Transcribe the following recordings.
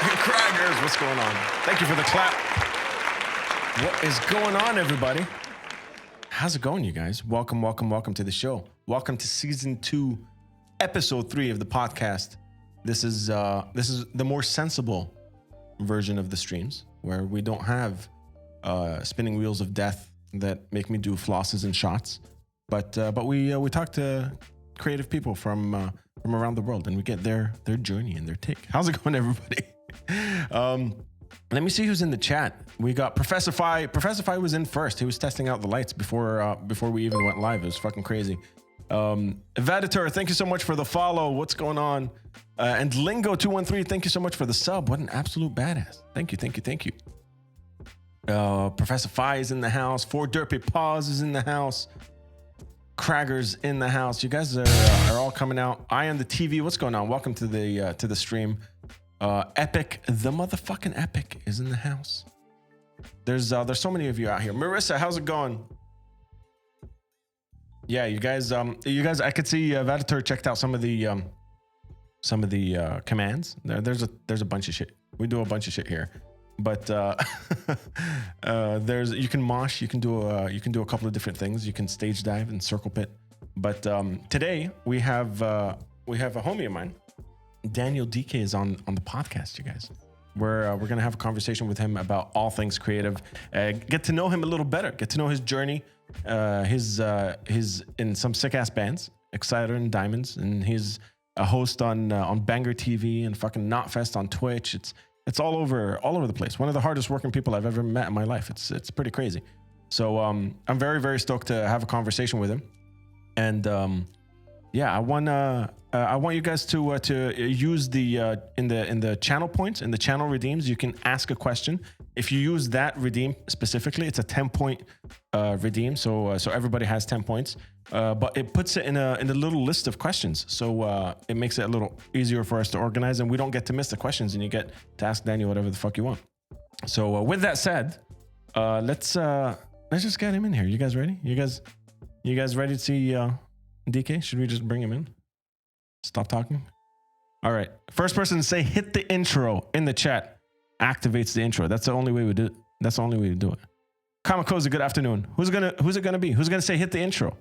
Craggers, what's going on? Thank you for the clap. What is going on, everybody? How's it going, you guys? Welcome to the show. Welcome to season 2, episode 3 of the podcast. This is the more sensible version of the streams, where we don't have spinning wheels of death that make me do flosses and shots, but we talk to creative people from around the world, and we get their journey and their take. How's it going, everybody? Let me see who's in the chat. We got Professor Fi. Professor Fi was in first. He was testing out the lights before we even went live. It was fucking crazy. Evaditor, thank you so much for the follow. What's going on? And Lingo213, thank you so much for the sub. What an absolute badass. Thank you. Professor Fi is in the house. 4 Derpy Paws is in the house. Craggers in the house. You guys are all coming out. I am the TV. What's going on? Welcome to the stream. Epic, the motherfucking Epic is in the house. There's so many of you out here. Marissa, how's it going? Yeah, you guys. I could see Vadator checked out some of the commands. There's a bunch of shit. We do a bunch of shit here, but you can mosh. You can do a couple of different things. You can stage dive and circle pit. But today we have a homie of mine. Daniel Dekay is on the podcast, you guys. We're gonna have a conversation with him about all things creative. Get to know him a little better. Get to know his journey. He's in some sick ass bands, Exciter and Diemonds, and he's a host on Banger TV and fucking Knotfest on Twitch. It's all over the place. One of the hardest working people I've ever met in my life. It's pretty crazy. So I'm very, very stoked to have a conversation with him. And I want you guys to use the in the channel points, in the channel redeems, you can ask a question. If you use that redeem specifically, it's a 10-point redeem, so everybody has 10 points. But it puts it in a little list of questions, so it makes it a little easier for us to organize, and we don't get to miss the questions, and you get to ask Daniel whatever the fuck you want. So with that said, let's just get him in here. You guys ready? You guys ready to see DK? Should we just bring him in? Stop talking. All right. First person to say hit the intro in the chat activates the intro. That's the only way we do it. That's the only way to do it. Kamikoza, good afternoon. Who's it gonna be? Who's gonna say hit the intro?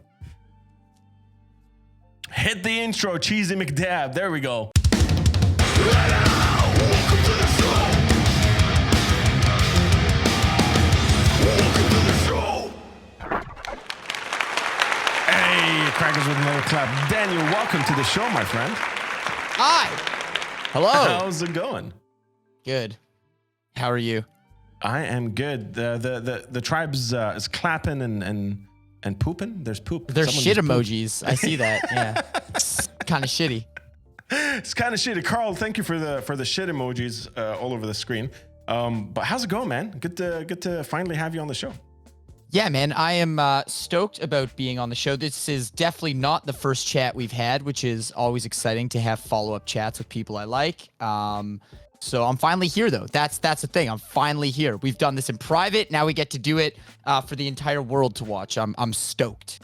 Hit the intro, Cheesy McDab. There we go. Welcome to the show. Welcome to the show. Hey, Crackers with another clap. Daniel, welcome to the show, my friend. Hi. Hello. How's it going? Good. How are you? I am good. The tribes is clapping and pooping. There's poop. There's shit emojis. I see that. Yeah. It's kind of shitty. It's kind of shitty. Carl, thank you for the shit emojis all over the screen. But how's it going, man? Good to finally have you on the show. Yeah, man, I am stoked about being on the show. This is definitely not the first chat we've had, which is always exciting to have follow-up chats with people I like. So I'm finally here, though. That's the thing. I'm finally here. We've done this in private. Now we get to do it for the entire world to watch. I'm stoked.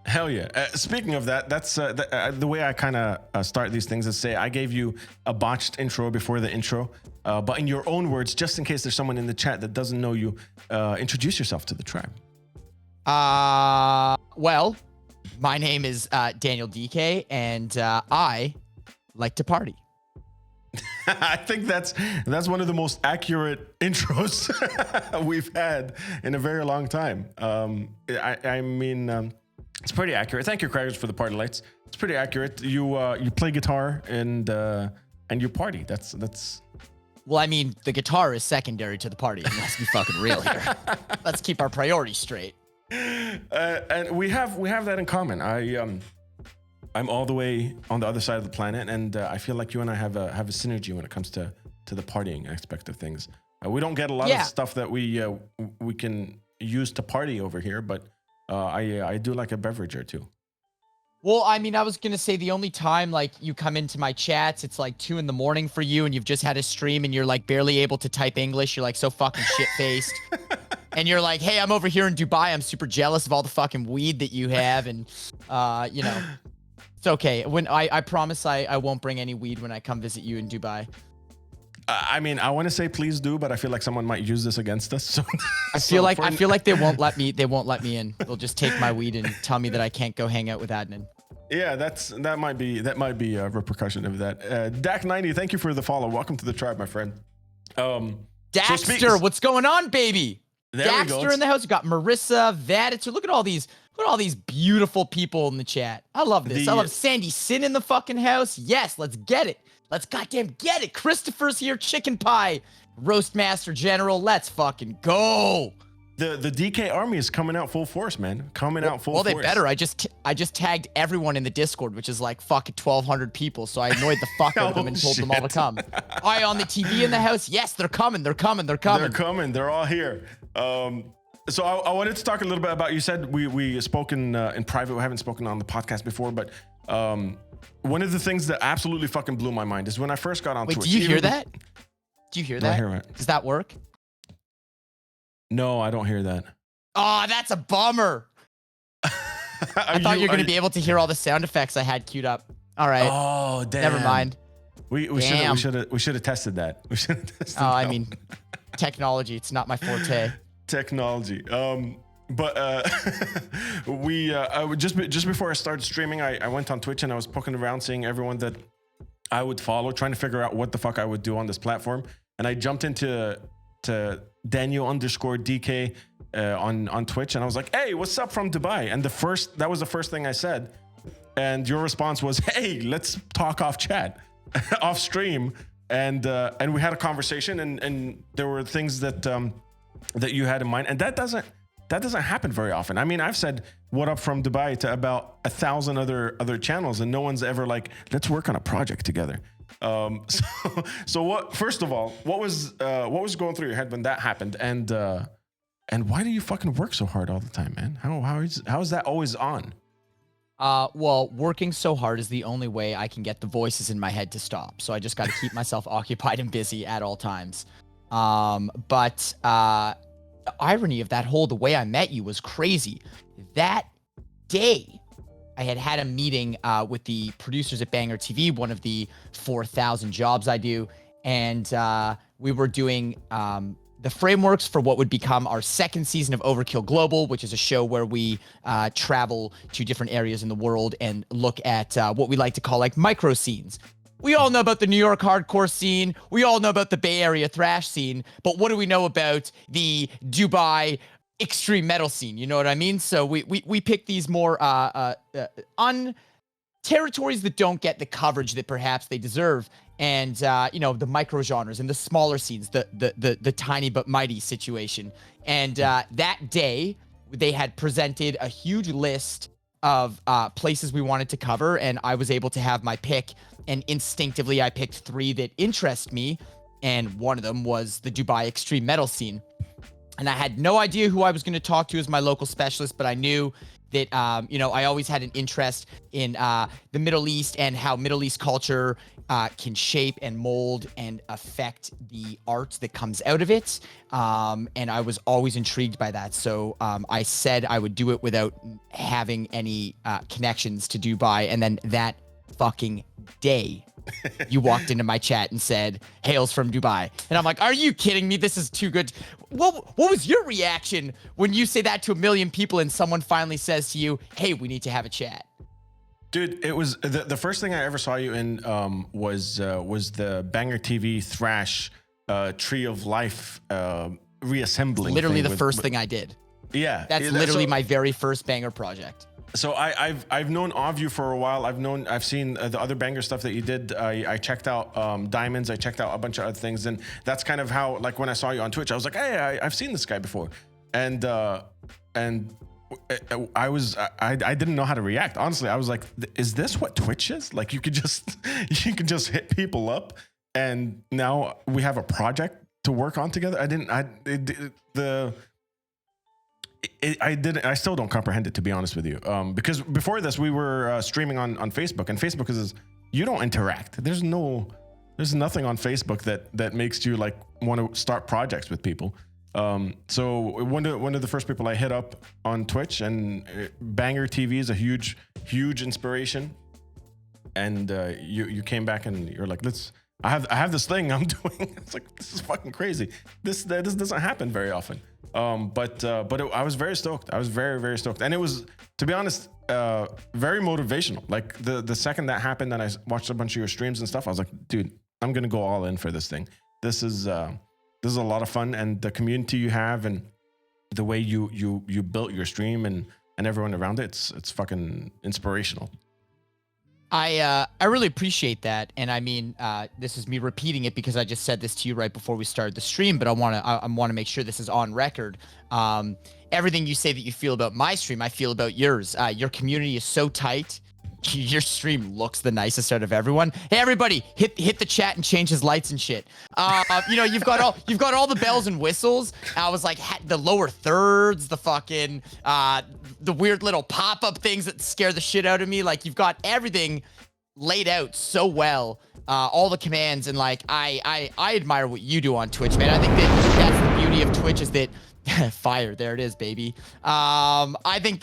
Hell yeah. Speaking of that, that's the way I kind of start these things is say I gave you a botched intro before the intro. But in your own words, just in case there's someone in the chat that doesn't know you, introduce yourself to the tribe. Well, my name is Daniel Dekay, and I like to party. I think that's one of the most accurate intros we've had in a very long time. I mean, it's pretty accurate. Thank you, Craggers, for the party lights. It's pretty accurate. You play guitar and you party. That's. Well, I mean, the guitar is secondary to the party. Let's be fucking real here. Let's keep our priorities straight. And we have that in common. I'm all the way on the other side of the planet, and I feel like you and I have a synergy when it comes to the partying aspect of things. We don't get a lot of stuff that we can use to party over here, but I do like a beverage or two. Well, I mean, I was going to say the only time like you come into my chats, it's like 2 a.m. for you and you've just had a stream and you're like barely able to type English. You're like so fucking shit-faced. And you're like, hey, I'm over here in Dubai. I'm super jealous of all the fucking weed that you have. And, you know, it's okay. When I promise I won't bring any weed when I come visit you in Dubai. I mean, I want to say please do, but I feel like someone might use this against us. So I feel like they won't let me. They won't let me in. They'll just take my weed and tell me that I can't go hang out with Adnan. Yeah, that might be a repercussion of that. Dak90, thank you for the follow. Welcome to the tribe, my friend. Daxter, what's going on, baby? Daxter in the house. We got Marissa, Vaditzer. Look at all these beautiful people in the chat. I love this. I love Sandy Sin in the fucking house. Yes, let's get it. Let's goddamn get it. Christopher's here. Chicken Pie, Roastmaster General. Let's fucking go. The DK army is coming out full force, man. Out full force. Well, they better. I just tagged everyone in the Discord, which is like fucking 1,200 people. So I annoyed the fuck out of them and told them all to come. Eye on the TV in the house. Yes, they're coming. They're coming. They're coming. They're coming. They're all here. So I wanted to talk a little bit about. You said we spoke in private. We haven't spoken on the podcast before, but one of the things that absolutely fucking blew my mind is when I first got on Twitch. Wait, do you hear that? Do you hear that? I hear it. Does that work? No, I don't hear that. Oh, that's a bummer. I thought you were going to be able to hear all the sound effects I had queued up. All right. Oh, damn. Never mind. We should have tested that. We should have tested that. I mean, technology, it's not my forte. Technology. But just before I started streaming, I went on Twitch and I was poking around, seeing everyone that I would follow, trying to figure out what the fuck I would do on this platform. And I jumped into Daniel_DK on Twitch, and I was like, "Hey, what's up from Dubai?" And that was the first thing I said, and your response was, "Hey, let's talk off chat, off stream," and we had a conversation, and there were things that you had in mind, and that doesn't happen very often. I mean, I've said "What up from Dubai" to about 1,000 other channels, and no one's ever like, "Let's work on a project together." So what? First of all, what was going through your head when that happened, and why do you fucking work so hard all the time, man? How is that always on? Well, working so hard is the only way I can get the voices in my head to stop. So I just got to keep myself occupied and busy at all times. But the irony of the way I met you was crazy. That day, I had a meeting with the producers at Banger TV, one of the 4,000 jobs I do, and we were doing the frameworks for what would become our second season of Overkill Global, which is a show where we travel to different areas in the world and look at what we like to call like micro scenes. We all know about the New York hardcore scene. We all know about the Bay Area thrash scene. But what do we know about the Dubai extreme metal scene? You know what I mean? So we pick these more territories that don't get the coverage that perhaps they deserve, and the micro genres and the smaller scenes, the tiny but mighty situation. And that day they had presented a huge list of places we wanted to cover, and I was able to have my pick, and instinctively I picked 3 that interest me, and one of them was the Dubai extreme metal scene. And I had no idea who I was going to talk to as my local specialist, but I knew that, I always had an interest in the Middle East and how Middle East culture can shape and mold and affect the art that comes out of it. And I was always intrigued by that. So I said I would do it without having any connections to Dubai. And then that fucking day, you walked into my chat and said, "Hails from Dubai." And I'm like, "Are you kidding me? This is too good." What was your reaction when you say that to a million people and someone finally says to you, "Hey, we need to have a chat"? Dude, it was the first thing I ever saw you in was the Banger TV thrash Tree of Life reassembling. Literally the first thing I did. Yeah, that's literally my very first Banger project. So I've known of you for a while. I've seen the other Banger stuff that you did. I checked out Diemonds. I checked out a bunch of other things, and that's kind of how, like, when I saw you on Twitch, I was like, "Hey, I've seen this guy before," and I didn't know how to react. Honestly, I was like, "Is this what Twitch is? Like, you could just hit people up, and now we have a project to work on together." I still don't comprehend it, to be honest with you. Because before this, we were streaming on Facebook, and Facebook you don't interact. There's nothing on Facebook that makes you like want to start projects with people. So one of the first people I hit up on Twitch, and Banger TV is a huge inspiration. And you came back and you're like, let's I have this thing I'm doing. It's like, this is fucking crazy. This doesn't happen very often. I was very stoked. I was very, very stoked. And it was, to be honest, very motivational. Like the second that happened and I watched a bunch of your streams and stuff, I was like, dude, I'm going to go all in for this thing. This is a lot of fun, and the community you have and the way you built your stream and everyone around it, it's fucking inspirational. I really appreciate that, and I mean, this is me repeating it because I just said this to you right before we started the stream, but I want to make sure this is on record. Everything you say that you feel about my stream, I feel about yours. Your community is so tight. Your stream looks the nicest out of everyone. Hey, everybody, hit the chat and change his lights and shit. You've got all the bells and whistles. I was like the lower thirds, the fucking the weird little pop-up things that scare the shit out of me. Like, you've got everything laid out so well. All the commands, and like I admire what you do on Twitch, man. I think that's the beauty of Twitch, is that fire. There it is, baby. I think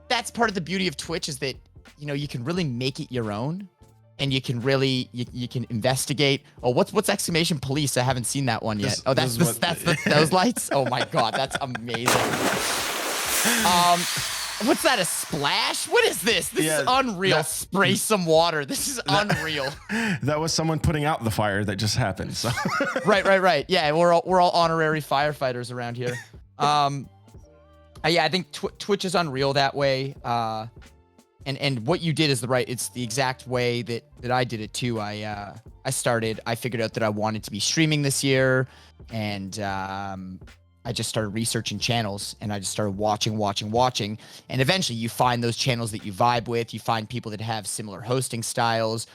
that's part of the beauty of Twitch, is that you can really make it your own, and you can really you can investigate. Oh, what's exclamation police? I haven't seen that one yet. That's those lights. Oh my god, that's amazing. What's that? A splash? What is this? This is unreal. Spray some water. This is unreal. That was someone putting out the fire that just happened. So right. Yeah, we're all honorary firefighters around here. I think Twitch is unreal that way. And what you did is it's the exact way that I did it too. I figured out that I wanted to be streaming this year, and I just started researching channels, and I just started watching. And eventually you find those channels that you vibe with. You find people that have similar hosting styles.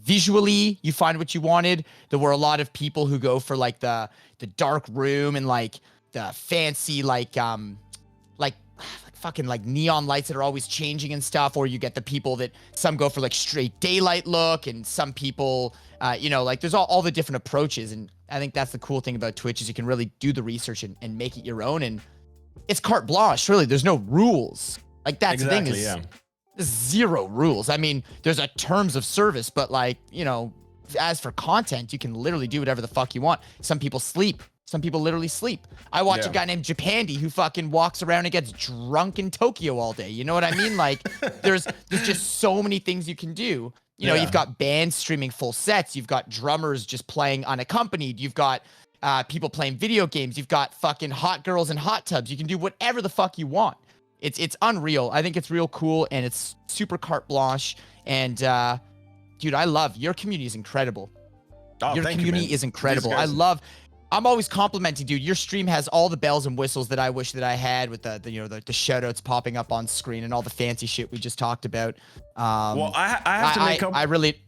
Visually, you find what you wanted. There were a lot of people who go for like the dark room and like the fancy fucking like neon lights that are always changing and stuff, or you get the people that some go for like straight daylight look, and some people like there's all the different approaches. And I think that's the cool thing about Twitch, is you can really do the research and make it your own, and it's carte blanche. Really, there's no rules. Like, that's exactly, the thing, is yeah. there's zero rules. I mean, there's a terms of service, but like, as for content, you can literally do whatever the fuck you want. Some people sleep. Some people literally sleep. I watch a guy named Japandi who fucking walks around and gets drunk in Tokyo all day. You know what I mean? Like, there's just so many things you can do. You've got bands streaming full sets. You've got drummers just playing unaccompanied. You've got people playing video games. You've got fucking hot girls in hot tubs. You can do whatever the fuck you want. It's unreal. I think it's real cool, and it's super carte blanche. And dude, I love your community. Is incredible. Your community is incredible. I'm always complimenting, dude. Your stream has all the bells and whistles that I wish that I had, with the shout outs popping up on screen and all the fancy shit we just talked about. Well, I have to make up. I really.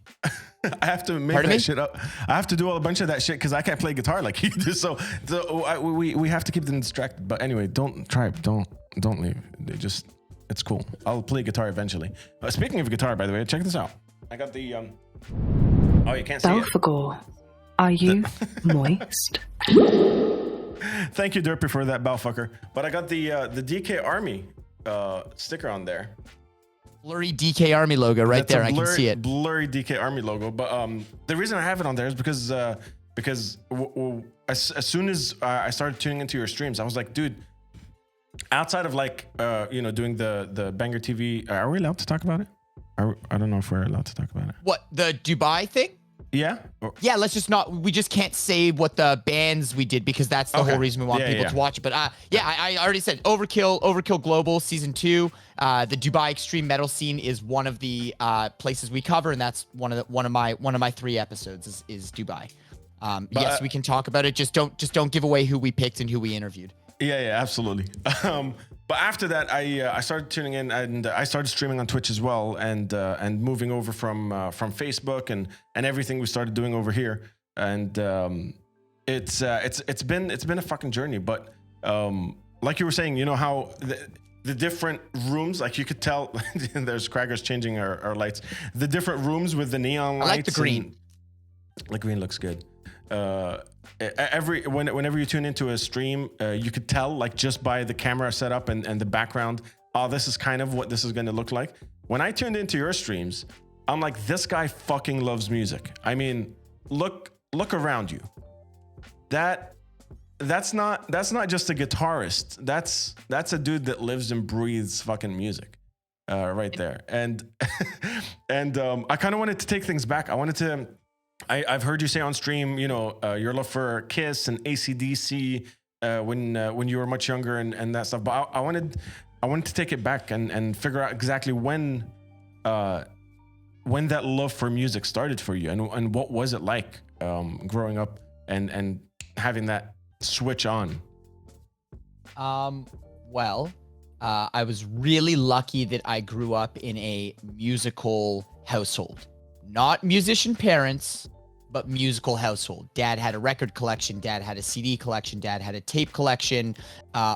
I have to make that shit up. I have to do a bunch of that shit because I can't play guitar like you do. So we have to keep them distracted. But anyway, don't leave. It's cool. I'll play guitar eventually. Speaking of guitar, by the way, check this out. I got the oh, you can't see it. Are you moist? Thank you, Derpy, for that Balfucker. But I got the DK Army sticker on there. Blurry DK Army logo right there. I can see it. Blurry DK Army logo. But the reason I have it on there is because as soon as I started tuning into your streams, I was like, dude, outside of like doing the Banger TV, are we allowed to talk about it? I don't know if we're allowed to talk about it. What, the Dubai thing? Yeah. Yeah, we just can't say what the bands we did, because that's the whole reason we want people to watch it. But I already said Overkill Global Season 2. The Dubai extreme metal scene is one of the places we cover, and that's one of my 3 episodes is Dubai. Yes, we can talk about it. Just don't give away who we picked and who we interviewed. Yeah, absolutely. But after that, I started tuning in, and I started streaming on Twitch as well, and moving over from Facebook and everything we started doing over here. And it's been a fucking journey. But like you were saying, how the different rooms, like you could tell, there's Craggers changing our lights. The different rooms with the neon lights. I like the green. The green looks good. Whenever you tune into a stream, you could tell, like, just by the camera setup and the background, this is kind of what this is going to look like. When I tuned into your streams, I'm like, this guy fucking loves music. I mean, look around you. That's not just a guitarist. That's a dude that lives and breathes fucking music, right there. And I kind of wanted to take things back. I've heard you say on stream, your love for Kiss and AC/DC when you were much younger and that stuff. But I wanted to take it back and figure out exactly when that love for music started for you, and what was it like growing up and having that switch on. Well, I was really lucky that I grew up in a musical household. Not musician parents, but musical household. Dad had a record collection. Dad had a CD collection. Dad had a tape collection.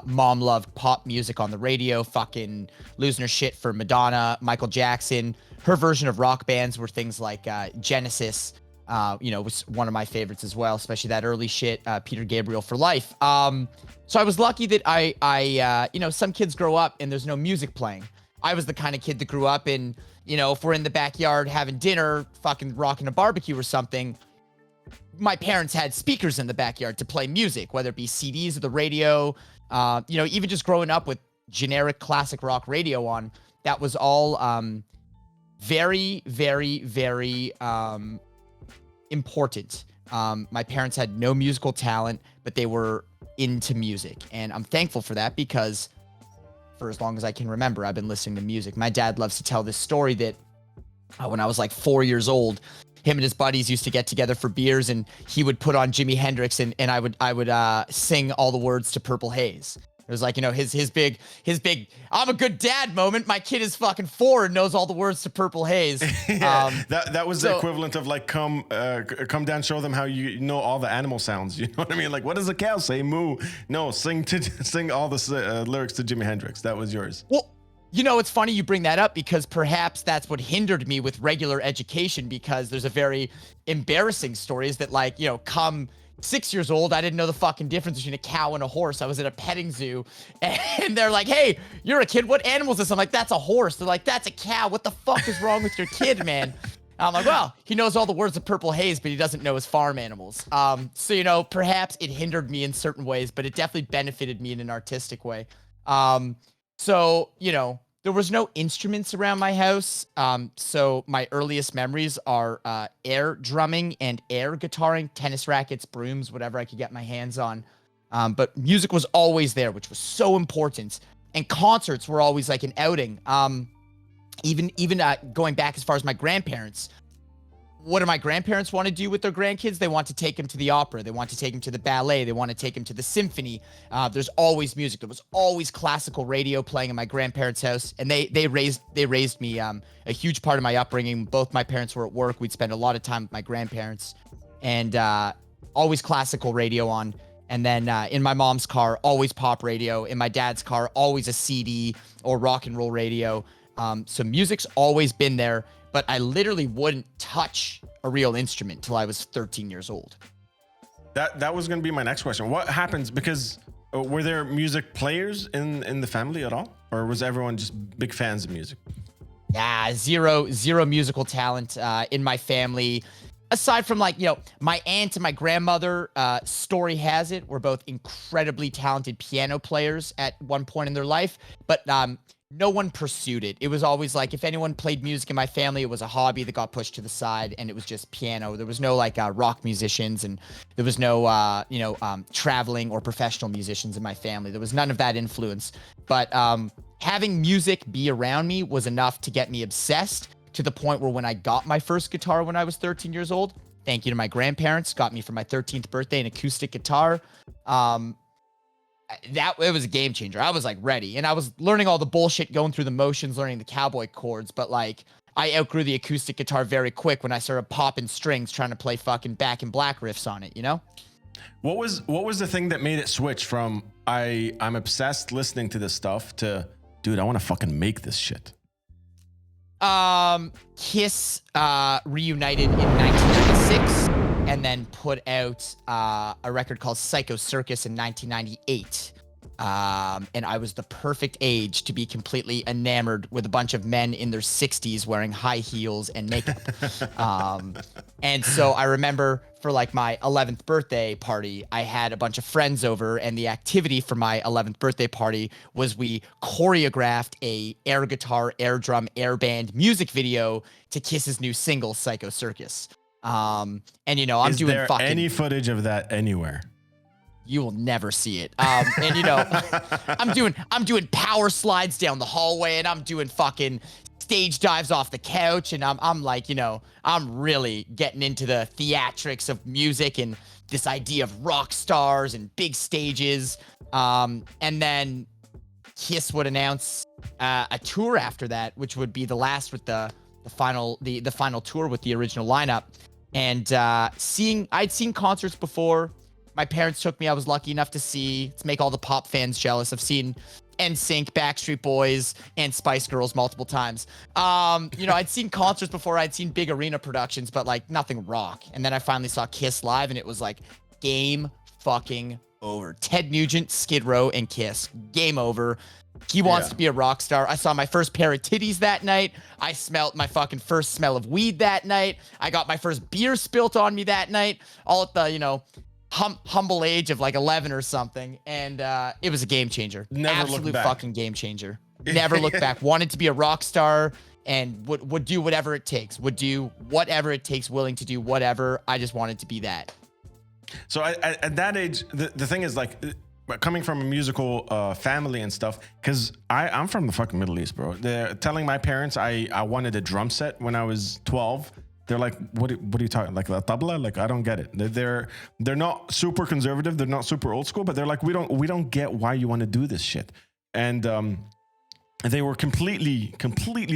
Mom loved pop music on the radio, fucking losing her shit for Madonna, Michael Jackson. Her version of rock bands were things like Genesis, was one of my favorites as well, especially that early shit, Peter Gabriel for life. So I was lucky that I some kids grow up and there's no music playing. I was the kind of kid that grew up in, if we're in the backyard having dinner, fucking rocking a barbecue or something, my parents had speakers in the backyard to play music, whether it be CDs or the radio, even just growing up with generic classic rock radio on, that was all very, very, very important. My parents had no musical talent, but they were into music. And I'm thankful for that because for as long as I can remember, I've been listening to music. My dad loves to tell this story that when I was like 4 years old, him and his buddies used to get together for beers and he would put on Jimi Hendrix and I would sing all the words to Purple Haze. It was like, his big, I'm a good dad moment. My kid is fucking 4 and knows all the words to Purple Haze. That was the equivalent of like, come down, show them how you know all the animal sounds. You know what I mean? Like, what does a cow say? Moo. No, sing all the lyrics to Jimi Hendrix. That was yours. Well, it's funny you bring that up because perhaps that's what hindered me with regular education, because there's a very embarrassing story is that come 6 years old, I didn't know the fucking difference between a cow and a horse. I was at a petting zoo and they're like, hey, you're a kid. What animal is this? I'm like, that's a horse. They're like, that's a cow. What the fuck is wrong with your kid, man? I'm like, well, he knows all the words of Purple Haze, but he doesn't know his farm animals. So, perhaps it hindered me in certain ways, but it definitely benefited me in an artistic way. There was no instruments around my house. So my earliest memories are air drumming and air guitaring, tennis rackets, brooms, whatever I could get my hands on. But music was always there, which was so important. And concerts were always like an outing. Even going back as far as my grandparents, what do my grandparents want to do with their grandkids? They want to take them to the opera. They want to take them to the ballet. They want to take them to the symphony. There's always music. There was always classical radio playing in my grandparents' house. And they raised me. A huge part of my upbringing, both my parents were at work. We'd spend a lot of time with my grandparents and always classical radio on. And then in my mom's car, always pop radio. In my dad's car, always a CD or rock and roll radio. So music's always been there. But I literally wouldn't touch a real instrument till I was 13 years old. That was going to be my next question. What happens? Because were there music players in the family at all? Or was everyone just big fans of music? Yeah, zero musical talent in my family. Aside from my aunt and my grandmother, story has it, were both incredibly talented piano players at one point in their life. But no one pursued it. It was always like, if anyone played music in my family, it was a hobby that got pushed to the side and it was just piano. There was no rock musicians and there was no, traveling or professional musicians in my family. There was none of that influence, but having music be around me was enough to get me obsessed to the point where when I got my first guitar when I was 13 years old, thank you to my grandparents, got me for my 13th birthday an acoustic guitar. It was a game changer. I was ready, and I was learning all the bullshit, going through the motions, learning the cowboy chords, but I outgrew the acoustic guitar very quick when I started popping strings trying to play fucking Back in Black riffs on it, What was the thing that made it switch from I'm obsessed listening to this stuff to, dude, I want to fucking make this shit? Kiss reunited in 1996 and then put out a record called Psycho Circus in 1998. And I was the perfect age to be completely enamored with a bunch of men in their 60s wearing high heels and makeup. And so I remember for like my 11th birthday party, I had a bunch of friends over, and the activity for my 11th birthday party was we choreographed a air guitar, air drum, air band music video to Kiss's new single, Psycho Circus. And you know, I'm Is doing there fucking any footage of that anywhere? You will never see it. And you know, I'm doing power slides down the hallway, and I'm doing fucking stage dives off the couch, and I'm like, you know, I'm really getting into the theatrics of music and this idea of rock stars and big stages. And then Kiss would announce a tour after that, which would be the last with the final tour with the original lineup. And I'd seen concerts before. My parents took me. I was lucky enough to make all the pop fans jealous. I've seen NSYNC, Backstreet Boys, and Spice Girls multiple times. You know, I'd seen concerts before. I'd seen big arena productions, but like nothing rock. And then I finally saw Kiss live, and it was like game fucking over. Ted Nugent, Skid Row, and Kiss. Game over. He wants to be a rock star. I saw my first pair of titties that night. I smelled my fucking first smell of weed that night. I got my first beer spilt on me that night. All at the, you know, humble age of like 11 or something, and it was a game changer. Absolute fucking game changer. Never looked back. Wanted to be a rock star, and would do whatever it takes. Would do whatever it takes. Willing to do whatever. I just wanted to be that. So at that age, the thing is like, coming from a musical family and stuff, because I'm from the fucking Middle East, bro. They're telling my parents I wanted a drum set when I was 12. They're like, what are you talking, like a tabla? Like, I don't get it. They're not super conservative. They're not super old school, but they're like, we don't get why you want to do this shit. And they were completely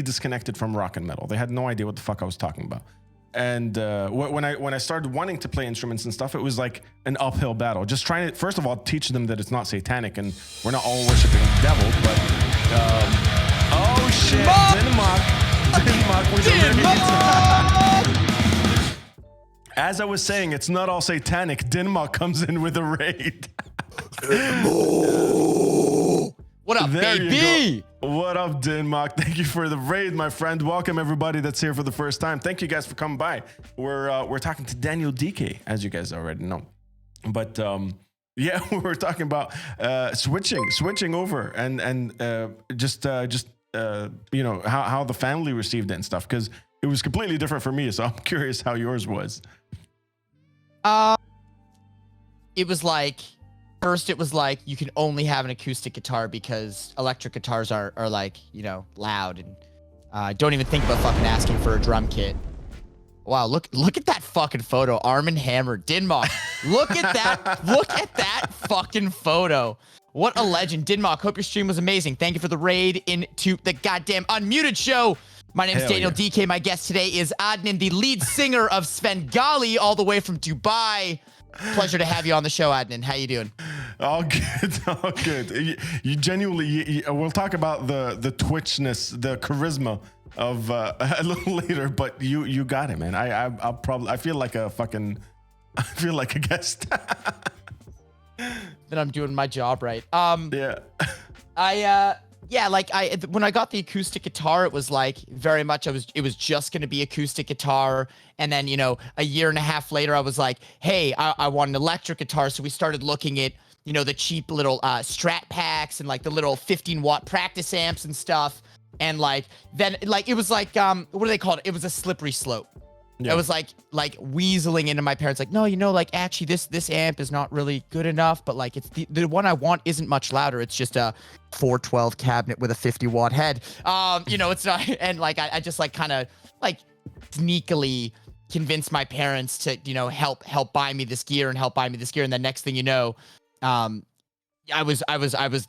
disconnected from rock and metal. They had no idea what the fuck I was talking about. And when I started wanting to play instruments and stuff, it was like an uphill battle. Just trying to, first of all, teach them that it's not satanic and we're not all worshiping the devil, but oh shit, Denmark. As I was saying, it's not all satanic. Denmark comes in with a raid. What up, baby? What up, Denmark? Thank you for the raid, my friend. Welcome everybody that's here for the first time. Thank you guys for coming by. We're talking to Daniel Dekay, as you guys already know. But yeah, we're talking about switching over and just you know, how the family received it and stuff, because it was completely different for me. So I'm curious how yours was. It was like, first it was like you can only have an acoustic guitar because electric guitars are like, you know, loud, and don't even think about fucking asking for a drum kit. Wow, look at that fucking photo. Arm and Hammer, Denmark. Look at that fucking photo. What a legend. Denmark, hope your stream was amazing. Thank you for the raid into the goddamn Unmuted show. My name is Daniel Dekay. My guest today is Adnan, the lead singer of Svengali, all the way from Dubai. Pleasure to have you on the show, Adnan. How you doing? All good, all good. You genuinely, we'll talk about the twitchness, the charisma of a little later, but you got it, man. I feel like a guest. That I'm doing my job right. Yeah. When I got the acoustic guitar, it was like very much it was just going to be acoustic guitar. And then, you know, a year and a half later, I was like, hey, I want an electric guitar. So we started looking at, you know, the cheap little Strat packs and like the little 15-watt practice amps and stuff. And like, then like, it was like, what do they call it? It was a slippery slope. Yeah. I was like weaseling into my parents, like, no, you know, like actually this amp is not really good enough, but like it's the one I want isn't much louder. It's just a 412 cabinet with a 50-watt head. You know, it's not, and like I just like kind of like sneakily convinced my parents to, you know, help buy me this gear. And then next thing you know, I was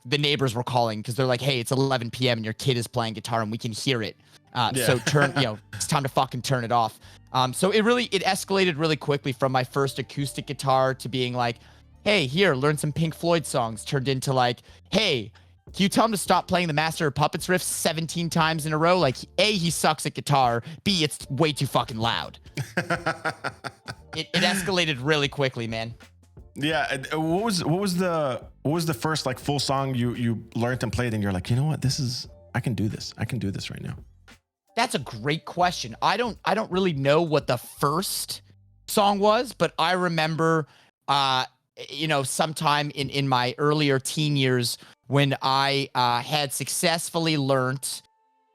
the neighbors were calling because they're like, hey, it's 11 p.m. and your kid is playing guitar and we can hear it. So it's time to fucking turn it off. So it escalated really quickly from my first acoustic guitar to being like, hey, here, learn some Pink Floyd songs, turned into like, hey, can you tell him to stop playing the Master of Puppets riff 17 times in a row? Like, A, he sucks at guitar. B, it's way too fucking loud. It escalated really quickly, man. Yeah. What was the first like full song you learned and played, and you're like, you know what, I can do this. I can do this right now. That's a great question. I don't really know what the first song was, but I remember, sometime in my earlier teen years when I had successfully learnt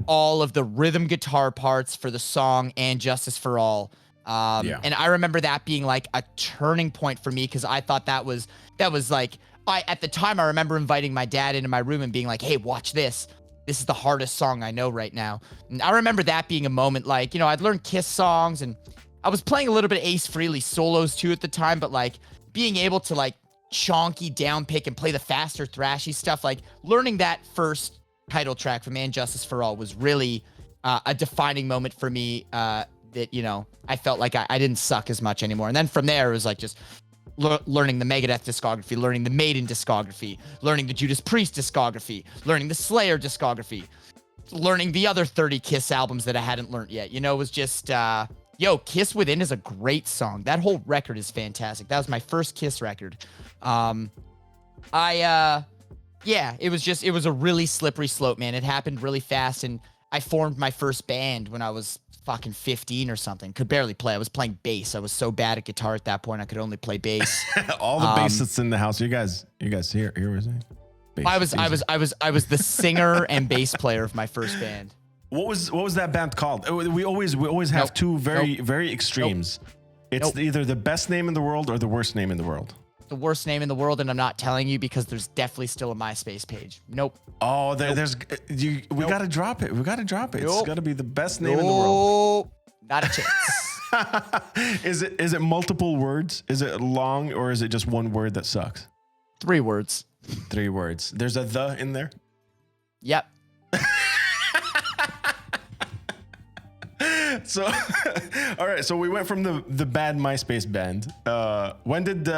all of the rhythm guitar parts for the song "And Justice for All." And I remember that being like a turning point for me, because I thought that was like, at the time I remember inviting my dad into my room and being like, hey, watch this. This is the hardest song I know right now. And I remember that being a moment, like, I'd learned Kiss songs and I was playing a little bit of Ace Frehley solos too at the time, but like being able to like chonky down pick and play the faster thrashy stuff, like learning that first title track from "And Justice for All" was really a defining moment for me, that, I felt like I didn't suck as much anymore. And then from there, it was like just learning the Megadeth discography, learning the Maiden discography, learning the Judas Priest discography, learning the Slayer discography, learning the other 30 Kiss albums that I hadn't learned yet. It was just, Kiss Within is a great song. That whole record is fantastic. That was my first Kiss record. It was a really slippery slope, man. It happened really fast, and I formed my first band when I was fucking 15 or something. Could barely play. I was playing bass. I was so bad at guitar at that point. I could only play bass. All the bassists in the house. You guys here was it? I was the singer and bass player of my first band. What was that band called? We always have two very extremes. It's either the best name in the world or the worst name in the world. The worst name in the world, and I'm not telling you because there's definitely still a MySpace page. Nope. Oh, we gotta drop it. It's gotta be the best name in the world. Not a chance. Is it multiple words? Is it long, or is it just one word that sucks? 3 words. 3 words. There's a "the" in there? Yep. So, all right. So we went from the bad MySpace band. When did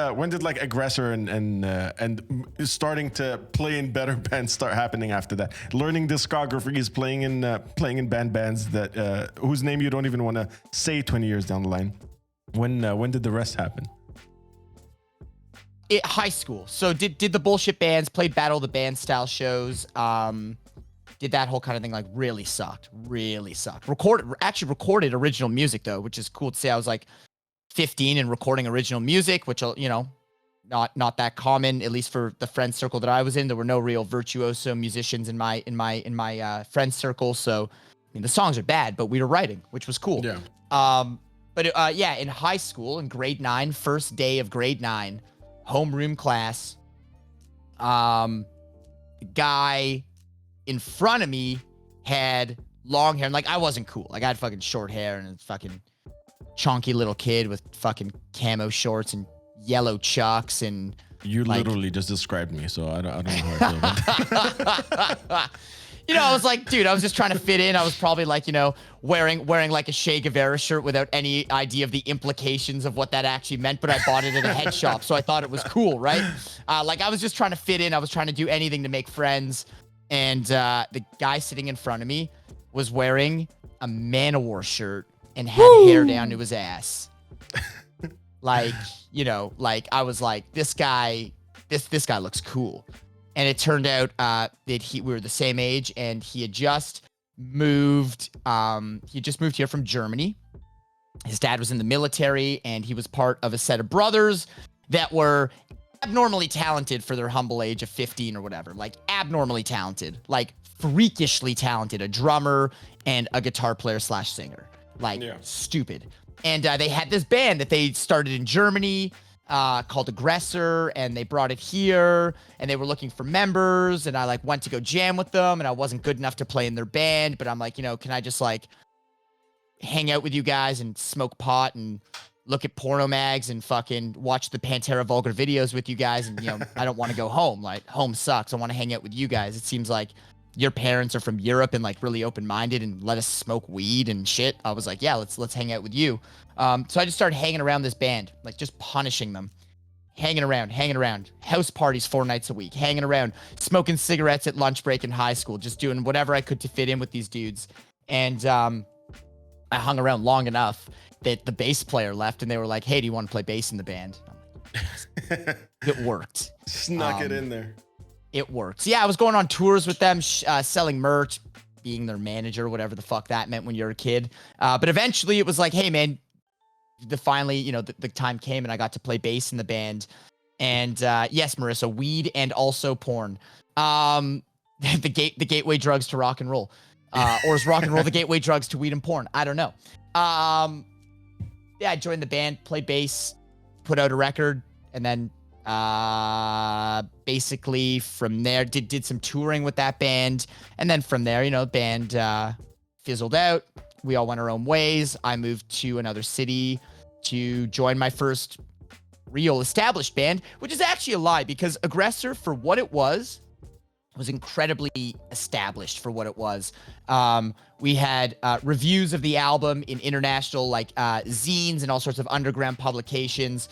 like Aggressor and starting to play in better bands start happening after that? Learning discographies, playing in bands that whose name you don't even want to say 20 years down the line. When did the rest happen? High school. So did the bullshit bands, played Battle of the Band style shows. Did that whole kind of thing, like really sucked. Recorded original music though, which is cool to say. I was like 15 and recording original music, which, not that common, at least for the friend circle that I was in. There were no real virtuoso musicians in my friend circle. So, the songs are bad, but we were writing, which was cool. Yeah. In high school, in grade 9, first day of grade 9, homeroom class, the guy in front of me had long hair, and like I wasn't cool. Like I had fucking short hair and a fucking chonky little kid with fucking camo shorts and yellow chucks, and you literally just described me, so I don't know how I feel about that. I was like, dude, I was just trying to fit in. I was probably like, wearing like a Che Guevara shirt without any idea of the implications of what that actually meant, but I bought it at a head shop, so I thought it was cool, right? Like I was just trying to fit in. I was trying to do anything to make friends. And the guy sitting in front of me was wearing a Manowar shirt and had hair down to his ass. Like, I was like, this guy looks cool. And it turned out that we were the same age, and he had just moved. He just moved here from Germany. His dad was in the military, and he was part of a set of brothers that were abnormally talented for their humble age of 15 or whatever. Like abnormally talented, like freakishly talented, a drummer and a guitar player / singer, like stupid. And they had this band that they started in Germany called Aggressor, and they brought it here, and they were looking for members, and I like went to go jam with them, and I wasn't good enough to play in their band, but I'm like, can I just like hang out with you guys and smoke pot and look at porno mags and fucking watch the Pantera Vulgar videos with you guys, and I don't want to go home. Like home sucks. I want to hang out with you guys. It seems like your parents are from Europe and like really open-minded and let us smoke weed and shit. I was like, yeah, let's hang out with you. So I just started hanging around this band, like just punishing them, hanging around, house parties 4 nights a week, hanging around, smoking cigarettes at lunch break in high school, just doing whatever I could to fit in with these dudes. And I hung around long enough that the bass player left, and they were like, hey, do you want to play bass in the band? I'm like, It worked. Snuck it in there. It worked. So yeah, I was going on tours with them, selling merch, being their manager, whatever the fuck that meant when you're a kid. But eventually it was like, hey man, finally, you know, the time came and I got to play bass in the band. And yes, Marissa, weed and also porn. The gateway drugs to rock and roll. Or is rock and roll the gateway drugs to weed and porn? I don't know. Yeah, I joined the band, played bass, put out a record, and then basically from there did some touring with that band. And then from there, you know, band fizzled out. We all went our own ways. I moved to another city to join my first real established band, which is actually a lie because Aggressor, for what it was incredibly established for what it was. We had reviews of the album in international like zines and all sorts of underground publications.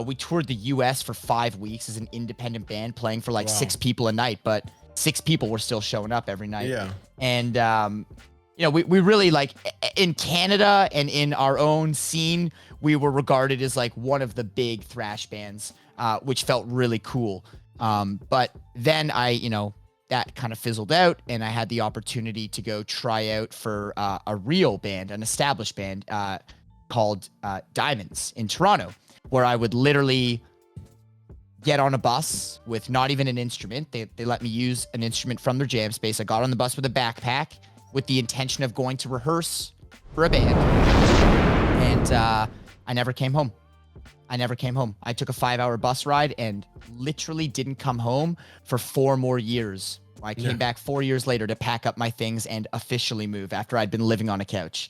We toured the US for 5 weeks as an independent band, playing for like 6 people a night, but 6 people were still showing up every night. Yeah. And you know, we really like in Canada and in our own scene, we were regarded as like one of the big thrash bands, which felt really cool. But then that kind of fizzled out, and I had the opportunity to go try out for a real band, an established band called Diemonds in Toronto, where I would literally get on a bus with not even an instrument. They let me use an instrument from their jam space. I got on the bus with a backpack with the intention of going to rehearse for a band, and I never came home. I took a 5-hour bus ride and literally didn't come home for 4 more years. I came back 4 years later to pack up my things and officially move after I'd been living on a couch.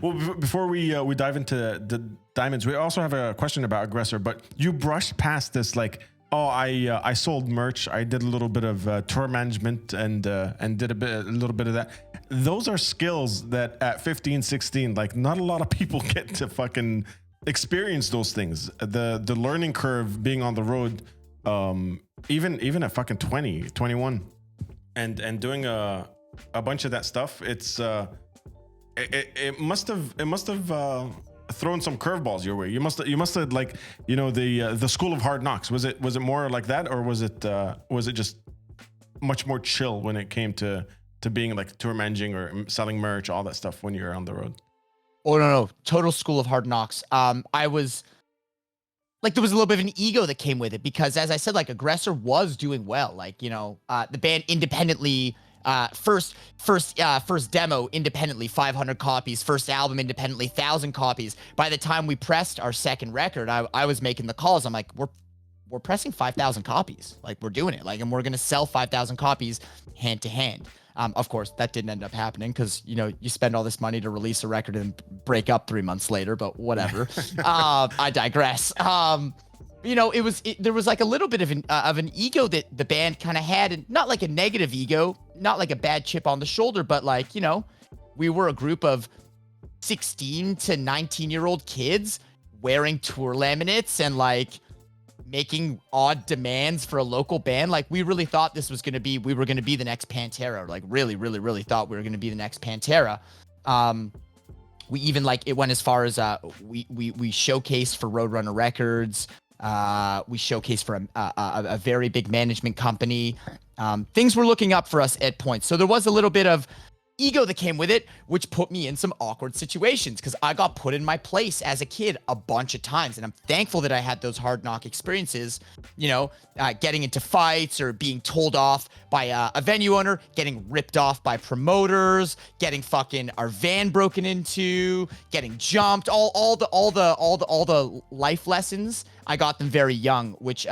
Well, before we dive into the Diemonds, we also have a question about Aggressor, but you brushed past this like, oh, I sold merch. I did a little bit of tour management and did a little bit of that. Those are skills that at 15, 16, like not a lot of people get to fucking experience those things. The learning curve being on the road, even at fucking 20, 21 and doing a bunch of that stuff, it's it must have thrown some curveballs your way. You must have like, you know, the school of hard knocks. Was it more like that, or was it just much more chill when it came to being like tour managing or selling merch, all that stuff when you're on the road? Oh, no. Total school of hard knocks. I was like, there was a little bit of an ego that came with it because, as I said, like Aggressor was doing well. Like, you know, the band independently, first demo independently, 500 copies. First album independently, 1,000 copies. By the time we pressed our second record, I was making the calls. I'm like, we're pressing 5,000 copies. Like, we're doing it. Like, and we're gonna sell 5,000 copies hand to hand. Of course, that didn't end up happening because, you know, you spend all this money to release a record and break up 3 months later, but whatever. I digress. You know, there was like a little bit of an ego that the band kind of had, and not like a negative ego, not like a bad chip on the shoulder, but like, you know, we were a group of 16 to 19-year-old kids wearing tour laminates and like making odd demands for a local band. Like, we really thought we were going to be the next Pantera. Like, really, really, really thought we were going to be the next Pantera. We even like, it went as far as we showcased for Roadrunner Records. We showcased for a very big management company. Things were looking up for us at points. So there was a little bit of ego that came with it, which put me in some awkward situations because I got put in my place as a kid a bunch of times. And I'm thankful that I had those hard knock experiences, you know, getting into fights or being told off by a venue owner, getting ripped off by promoters, getting fucking our van broken into, getting jumped, all the life lessons. I got them very young, which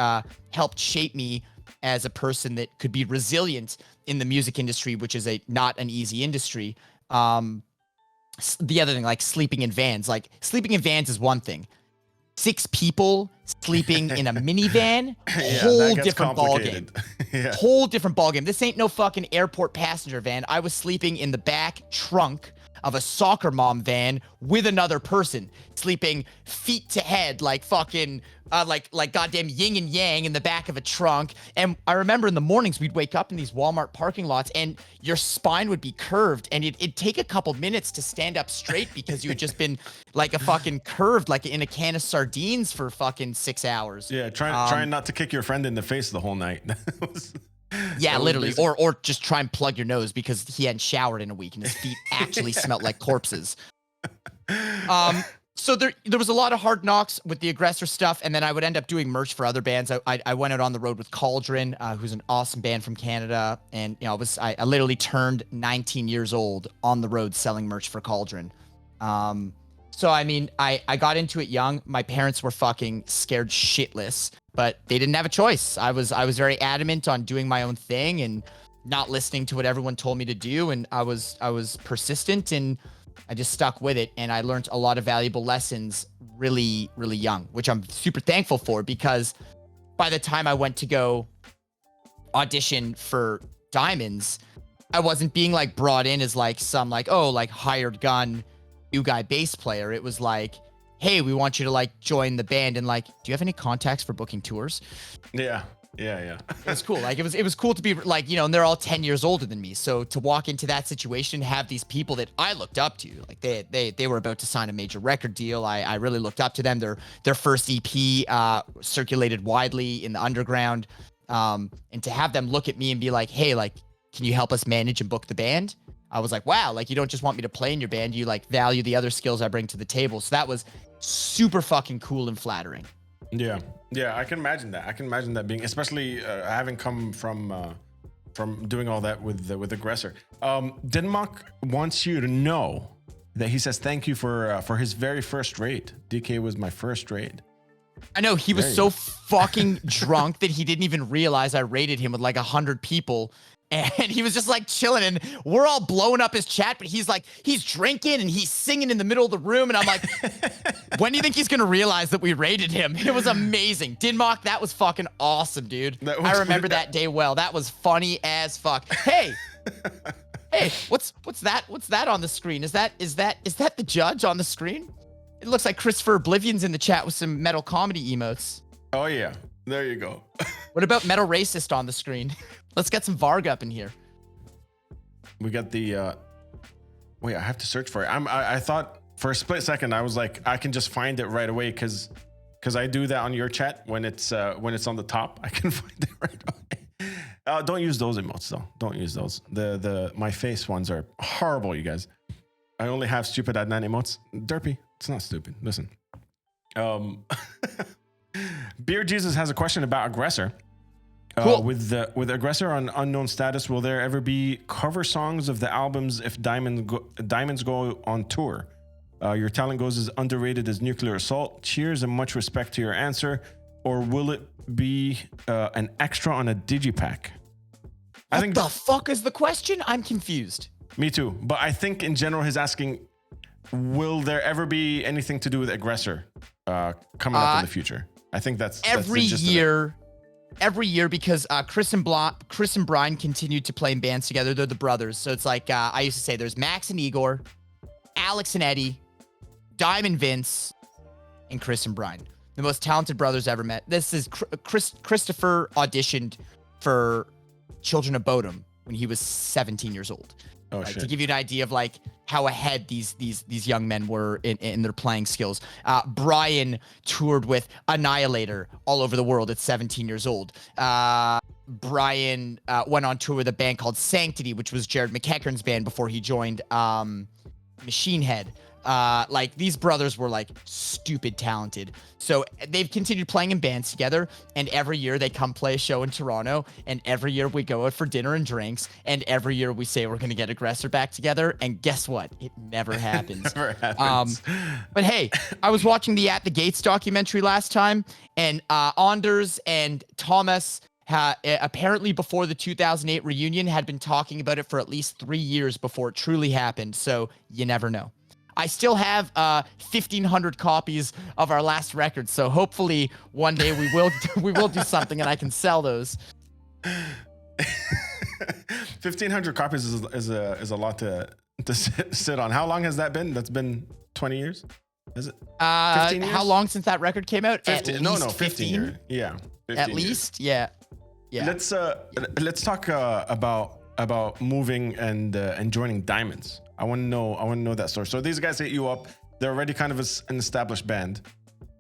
helped shape me as a person that could be resilient in the music industry, which is not an easy industry. The other thing, like sleeping in vans is one thing. 6 people sleeping in a minivan, whole different ballgame. Yeah. Whole different ballgame. This ain't no fucking airport passenger van. I was sleeping in the back trunk of a soccer mom van with another person, sleeping feet to head, like fucking like goddamn yin and yang in the back of a trunk. And I remember in the mornings we'd wake up in these Walmart parking lots and your spine would be curved and it'd take a couple minutes to stand up straight because you had just been like a fucking curved, like in a can of sardines for fucking 6 hours. Yeah, trying not to kick your friend in the face the whole night. Yeah, literally. Or just try and plug your nose because he hadn't showered in a week and his feet actually smelled like corpses. So there was a lot of hard knocks with the Aggressor stuff, and then I would end up doing merch for other bands. I went out on the road with Cauldron, who's an awesome band from Canada, and you know, I literally turned 19 years old on the road selling merch for Cauldron. So I mean, I got into it young. My parents were fucking scared shitless, but they didn't have a choice. I was very adamant on doing my own thing and not listening to what everyone told me to do, and I was persistent and I just stuck with it, and I learned a lot of valuable lessons really, really young, which I'm super thankful for, because by the time I went to go audition for Diemonds, I wasn't being like brought in as like some like, oh, like hired gun, new guy bass player. It was like, hey, we want you to like join the band, and like, do you have any contacts for booking tours? Yeah. It was cool. Like it was cool to be like, you know, and they're all 10 years older than me. So to walk into that situation and have these people that I looked up to, like they were about to sign a major record deal. I really looked up to them. Their first EP circulated widely in the underground. And to have them look at me and be like, hey, like, can you help us manage and book the band? I was like, wow, like you don't just want me to play in your band. You like value the other skills I bring to the table. So that was super fucking cool and flattering. Yeah, I can imagine that. I can imagine that being, especially having come from doing all that with Aggressor. Denmark wants you to know that he says thank you for his very first raid. DK was my first raid. I know, he was so fucking drunk that he didn't even realize I raided him with like 100 people. And he was just like chilling, and we're all blowing up his chat, but he's like, he's drinking and he's singing in the middle of the room. And I'm like, when do you think he's going to realize that we raided him? It was amazing. Denmark, that was fucking awesome, dude. I remember that day well. That was funny as fuck. Hey, what's that? What's that on the screen? Is that the judge on the screen? It looks like Christopher Oblivion's in the chat with some metal comedy emotes. Oh yeah, there you go. What about metal racist on the screen? Let's get some Varg up in here. We got the wait, I have to search for it. I thought for a split second I was like, I can just find it right away because I do that on your chat when it's on the top. I can find it right away. Don't use those emotes though. Don't use those. The my face ones are horrible, you guys. I only have stupid Adnan emotes. Derpy, it's not stupid. Listen. Beer Jesus has a question about Aggressor. Cool. With Aggressor on unknown status, will there ever be cover songs of the albums if Diemonds go on tour? Your talent goes as underrated as Nuclear Assault. Cheers and much respect to your answer. Or will it be an extra on a digipack? I think the fuck is the question? I'm confused. Me too. But I think in general he's asking, will there ever be anything to do with Aggressor coming up in the future? I think that's every year. Every year, because Chris and Brian continued to play in bands together. They're the brothers. So it's like, I used to say there's Max and Igor, Alex and Eddie, Diamond Vince, and Chris and Brian. The most talented brothers ever met. This is Christopher auditioned for Children of Bodom when he was 17 years old. Oh, shit. To give you an idea of like how ahead these young men were in their playing skills. Brian toured with Annihilator all over the world at 17 years old. Brian went on tour with a band called Sanctity, which was Jared McEachern's band before he joined Machine Head. Like these brothers were like stupid talented. So they've continued playing in bands together, and every year they come play a show in Toronto, and every year we go out for dinner and drinks, and every year we say we're going to get Aggressor back together, and guess what? It never happens. Never happens. But hey, I was watching the At the Gates documentary last time, and Anders and Thomas apparently before the 2008 reunion had been talking about it for at least 3 years before it truly happened, so you never know. I still have 1,500 copies of our last record, so hopefully one day we will do something and I can sell those. 1,500 copies is a lot to sit on. How long has that been? That's been 20 years. Is it 15 years? How long since that record came out? 15, no, 15 years. Yeah. 15 At years. least, yeah. Let's talk about moving and joining Diemonds. I want to know that story. So these guys hit you up. They're already kind of an established band.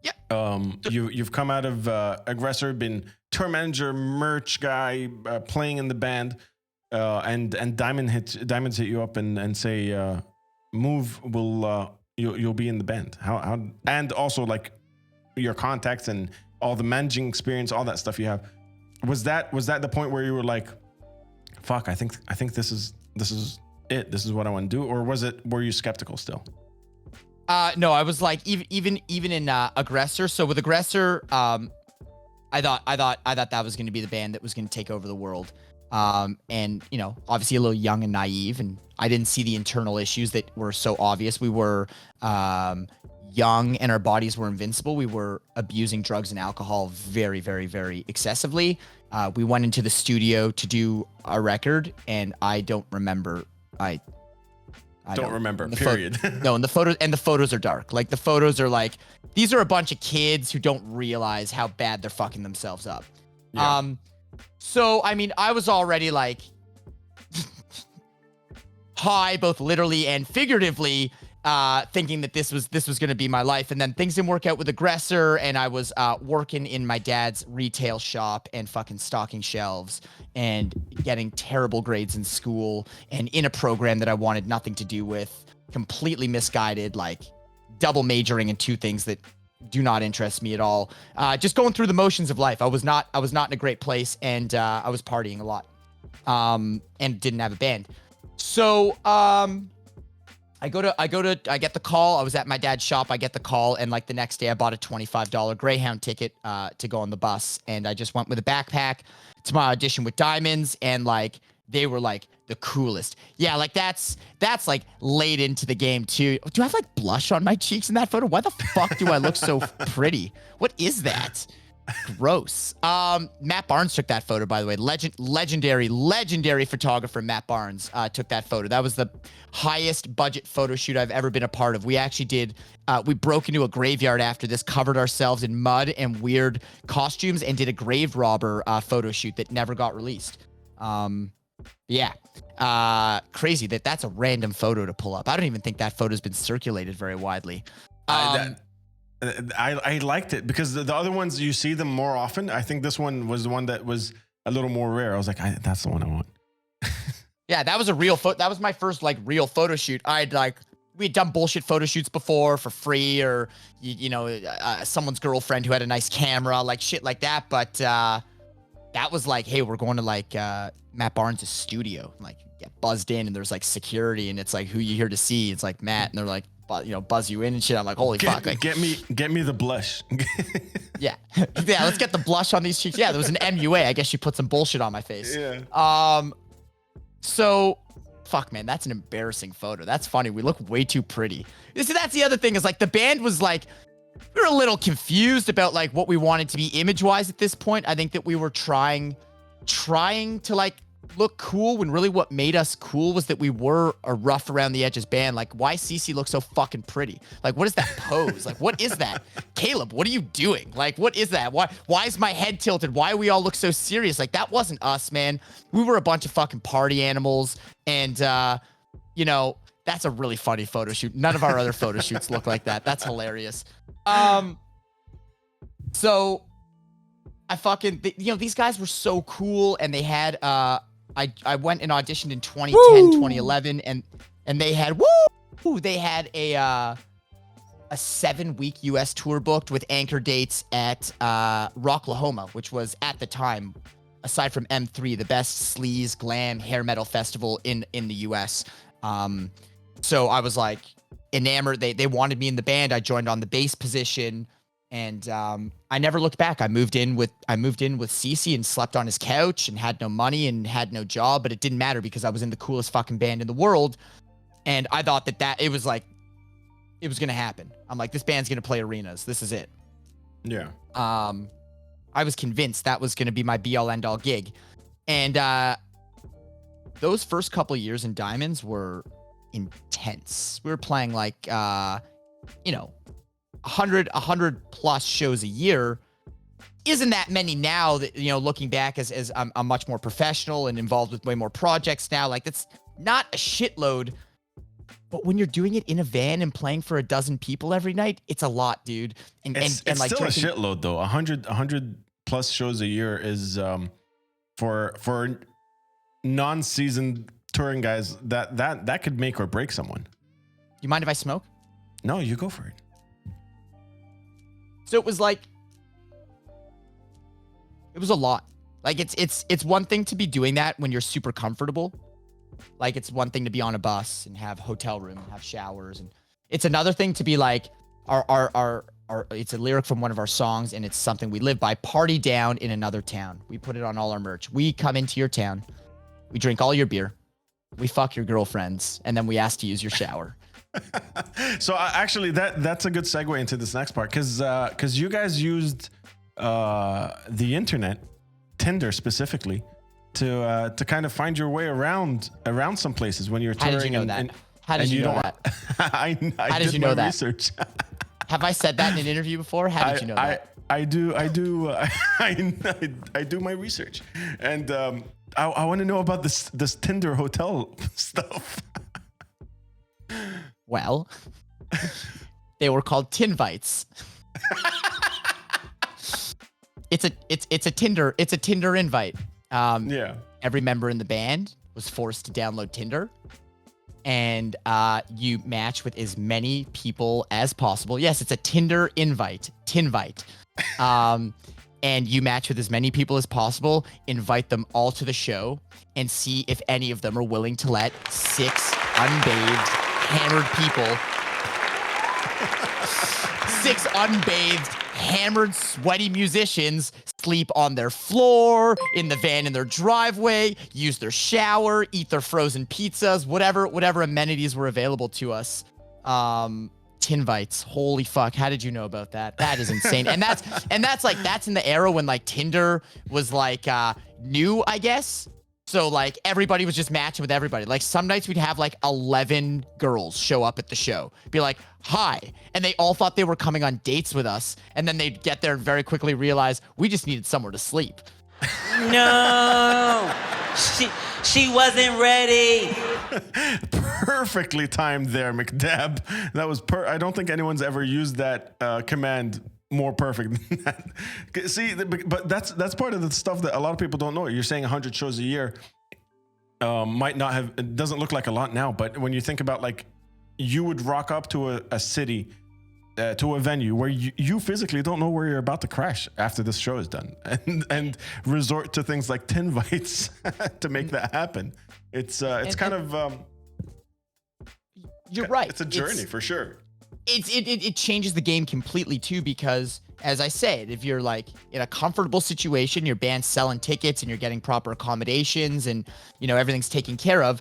Yeah. You've come out of Aggressor, been tour manager, merch guy, playing in the band, and Diemonds hit you up and say, move, you'll be in the band. How and also like your contacts and all the managing experience, all that stuff you have. Was that the point where you were like, fuck, I think this is it. This is what I want to do, or were you skeptical still? No, I was like even in Aggressor. So with Aggressor, I thought that was going to be the band that was going to take over the world. And you know, obviously a little young and naive, and I didn't see the internal issues that were so obvious. We were young and our bodies were invincible. We were abusing drugs and alcohol very, very, very excessively. We went into the studio to do a record, and I don't remember. I don't remember. Period. No, and the photos are dark. Like the photos are like, these are a bunch of kids who don't realize how bad they're fucking themselves up. Yeah. So I mean, I was already like high, both literally and figuratively, thinking that this was going to be my life. And then things didn't work out with Aggressor, and I was working in my dad's retail shop and fucking stocking shelves and getting terrible grades in school and in a program that I wanted nothing to do with, completely misguided, like double majoring in two things that do not interest me at all. Just going through the motions of life. I was not in a great place, and I was partying a lot, and didn't have a band. So, I get the call. I was at my dad's shop. I get the call, and like the next day I bought a $25 Greyhound ticket to go on the bus, and I just went with a backpack to my audition with Diemonds, and like they were like the coolest. Yeah, like that's like late into the game too. Do I have like blush on my cheeks in that photo? Why the fuck do I look so pretty? What is that? Gross. Matt Barnes took that photo, by the way. Legendary photographer Matt Barnes took that photo. That was the highest budget photo shoot I've ever been a part of. We actually did, we broke into a graveyard after this, covered ourselves in mud and weird costumes, and did a grave robber photo shoot that never got released. Yeah. Crazy that's a random photo to pull up. I don't even think that photo's been circulated very widely. I liked it because the other ones, you see them more often. I think this one was the one that was a little more rare. I was like, that's the one I want. Yeah, that was a real photo. That was my first like real photo shoot. We had done bullshit photo shoots before for free, or someone's girlfriend who had a nice camera, like shit like that. But that was like, hey, we're going to like Matt Barnes' studio. Like, get buzzed in, and there's like security, and it's like, who you here to see? It's like Matt, and they're like, buzz you in and shit. I'm like, holy fuck! Like, get me the blush. yeah, let's get the blush on these cheeks. Yeah, there was an MUA. I guess she put some bullshit on my face. Yeah. So, fuck, man, that's an embarrassing photo. That's funny. We look way too pretty. See, that's the other thing, is like the band was like, we were a little confused about like what we wanted to be image-wise at this point. I think that we were trying to like look cool, when really what made us cool was that we were a rough around the edges band. Like, why Cece look so fucking pretty? Like, what is that pose? Like, what is that? Caleb, what are you doing? Like, what is that? Why is my head tilted? Why we all look so serious? Like, that wasn't us, man. We were a bunch of fucking party animals, and that's a really funny photo shoot. None of our other photo shoots look like that. That's hilarious. So I fucking, these guys were so cool, and they had I went and auditioned in 2010, 2011, and they had a 7-week US tour booked with anchor dates at Rocklahoma, which was at the time, aside from M3, the best sleaze glam hair metal festival in the US. So I was like enamored. They wanted me in the band. I joined on the bass position. And I never looked back. I moved in with Cece and slept on his couch and had no money and had no job, but it didn't matter because I was in the coolest fucking band in the world. And I thought that it was like, it was going to happen. I'm like, this band's going to play arenas. This is it. Yeah. I was convinced that was going to be my be-all end-all gig. And those first couple of years in Diemonds were intense. We were playing like, 100 plus shows a year isn't that many now that, looking back as I'm much more professional and involved with way more projects now. Like, that's not a shitload. But when you're doing it in a van and playing for a dozen people every night, it's a lot, dude. It's like still a shitload though. 100 plus shows a year is for non-seasoned touring guys, that could make or break someone. You mind if I smoke? No, you go for it. So it was a lot. Like, it's one thing to be doing that when you're super comfortable. Like, it's one thing to be on a bus and have hotel room and have showers, and it's another thing to be like our it's a lyric from one of our songs, and it's something we live by. Party down in another town. We put it on all our merch. We come into your town, we drink all your beer, we fuck your girlfriends, and then we ask to use your shower. So actually, that's a good segue into this next part, because you guys used the internet, Tinder specifically, to kind of find your way around some places when you're touring. How did you know that? How did you know that? I did my research. Have I said that in an interview before? How did you know that? I do my research, and I want to know about this Tinder hotel stuff. Well, they were called Tinvites. It's a Tinder invite. Yeah. Every member in the band was forced to download Tinder, and you match with as many people as possible. Yes, it's a Tinder invite, Tinvite. And you match with as many people as possible, invite them all to the show, and see if any of them are willing to let 6 unbathed, hammered people, 6 unbathed, hammered, sweaty musicians sleep on their floor, in the van in their driveway, use their shower, eat their frozen pizzas, whatever amenities were available to us. Tinvites, holy fuck! How did you know about that? That is insane. and that's in the era when like Tinder was like new, I guess. So like everybody was just matching with everybody. Like some nights we'd have like 11 girls show up at the show, be like, hi. And they all thought they were coming on dates with us. And then they'd get there and very quickly realize we just needed somewhere to sleep. No, she wasn't ready. Perfectly timed there, McDab. That was I don't think anyone's ever used that command more perfect than that. See, but that's part of the stuff that a lot of people don't know. You're saying 100 shows a year might not have, it doesn't look like a lot now, but when you think about like, you would rock up to a city, to a venue where you physically don't know where you're about to crash after this show is done, and resort to things like Tinvites to make that happen. It's kind of you're right. It's a journey for sure. It changes the game completely too, because as I said, if you're like in a comfortable situation, your band's selling tickets and you're getting proper accommodations and everything's taken care of,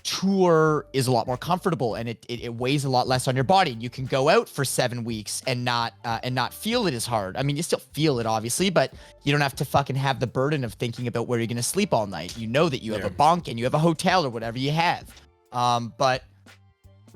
tour is a lot more comfortable and it weighs a lot less on your body. You can go out for 7 weeks and not feel it as hard. I mean, you still feel it obviously, but you don't have to fucking have the burden of thinking about where you're going to sleep all night. You know that you have a bunk and you have a hotel or whatever you have. But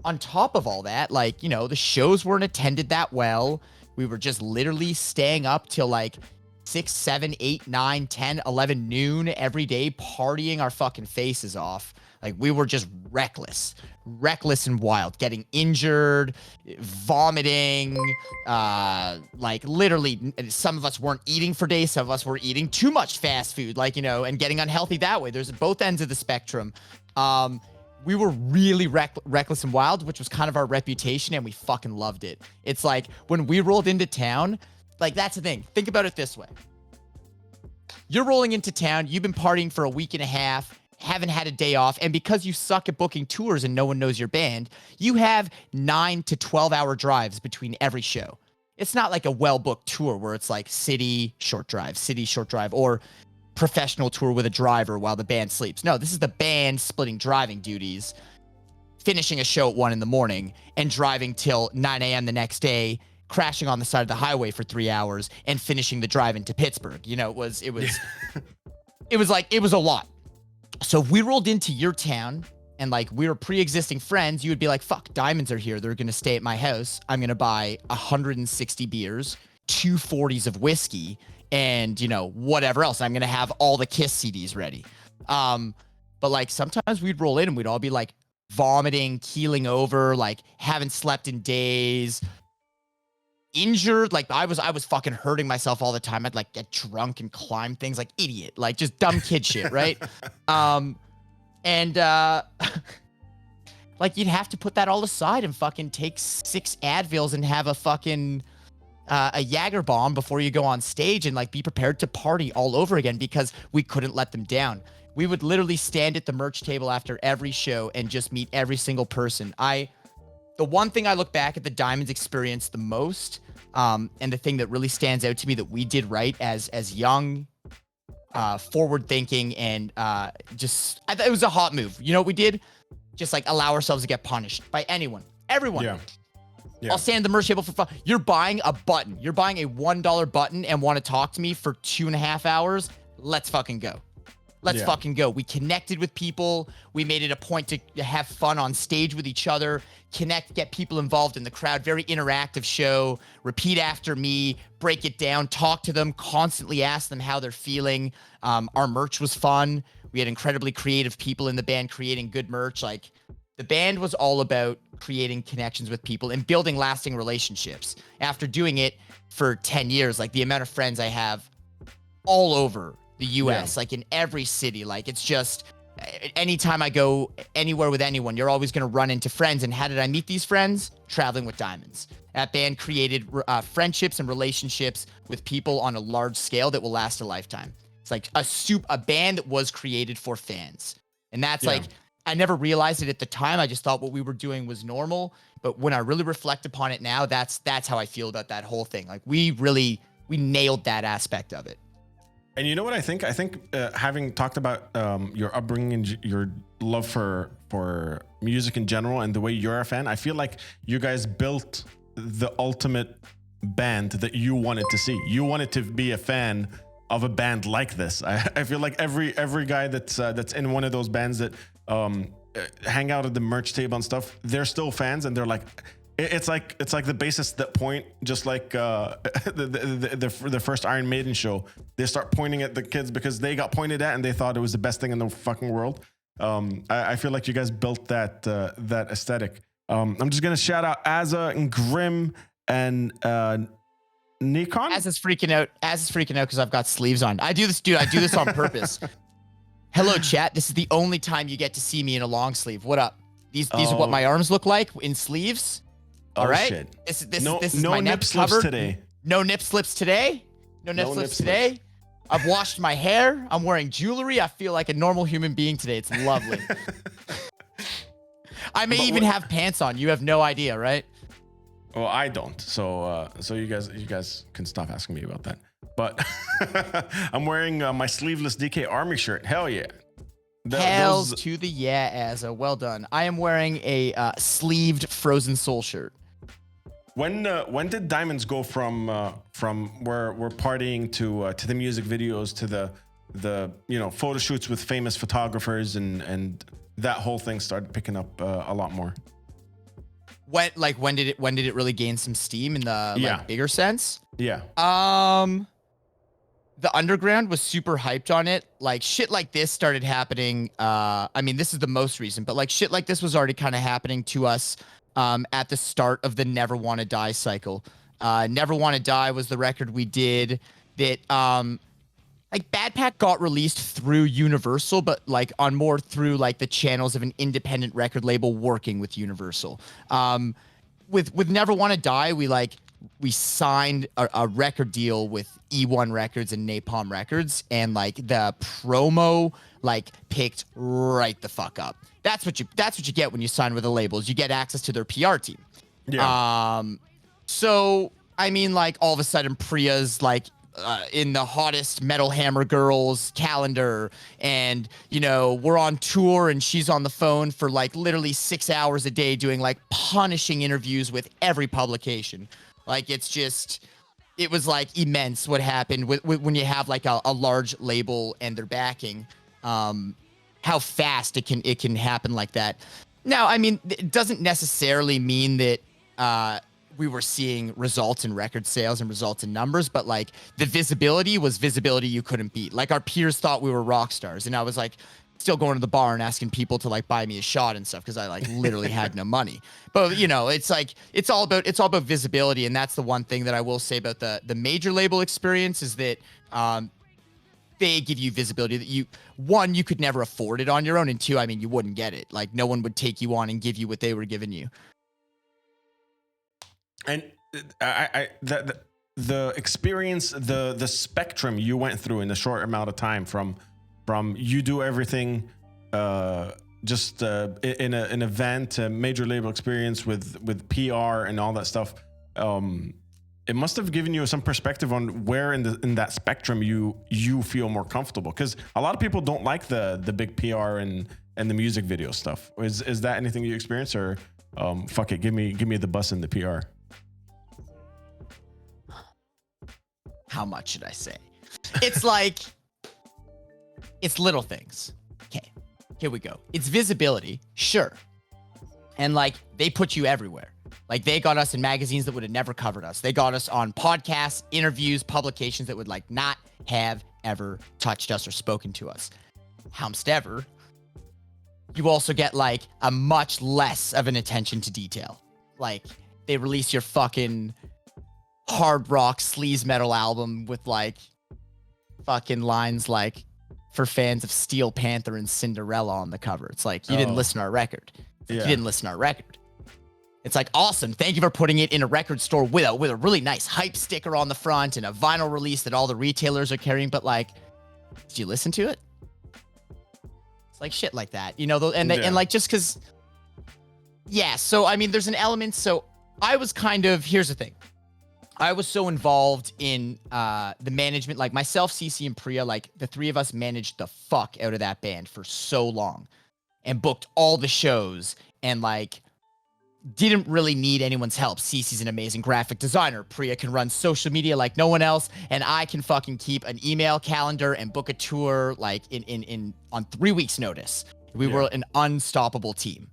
on top of all that, like, the shows weren't attended that well. We were just literally staying up till like 6, 7, 8, 9, 10, 11 noon every day, partying our fucking faces off. Like, we were just reckless and wild, getting injured, vomiting, like literally some of us weren't eating for days. Some of us were eating too much fast food, like, and getting unhealthy that way. There's both ends of the spectrum. We were really reckless and wild, which was kind of our reputation, and we fucking loved it. It's like when we rolled into town, like, that's the thing. Think about it this way. You're rolling into town, you've been partying for a week and a half, haven't had a day off, and because you suck at booking tours and no one knows your band, you have 9 to 12-hour drives between every show. It's not like a well-booked tour where it's like city, short drive, or professional tour with a driver while the band sleeps. No, this is the band splitting driving duties, finishing a show at 1 a.m. and driving till 9 a.m. the next day, crashing on the side of the highway for 3 hours and finishing the drive into Pittsburgh. It was a lot. So we rolled into your town and like we were pre-existing friends, you would be like, fuck, Diemonds are here. They're going to stay at my house. I'm going to buy 160 beers, 240s of whiskey, and, you know, whatever else. I'm going to have all the Kiss CDs ready. But like sometimes we'd roll in and we'd all be like vomiting, keeling over, like haven't slept in days, injured. Like I was fucking hurting myself all the time. I'd like get drunk and climb things like idiot, like just dumb kid shit, right? And like you'd have to put that all aside and fucking take 6 Advils and have a fucking a Jager bomb before you go on stage and like be prepared to party all over again because we couldn't let them down. We would literally stand at the merch table after every show and just meet every single person. The one thing I look back at the Diemonds experience the most, and the thing that really stands out to me that we did right as young, forward thinking, and it was a hot move. You know what we did? Just like allow ourselves to get punished by everyone. Yeah. I'll stand at the merch table for fun. You're buying a button. You're buying a $1 button and want to talk to me for 2.5 hours. Let's fucking go. Let's fucking go. We connected with people. We made it a point to have fun on stage with each other, connect, get people involved in the crowd. Very interactive show. Repeat after me, break it down, talk to them, constantly ask them how they're feeling. Our merch was fun. We had incredibly creative people in the band creating good merch. Like the band was all about creating connections with people and building lasting relationships. After doing it for 10 years, like the amount of friends I have all over the US, like in every city, like it's just anytime I go anywhere with anyone, you're always going to run into friends. And how did I meet these friends? Traveling with Diemonds. That band created friendships and relationships with people on a large scale that will last a lifetime. It's like a band that was created for fans. And that's like, I never realized it at the time. I just thought what we were doing was normal. But when I really reflect upon it now, that's how I feel about that whole thing. Like we nailed that aspect of it. And you know what I think? I think having talked about your upbringing and your love for music in general and the way you're a fan, I feel like you guys built the ultimate band that you wanted to see. You wanted to be a fan of a band like this. I feel like every guy that's in one of those bands that hang out at the merch table and stuff, they're still fans, and they're like, it's like the bassists that point, just like the first Iron Maiden show. They start pointing at the kids because they got pointed at and they thought it was the best thing in the fucking world. I feel like you guys built that aesthetic. I'm just gonna shout out Azza and Grim and Nikon. Az is freaking out because I've got sleeves on. I do this, dude. I do this on purpose. Hello, chat. This is the only time you get to see me in a long sleeve. What up? These are what my arms look like in sleeves. All right. Shit. This is no my nip neck slips covered. today. No nip slips today. No nip slips today. I've washed my hair. I'm wearing jewelry. I feel like a normal human being today. It's lovely. I may even have pants on. You have no idea, right? Well, I don't. So you guys can stop asking me about that. But I'm wearing my sleeveless DK Army shirt. Hell yeah. Hells to the yeah, Azza. Well done. I am wearing a sleeved Frozen Soul shirt. When did Diemonds go from where we're partying to the music videos to the photo shoots with famous photographers and that whole thing started picking up a lot more? When did it really gain some steam in the bigger sense? Yeah. The underground was super hyped on it. Like shit like this started happening. I mean, this is the most recent, but like shit like this was already kind of happening to us at the start of the Never Wanna Die cycle. Never Wanna Die was the record we did that like Bad Pack got released through Universal, but like on more through like the channels of an independent record label working with Universal. With Never Wanna Die, we signed a record deal with E1 Records and Napalm Records, and like the promo like picked right the fuck up. That's what you get when you sign with the labels. You get access to their PR team. Yeah. So I mean, like all of a sudden Priya's like in the hottest Metal Hammer Girls calendar, and we're on tour and she's on the phone for like literally 6 hours a day doing like punishing interviews with every publication. Like it was like immense what happened when you have like a large label and their backing. how fast it can happen like that. Now, I mean, it doesn't necessarily mean that we were seeing results in record sales and results in numbers, but like the visibility was visibility you couldn't beat. Like our peers thought we were rock stars, and I was like still going to the bar and asking people to like buy me a shot and stuff because I like literally had no money. But you know, it's like it's all about visibility, and that's the one thing that I will say about the major label experience is that they give you visibility that you could never afford it on your own, and two, I mean, you wouldn't get it. Like no one would take you on and give you what they were giving you. And the experience, the spectrum you went through in a short amount of time from you do everything just in an event, a major label experience with PR and all that stuff. It must have given you some perspective on where in that spectrum you feel more comfortable, because a lot of people don't like the big PR and the music video stuff. Is that anything you experienced, or fuck it, give me the bus and the PR? How much should I say? It's like, it's little things. Okay, here we go. It's visibility, sure. And like, they put you everywhere. Like they got us in magazines that would have never covered us. They got us on podcasts, interviews, publications that would like not have ever touched us or spoken to us. However, you also get like a much less of an attention to detail. Like they release your fucking hard rock sleaze metal album with like fucking lines like for fans of Steel Panther and Cinderella on the cover. It's like, you didn't listen to our record. You didn't listen to our record. It's like, awesome. Thank you for putting it in a record store with a really nice hype sticker on the front and a vinyl release that all the retailers are carrying. But like, did you listen to it? It's like shit like that, you know, and like, just cause so, I mean, there's an element. So I was here's the thing. I was so involved in the management, like myself, CC, and Priya, like the three of us managed the fuck out of that band for so long and booked all the shows and like didn't really need anyone's help. CC's an amazing graphic designer. Priya can run social media like no one else. And I can fucking keep an email calendar and book a tour like on 3 weeks notice. We were an unstoppable team.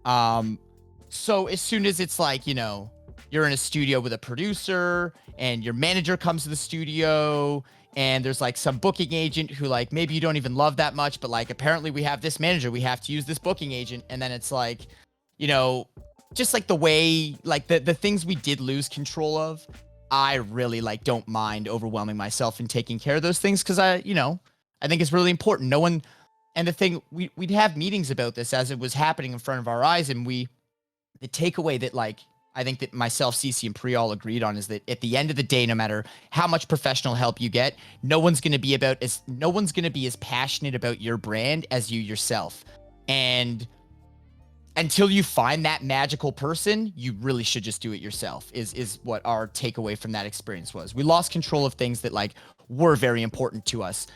So as soon as it's like, you know, you're in a studio with a producer and your manager comes to the studio and there's like some booking agent who like, maybe you don't even love that much, but like, apparently we have this manager, we have to use this booking agent. And then it's like, you know, just like the way, like the things we did lose control of, I really like don't mind overwhelming myself and taking care of those things. Cause I think it's really important. No one, and the thing we'd have meetings about this as it was happening in front of our eyes. And the takeaway that like, I think that myself, CC, and Pri all agreed on is that at the end of the day, no matter how much professional help you get, no one's going to be as passionate about your brand as you yourself. And until you find that magical person, you really should just do it yourself is what our takeaway from that experience was. We lost control of things that like were very important to us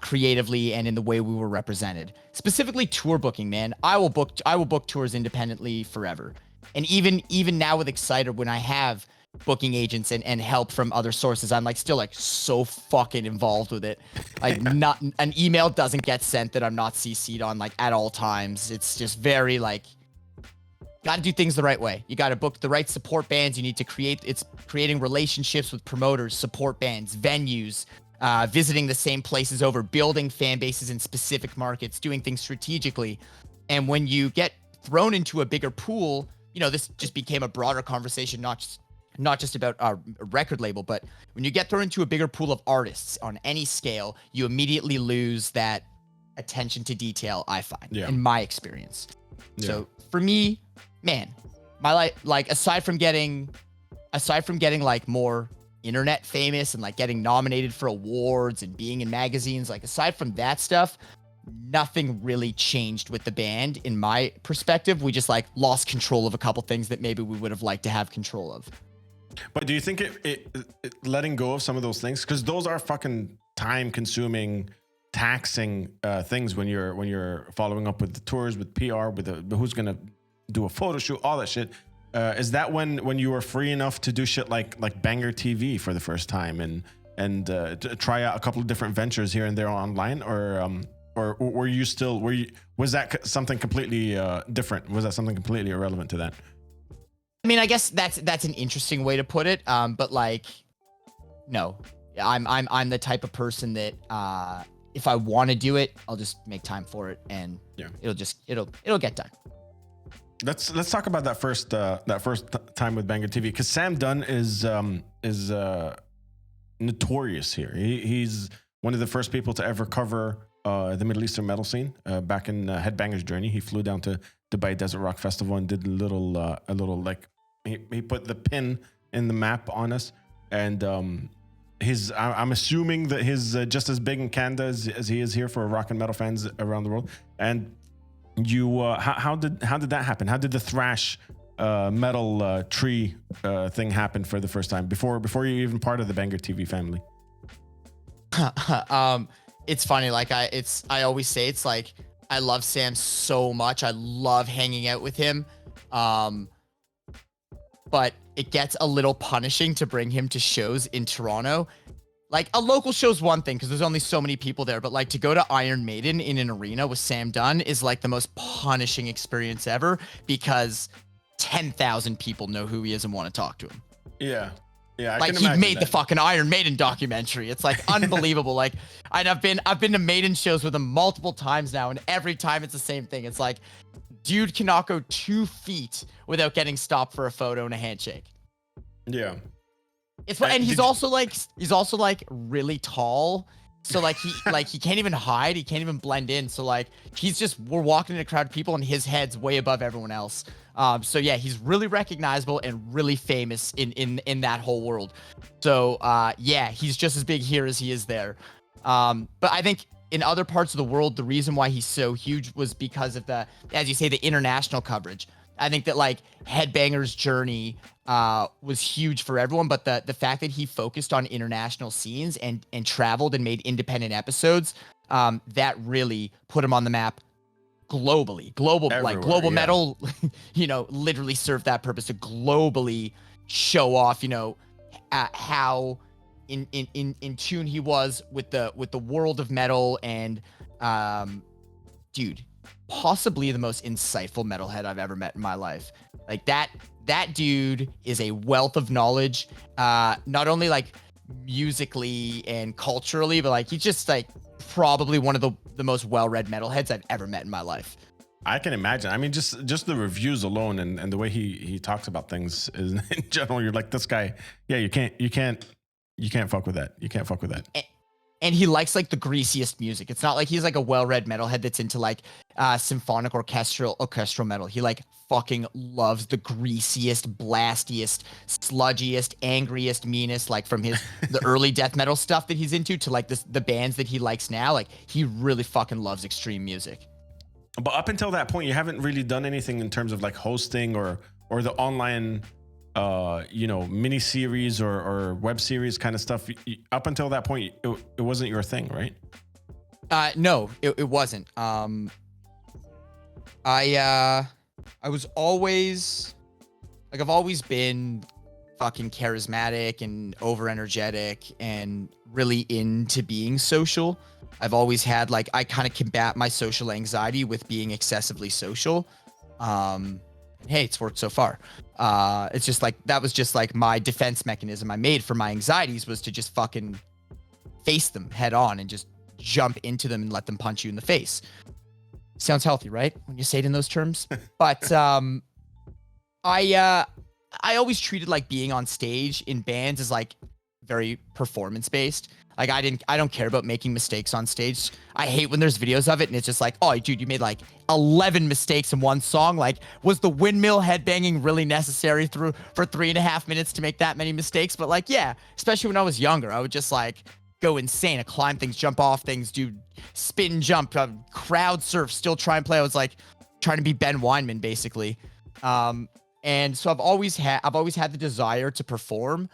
creatively and in the way we were represented. Specifically tour booking, man. I will book tours independently forever. And even now with Exciter, when I have booking agents and help from other sources, I'm like still like so fucking involved with it. Like not an email doesn't get sent that I'm not CC'd on like at all times. It's just very like, got to do things the right way. You got to book the right support bands. You need to creating relationships with promoters, support bands, venues, visiting the same places over, building fan bases in specific markets, doing things strategically. And when you get thrown into a bigger pool, you know, this just became a broader conversation, not just about our record label, but when you get thrown into a bigger pool of artists on any scale, you immediately lose that attention to detail, I find, in my experience. Yeah. So for me, man, my life, like aside from getting like more internet famous and like getting nominated for awards and being in magazines, like aside from that stuff, nothing really changed with the band in my perspective. We just like lost control of a couple things that maybe we would have liked to have control of. But do you think it letting go of some of those things, because those are fucking time consuming, taxing things when you're following up with the tours, with PR, with who's gonna do a photo shoot, all that shit. Is that when you were free enough to do shit like Banger TV for the first time and to try out a couple of different ventures here and there online, or or were you still? Was that something completely different? Was that something completely irrelevant to that? I mean, I guess that's an interesting way to put it. But like, no, I'm the type of person that if I want to do it, I'll just make time for it, and it'll get done. Let's talk about that first time with Banger TV, because Sam Dunn is notorious here. He's one of the first people to ever cover the Middle Eastern metal scene back in Headbanger's journey. He flew down to Dubai Desert Rock Festival and did a little like he put the pin in the map on us, and I'm assuming that he's just as big in Canada as he is here for rock and metal fans around the world. And you, how did that happen? How did the thrash metal tree thing happen for the first time before you even part of the Banger TV family? It's funny. Like I always say, it's like, I love Sam so much. I love hanging out with him. But it gets a little punishing to bring him to shows in Toronto. Like, a local show's one thing because there's only so many people there, but like to go to Iron Maiden in an arena with Sam Dunn is like the most punishing experience ever, because 10,000 people know who he is and want to talk to him. Yeah. Yeah, like he made the fucking Iron Maiden documentary. It's like unbelievable. Like I've been to Maiden shows with him multiple times now, and every time it's the same thing. It's like, dude cannot go 2 feet without getting stopped for a photo and a handshake. Yeah. And he's also like really tall. So like he can't even hide, he can't even blend in. So like we're walking in a crowd of people and his head's way above everyone else. So yeah, he's really recognizable and really famous in that whole world. So yeah, he's just as big here as he is there. But I think in other parts of the world, the reason why he's so huge was because of the, as you say, the international coverage. I think that like Headbanger's journey was huge for everyone, but the fact that he focused on international scenes and traveled and made independent episodes, that really put him on the map globally. Global metal, literally served that purpose to globally show off, how in tune he was with the world of metal, and dude, possibly the most insightful metalhead I've ever met in my life. Like that dude is a wealth of knowledge, not only like musically and culturally, but like he's just like probably one of the most well-read metalheads I've ever met in my life. I can imagine. I mean, just the reviews alone and the way he talks about things is, in general, you're like, this guy, yeah, you can't fuck with that. You can't fuck with that. And he likes like the greasiest music. It's not like he's like a well-read metalhead that's into like symphonic orchestral metal. He like fucking loves the greasiest, blastiest, sludgiest, angriest, meanest, like from the early death metal stuff that he's into to like the bands that he likes now. Like he really fucking loves extreme music. But up until that point, you haven't really done anything in terms of like hosting or the online mini series or web series kind of stuff. Up until that point, it wasn't your thing, right? No, it wasn't. I was always like, I've always been fucking charismatic and over energetic and really into being social. I've always had like, I kind of combat my social anxiety with being excessively social. Hey, it's worked so far. It's just like, that was just like my defense mechanism I made for my anxieties, was to just fucking face them head on and just jump into them and let them punch you in the face. Sounds healthy, right? When you say it in those terms. But I always treated like being on stage in bands as like very performance based. Like I don't care about making mistakes on stage. I hate when there's videos of it and it's just like, oh, dude, you made like 11 mistakes in one song. Like, was the windmill headbanging really necessary for 3.5 minutes to make that many mistakes? But like, yeah, especially when I was younger, I would just like go insane. I climb things, jump off things, do spin jump, crowd surf, still try and play. I was like trying to be Ben Weinman basically. And so I've always had the desire to perform.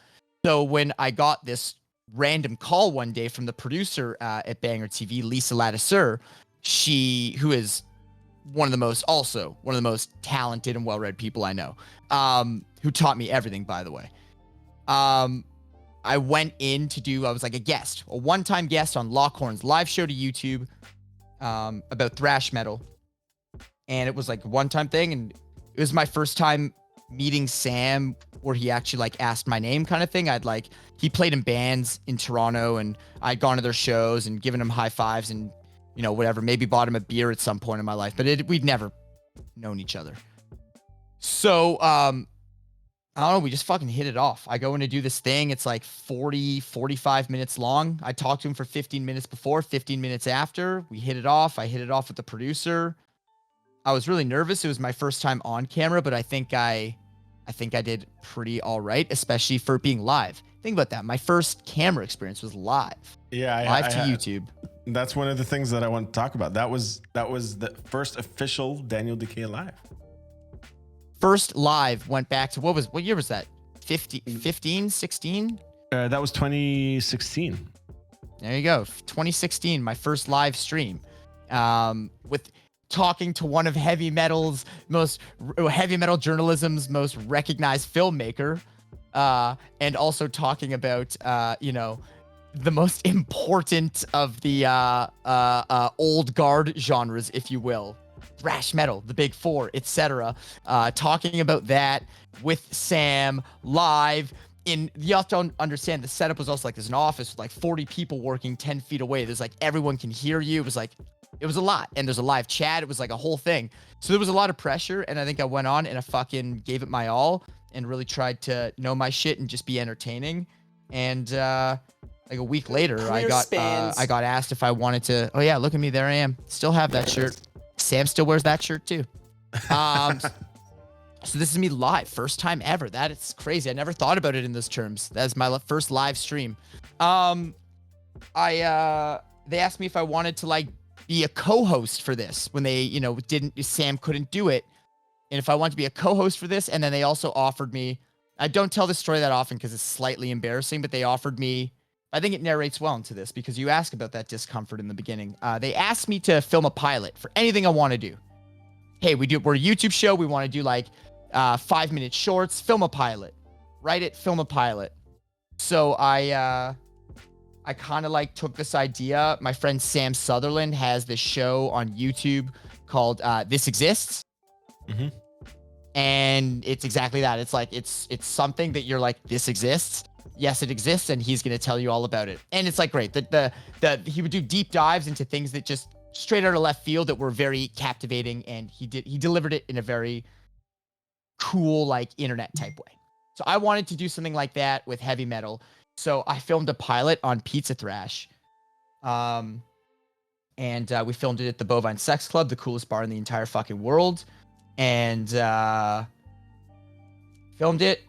So when I got this random call one day from the producer at Banger TV, Lisa Ladisseur, who is one of the most talented and well-read people I know, who taught me everything, by the way. I went in I was like a one-time guest on Lockhorn's live show to YouTube. about thrash metal. And it was like a one-time thing. And it was my first time meeting Sam where he actually like asked my name kind of thing. He played in bands in Toronto and I'd gone to their shows and given him high fives and, you know, whatever, maybe bought him a beer at some point in my life, but we'd never known each other. So, I don't know. We just fucking hit it off. I go in to do this thing. It's like 45 minutes long. I talked to him for 15 minutes before, 15 minutes after. We hit it off. I hit it off with the producer. I was really nervous. It was my first time on camera, but I think I did pretty all right, especially for being live. Think about that. My first camera experience was live. Yeah, live to YouTube. That's one of the things that I want to talk about. That was the first official Daniel Dekay live. First live went back to what year was that? 15, 16? That was 2016. There you go. 2016, my first live stream. With talking to one of heavy metal journalism's most recognized filmmaker, and also talking about the most important of the old guard genres, if you will. Thrash metal, the big four, etc. Talking about that with Sam live. You have to understand the setup was also like there's an office with like 40 people working 10 feet away. There's like everyone can hear you. It was a lot. And there's a live chat. It was like a whole thing. So there was a lot of pressure. And I think I went on and I fucking gave it my all and really tried to know my shit and just be entertaining. And like a week later, I got asked if I wanted to. Oh yeah, look at me. There I am. Still have that shirt. Sam still wears that shirt too. So this is me live, first time ever. That is crazy. I never thought about it in those terms. That's my first live stream. They asked me if I wanted to like be a co-host for this when they, Sam couldn't do it. And if I wanted to be a co-host for this, and then they also offered me, I don't tell this story that often because it's slightly embarrassing, but they offered me, I think it narrates well into this because you ask about that discomfort in the beginning. They asked me to film a pilot for anything I want to do. Hey, we're a YouTube show. We want to do like 5-minute shorts, film a pilot, write it, film a pilot. So I kind of like took this idea. My friend Sam Sutherland has this show on YouTube called This Exists. Mm-hmm. And it's exactly that. It's like, it's something that you're like, this exists. Yes, it exists. And he's going to tell you all about it. And it's like, great. He would do deep dives into things that just straight out of left field that were very captivating. And he delivered it in a very cool, like internet type way. So I wanted to do something like that with heavy metal. So I filmed a pilot on Pizza Thrash. And we filmed it at the Bovine Sex Club, the coolest bar in the entire fucking world. And filmed it.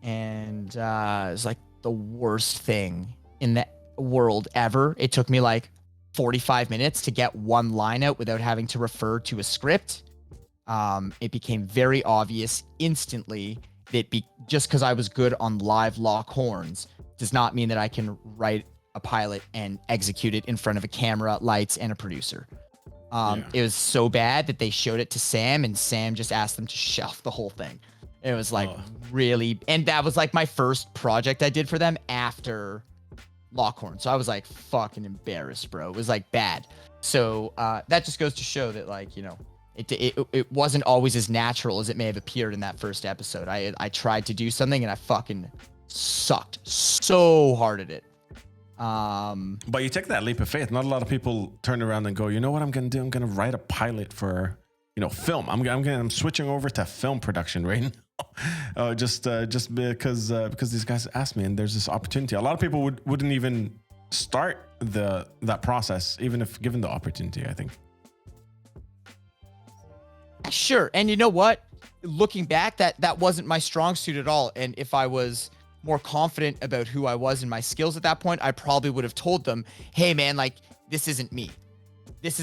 And it was like the worst thing in the world ever. It took me like 45 minutes to get one line out without having to refer to a script. It became very obvious instantly that just because I was good on live lock horns does not mean that I can write a pilot and execute it in front of a camera, lights, and a producer. It was so bad that they showed it to Sam, and Sam just asked them to shelf the whole thing. It was like really, and that was like my first project I did for them after Lockhorn. So I was like fucking embarrassed, bro. It was like bad. So that just goes to show that like, it wasn't always as natural as it may have appeared in that first episode. I tried to do something and I fucking sucked so hard at it. But you take that leap of faith. Not a lot of people turn around and go, you know what I'm going to do? I'm going to write a pilot for, film. I'm switching over to film production right now. Just because these guys asked me and there's this opportunity. A lot of people wouldn't even start that process, even if given the opportunity, I think. Sure. And you know what? Looking back, that wasn't my strong suit at all. And if I was more confident about who I was and my skills at that point, I probably would have told them, hey man, like this isn't me. This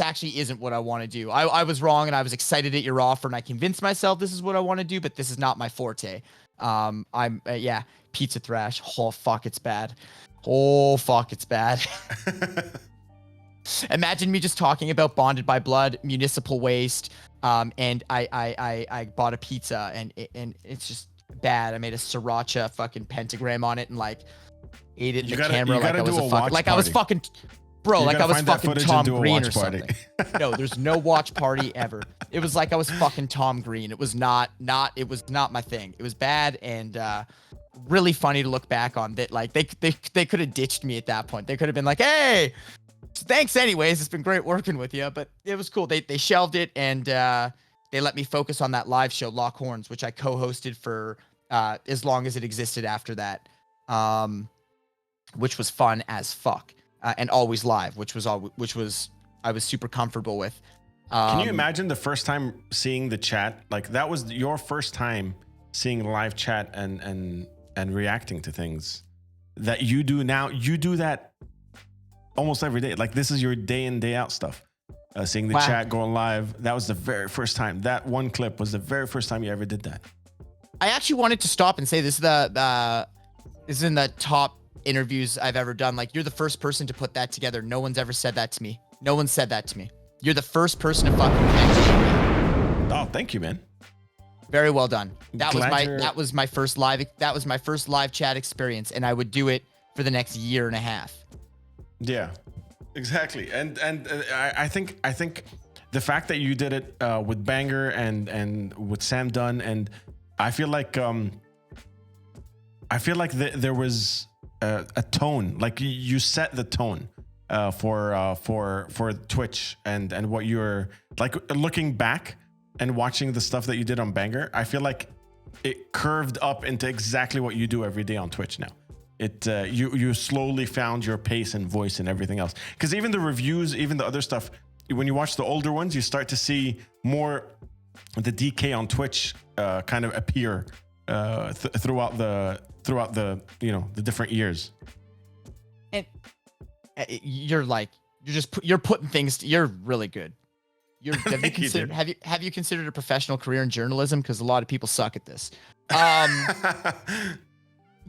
actually isn't what I want to do. I was wrong and I was excited at your offer and I convinced myself this is what I want to do, but this is not my forte. Pizza Thrash. Oh fuck, it's bad. Oh fuck, it's bad. Imagine me just talking about Bonded by Blood, Municipal Waste, and I bought a pizza and it's just bad. I made a sriracha fucking pentagram on it and like ate it in the camera like I was Bro, You like I gotta was find that fucking footage Tom and do a Green watch or party. something. No, there's no watch party ever. It was like I was fucking Tom Green. It was not my thing. It was bad and really funny to look back on. That like they could have ditched me at that point. They could have been like, hey, thanks anyways. It's been great working with you. But it was cool. They shelved it and they let me focus on that live show, Lock Horns, which I co-hosted for as long as it existed after that, which was fun as fuck. And always live, which was I was super comfortable with. Can you imagine the first time seeing the chat? Like that was your first time seeing live chat and reacting to things that you do now. You do that almost every day. Like this is your day in, day out stuff. Seeing the chat going live. That was the very first time. That one clip was the very first time you ever did that. I actually wanted to stop and say this is in the top interviews I've ever done. Like, you're the first person to put that together. No one's ever said that to me. No one said that to me. You're the first person to fucking connect with me. Oh, thank you, man. Very well done. That Glad was my first live chat experience, and I would do it for the next year and a half. Yeah, exactly. And I think the fact that you did it with Banger and with Sam Dunn, and I feel like there was a tone, like you set the tone for Twitch and what you're like. Looking back and watching the stuff that you did on Banger, I feel like it curved up into exactly what you do every day on Twitch now. It you slowly found your pace and voice and everything else. Because even the reviews, even the other stuff, when you watch the older ones, you start to see more the DK on Twitch kind of appear throughout the the different years. And you're putting things. You're really good. Have you considered a professional career in journalism? Because a lot of people suck at this.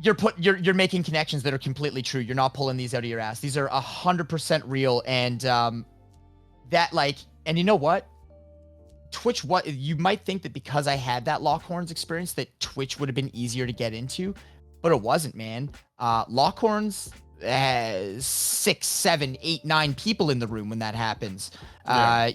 You're making connections that are completely true. You're not pulling these out of your ass. These are 100% real. And and you know what? Twitch, you might think that because I had that Lockhorns experience that Twitch would have been easier to get into, but it wasn't, man. Lockhorns has 6, 7, 8, 9 people in the room when that happens.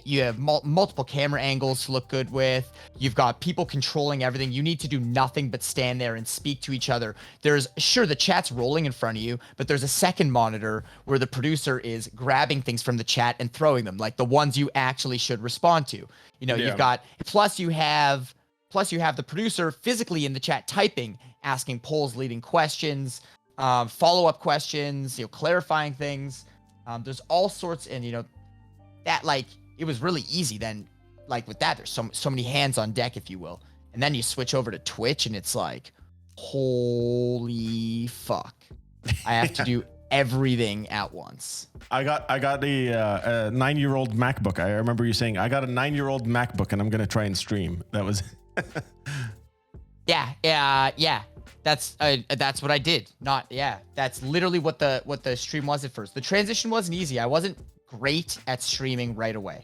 You have multiple camera angles to look good with. You've got people controlling everything. You need to do nothing but stand there and speak to each other. There's the chat's rolling in front of you, but there's a second monitor where the producer is grabbing things from the chat and throwing them, like the ones you actually should respond to. You've got, plus you have the producer physically in the chat typing, asking polls, leading questions, follow-up questions, clarifying things. There's all sorts, and that, like, it was really easy then. Like with that, there's so many hands on deck, if you will. And then you switch over to Twitch and it's like, holy fuck, I have to do everything at once. I got a 9-year-old MacBook. I remember you saying, I got a 9-year-old MacBook and I'm gonna try and stream. That was yeah. That's what I did. That's literally what the stream was at first. The transition wasn't easy. I wasn't great at streaming right away.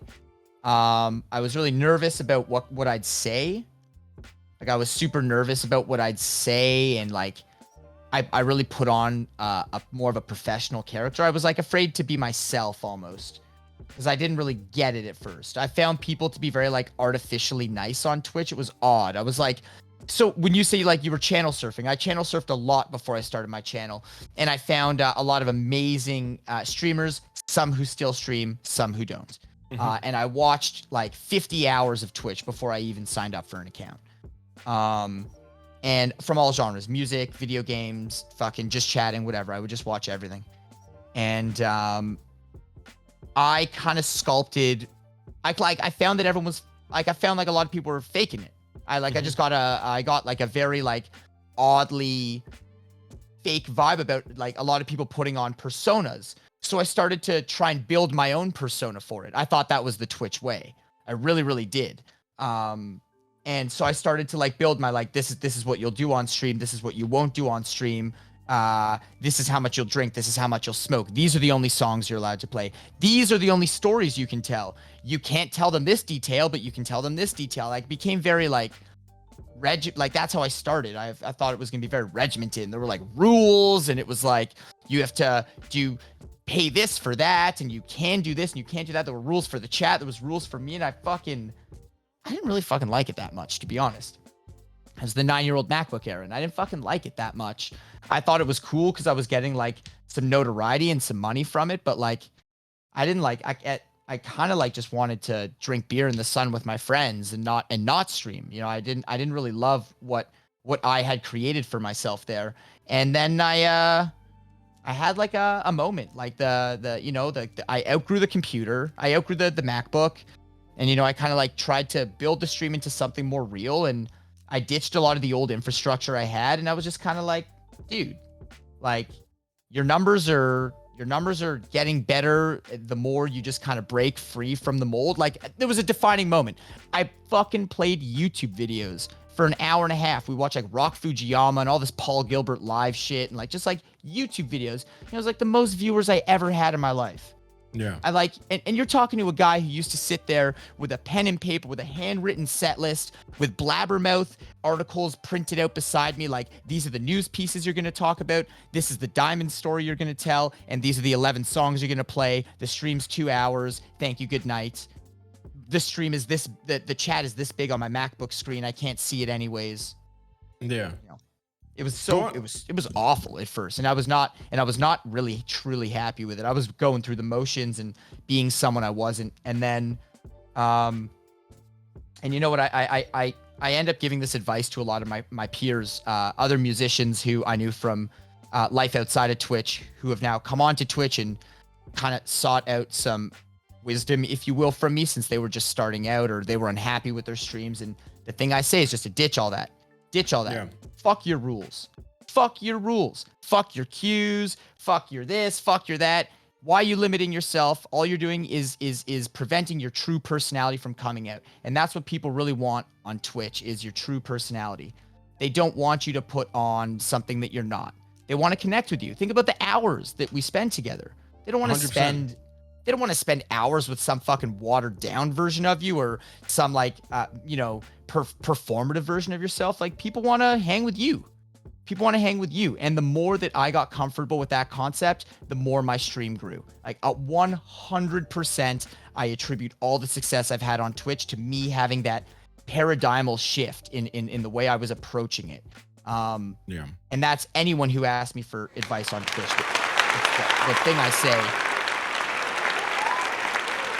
I was really nervous about what I'd say. Like, I was super nervous about what I'd say, and like I really put on a more of a professional character. I was like afraid to be myself almost, because I didn't really get it at first. I found people to be very like artificially nice on Twitch. It was odd. I was like, so when you say like you were channel surfing, I channel surfed a lot before I started my channel, and I found a lot of amazing streamers, some who still stream, some who don't. And I watched like 50 hours of Twitch before I even signed up for an account. And from all genres, music, video games, fucking just chatting, whatever. I would just watch everything. And I kind of sculpted, I found that everyone was like, I found like a lot of people were faking it. I got like a very like oddly fake vibe about like a lot of people putting on personas. So I started to try and build my own persona for it. I thought that was the Twitch way. I really, really did. And so I started to like build my, like, this is what you'll do on stream. This is what you won't do on stream. This is how much you'll drink. This is how much you'll smoke. These are the only songs you're allowed to play. These are the only stories you can tell. You can't tell them this detail, but you can tell them this detail. Like, became very like, like that's how I started. I thought it was gonna be very regimented, and there were like rules, and it was like you have to do pay this for that, and you can do this and you can't do that. There were rules for the chat. There was rules for me, and I didn't really fucking like it that much, to be honest. It was the 9-year-old MacBook era, and I didn't fucking like it that much. I thought it was cool because I was getting like some notoriety and some money from it, but like I didn't like. I kind of like just wanted to drink beer in the sun with my friends and not stream. You know, I didn't really love what I had created for myself there. And then I had like a moment, like I outgrew the computer, I outgrew the MacBook, and I kind of like tried to build the stream into something more real, and I ditched a lot of the old infrastructure I had, and I was just kind of like, dude, like your numbers are getting better the more you just kind of break free from the mold. Like there was a defining moment. I fucking played YouTube videos for an hour and a half. We watched like Rock Fujiyama and all this Paul Gilbert live shit and like just like YouTube videos. It was like the most viewers I ever had in my life. Yeah. I like, and you're talking to a guy who used to sit there with a pen and paper, with a handwritten set list, with blabbermouth articles printed out beside me. Like, these are the news pieces you're going to talk about. This is the Diemonds story you're going to tell. And these are the 11 songs you're going to play. The stream's 2 hours. Thank you. Good night. The stream is this, the chat is this big on my MacBook screen. I can't see it anyways. Yeah. It was it was awful at first, and I was not really truly happy with it. I was going through the motions and being someone I wasn't. And then, and you know what? I end up giving this advice to a lot of my peers, other musicians who I knew from life outside of Twitch, who have now come on to Twitch and kind of sought out some wisdom, if you will, from me, since they were just starting out or they were unhappy with their streams. And the thing I say is just to ditch all that. Yeah. Fuck your rules. Fuck your rules. Fuck your cues. Fuck your this. Fuck your that. Why are you limiting yourself? All you're doing is preventing your true personality from coming out. And that's what people really want on Twitch, is your true personality. They don't want you to put on something that you're not. They want to connect with you. Think about the hours that we spend together. They don't want to 100%. They don't want to spend hours with some fucking watered down version of you or some like, performative version of yourself. Like, people want to hang with you. People want to hang with you. And the more that I got comfortable with that concept, the more my stream grew. Like 100%, I attribute all the success I've had on Twitch to me having that paradigmal shift in the way I was approaching it. Yeah. And that's anyone who asked me for advice on Twitch. The thing I say.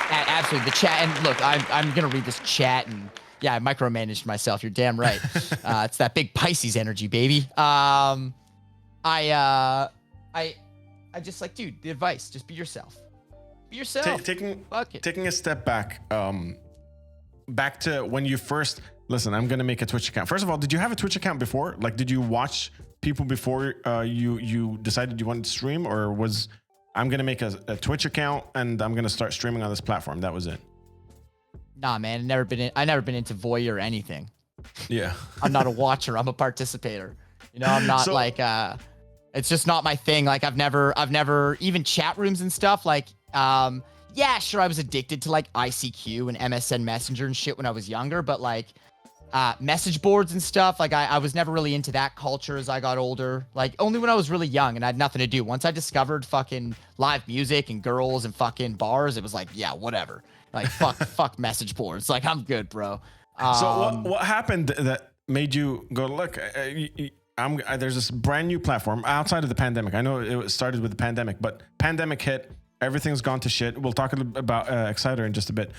Absolutely. The chat, and look, I'm gonna read this chat, and yeah, I micromanaged myself. You're damn right. It's that big Pisces energy, baby. I just like, dude, the advice, just be yourself. Be yourself. Taking a step back, back to when you first listen. I'm gonna make a Twitch account. First of all, did you have a Twitch account before? Like, did you watch people before you decided you wanted to stream, or was I'm gonna make a Twitch account and I'm gonna start streaming on this platform? That was it. Nah, man, I never been into voyeur or anything. Yeah. I'm not a watcher. I'm a participator. I'm not it's just not my thing. Like, I've never even chat rooms and stuff. Like, yeah, sure, I was addicted to like ICQ and MSN Messenger and shit when I was younger, but like, message boards and stuff, like I was never really into that culture as I got older. Like, only when I was really young and I had nothing to do. Once I discovered fucking live music and girls and fucking bars, it was like, yeah, whatever. Like, fuck message boards. Like, I'm good, bro. So what happened that made you go, look, there's this brand new platform outside of the pandemic. I know it started with the pandemic, but pandemic hit, everything's gone to shit. We'll talk about Exciter in just a bit.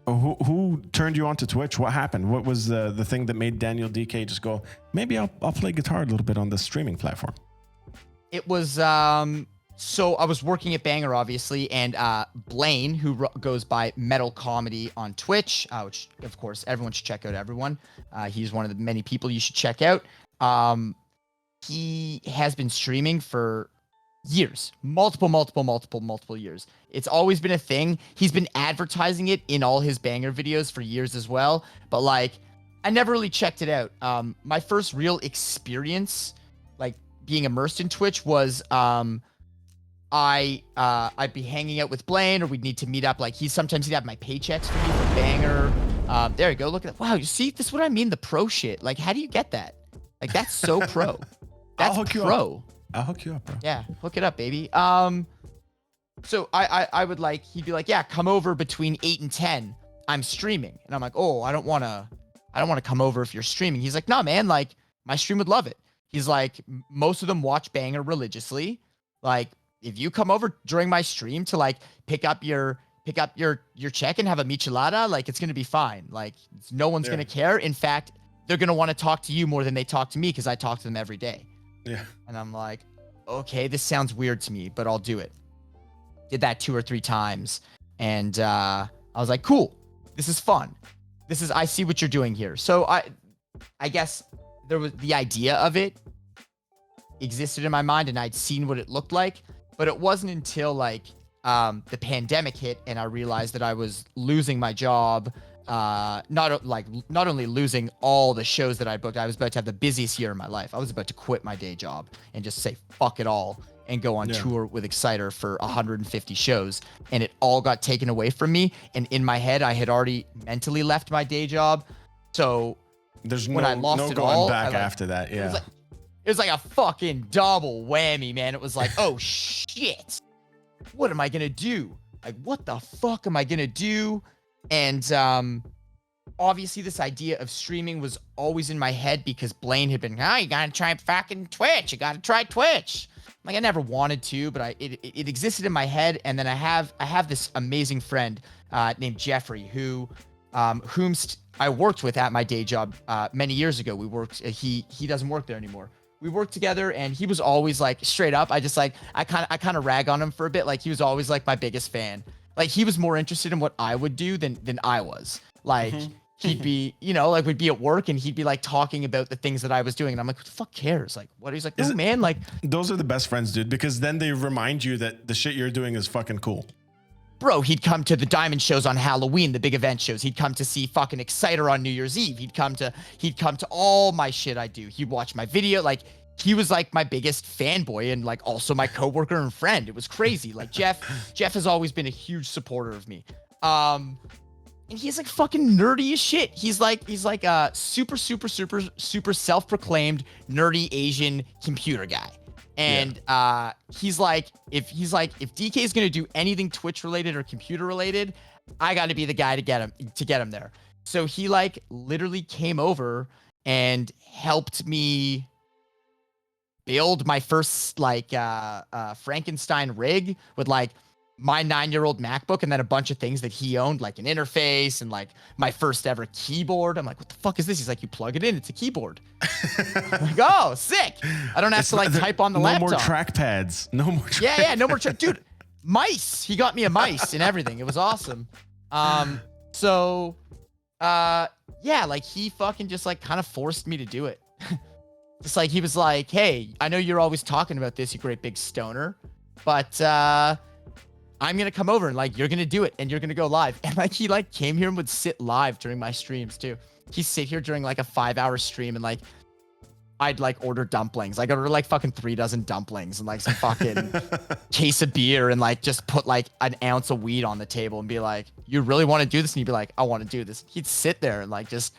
Who turned you on to Twitch? What happened? What was the thing that made Daniel Dekay just go, maybe I'll play guitar a little bit on this streaming platform? It was, so I was working at Banger, obviously, and Blaine, who goes by Metal Comedy on Twitch, which, of course, everyone should check out. He's one of the many people you should check out. He has been streaming for years, multiple years. It's always been a thing. He's been advertising it in all his Banger videos for years as well, but like, I never really checked it out. My first real experience, like being immersed in Twitch, was I'd be hanging out with Blaine, or we'd need to meet up. Like, he'd have my paychecks for me for Banger. There you go. Look at that. Wow, you see, this is what I mean, the pro shit. Like, how do you get that? Like, that's so pro. That's pro. I'll hook you up, bro. Yeah, hook it up, baby. So I would like, he'd be like, yeah, come over between 8 and 10. I'm streaming. And I'm like, oh, I don't want to come over if you're streaming. He's like, no, man, like my stream would love it. He's like, most of them watch Banger religiously. Like if you come over during my stream to like pick up your check and have a michelada, like it's going to be fine. Like no one's going to care. In fact, they're going to want to talk to you more than they talk to me because I talk to them every day. Yeah. And I'm like, okay, this sounds weird to me, but I'll do it. Did that 2 or 3 times. And I was like, cool, this is fun. I see what you're doing here. So I guess there was the idea of it existed in my mind and I'd seen what it looked like, but it wasn't until like the pandemic hit and I realized that I was losing my job. Not only losing all the shows that I booked, I was about to have the busiest year of my life. I was about to quit my day job and just say fuck it all and go on tour with Exciter for 150 shows, and it all got taken away from me. And in my head, I had already mentally left my day job, so there's when I lost no it going all, back after that. Yeah, it was like a fucking double whammy, man. It was like, oh shit, what am I gonna do? Like, what the fuck am I gonna do? And obviously this idea of streaming was always in my head because Blaine had been, you gotta try fucking Twitch. You gotta try Twitch. Like I never wanted to, but it existed in my head. And then I have this amazing friend named Jeffrey whom I worked with at my day job many years ago. We worked. He doesn't work there anymore. We worked together, and he was always like straight up. I kind of rag on him for a bit. Like he was always like my biggest fan. Like he was more interested in what I would do than I was. Like he'd be, like we'd be at work and he'd be like talking about the things that I was doing. And I'm like, who the fuck cares? Like what? He's like, no, man, like those are the best friends, dude, because then they remind you that the shit you're doing is fucking cool. Bro, he'd come to the Diamond shows on Halloween, the big event shows. He'd come to see fucking Exciter on New Year's Eve. He'd come to all my shit I do. He'd watch my video. Like he was like my biggest fanboy and like also my coworker and friend. It was crazy. Like Jeff has always been a huge supporter of me. And he's like fucking nerdy as shit. He's like a super self-proclaimed nerdy Asian computer guy. And he's like, if DK is gonna do anything Twitch related or computer related, I got to be the guy to get him there. So he like literally came over and helped me build my first like Frankenstein rig with like my 9-year-old MacBook and then a bunch of things that he owned, like an interface and like my first ever keyboard. I'm like, what the fuck is this? He's like, you plug it in, it's a keyboard. I'm like, oh, sick. I don't have to like type on the laptop. No more trackpads. No more. Yeah, no more dude, mice. He got me a mice and everything. It was awesome. Like he fucking just like kind of forced me to do it. Just like he was like, hey, I know you're always talking about this, you great big stoner, but I'm going to come over and like, you're going to do it and you're going to go live. And like, he like came here and would sit live during my streams too. He'd sit here during like a 5-hour stream and like, I'd like order dumplings. Like I'd order like fucking 3 dozen dumplings and like some fucking case of beer and like just put like an ounce of weed on the table and be like, you really want to do this? And he'd be like, I want to do this. He'd sit there and like, just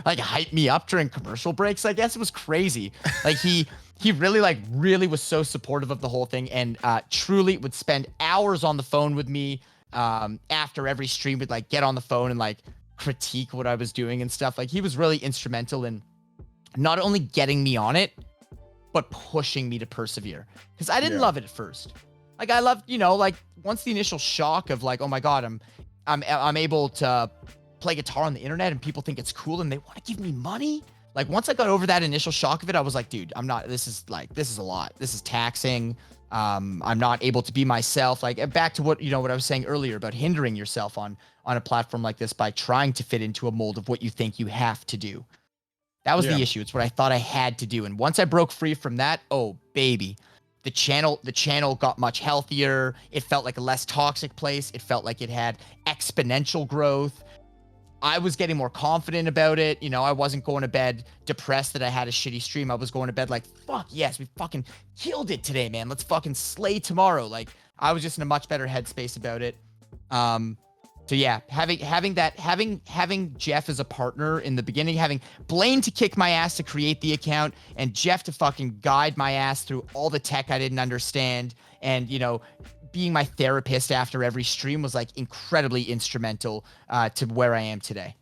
like hype me up during commercial breaks. I guess it was crazy. Like he really was so supportive of the whole thing and truly would spend hours on the phone with me after every stream, would like get on the phone and like critique what I was doing and stuff. Like he was really instrumental in not only getting me on it, but pushing me to persevere. Because I didn't love it at first. Like I loved, like once the initial shock of like, oh my God, I'm able to play guitar on the internet and people think it's cool and they want to give me money. Like once I got over that initial shock of it, I was like, dude, this is a lot. This is taxing. I'm not able to be myself. Like back to what I was saying earlier about hindering yourself on a platform like this by trying to fit into a mold of what you think you have to do. That was the issue. It's what I thought I had to do. And once I broke free from that, oh baby, the channel got much healthier. It felt like a less toxic place. It felt like it had exponential growth. I was getting more confident about it. I wasn't going to bed depressed that I had a shitty stream. I was going to bed like, fuck yes, we fucking killed it today, man. Let's fucking slay tomorrow. Like I was just in a much better headspace about it. So yeah, having Jeff as a partner in the beginning, having Blaine to kick my ass to create the account, and Jeff to fucking guide my ass through all the tech I didn't understand, and being my therapist after every stream was like incredibly instrumental to where I am today.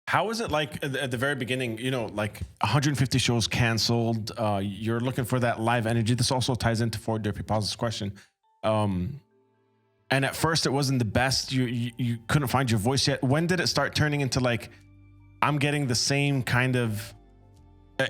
How was it like at the very beginning? Like 150 shows canceled. You're looking for that live energy. This also ties into Ford Derpy Pause's question. And at first it wasn't the best. You couldn't find your voice yet. When did it start turning into like, I'm getting the same kind of,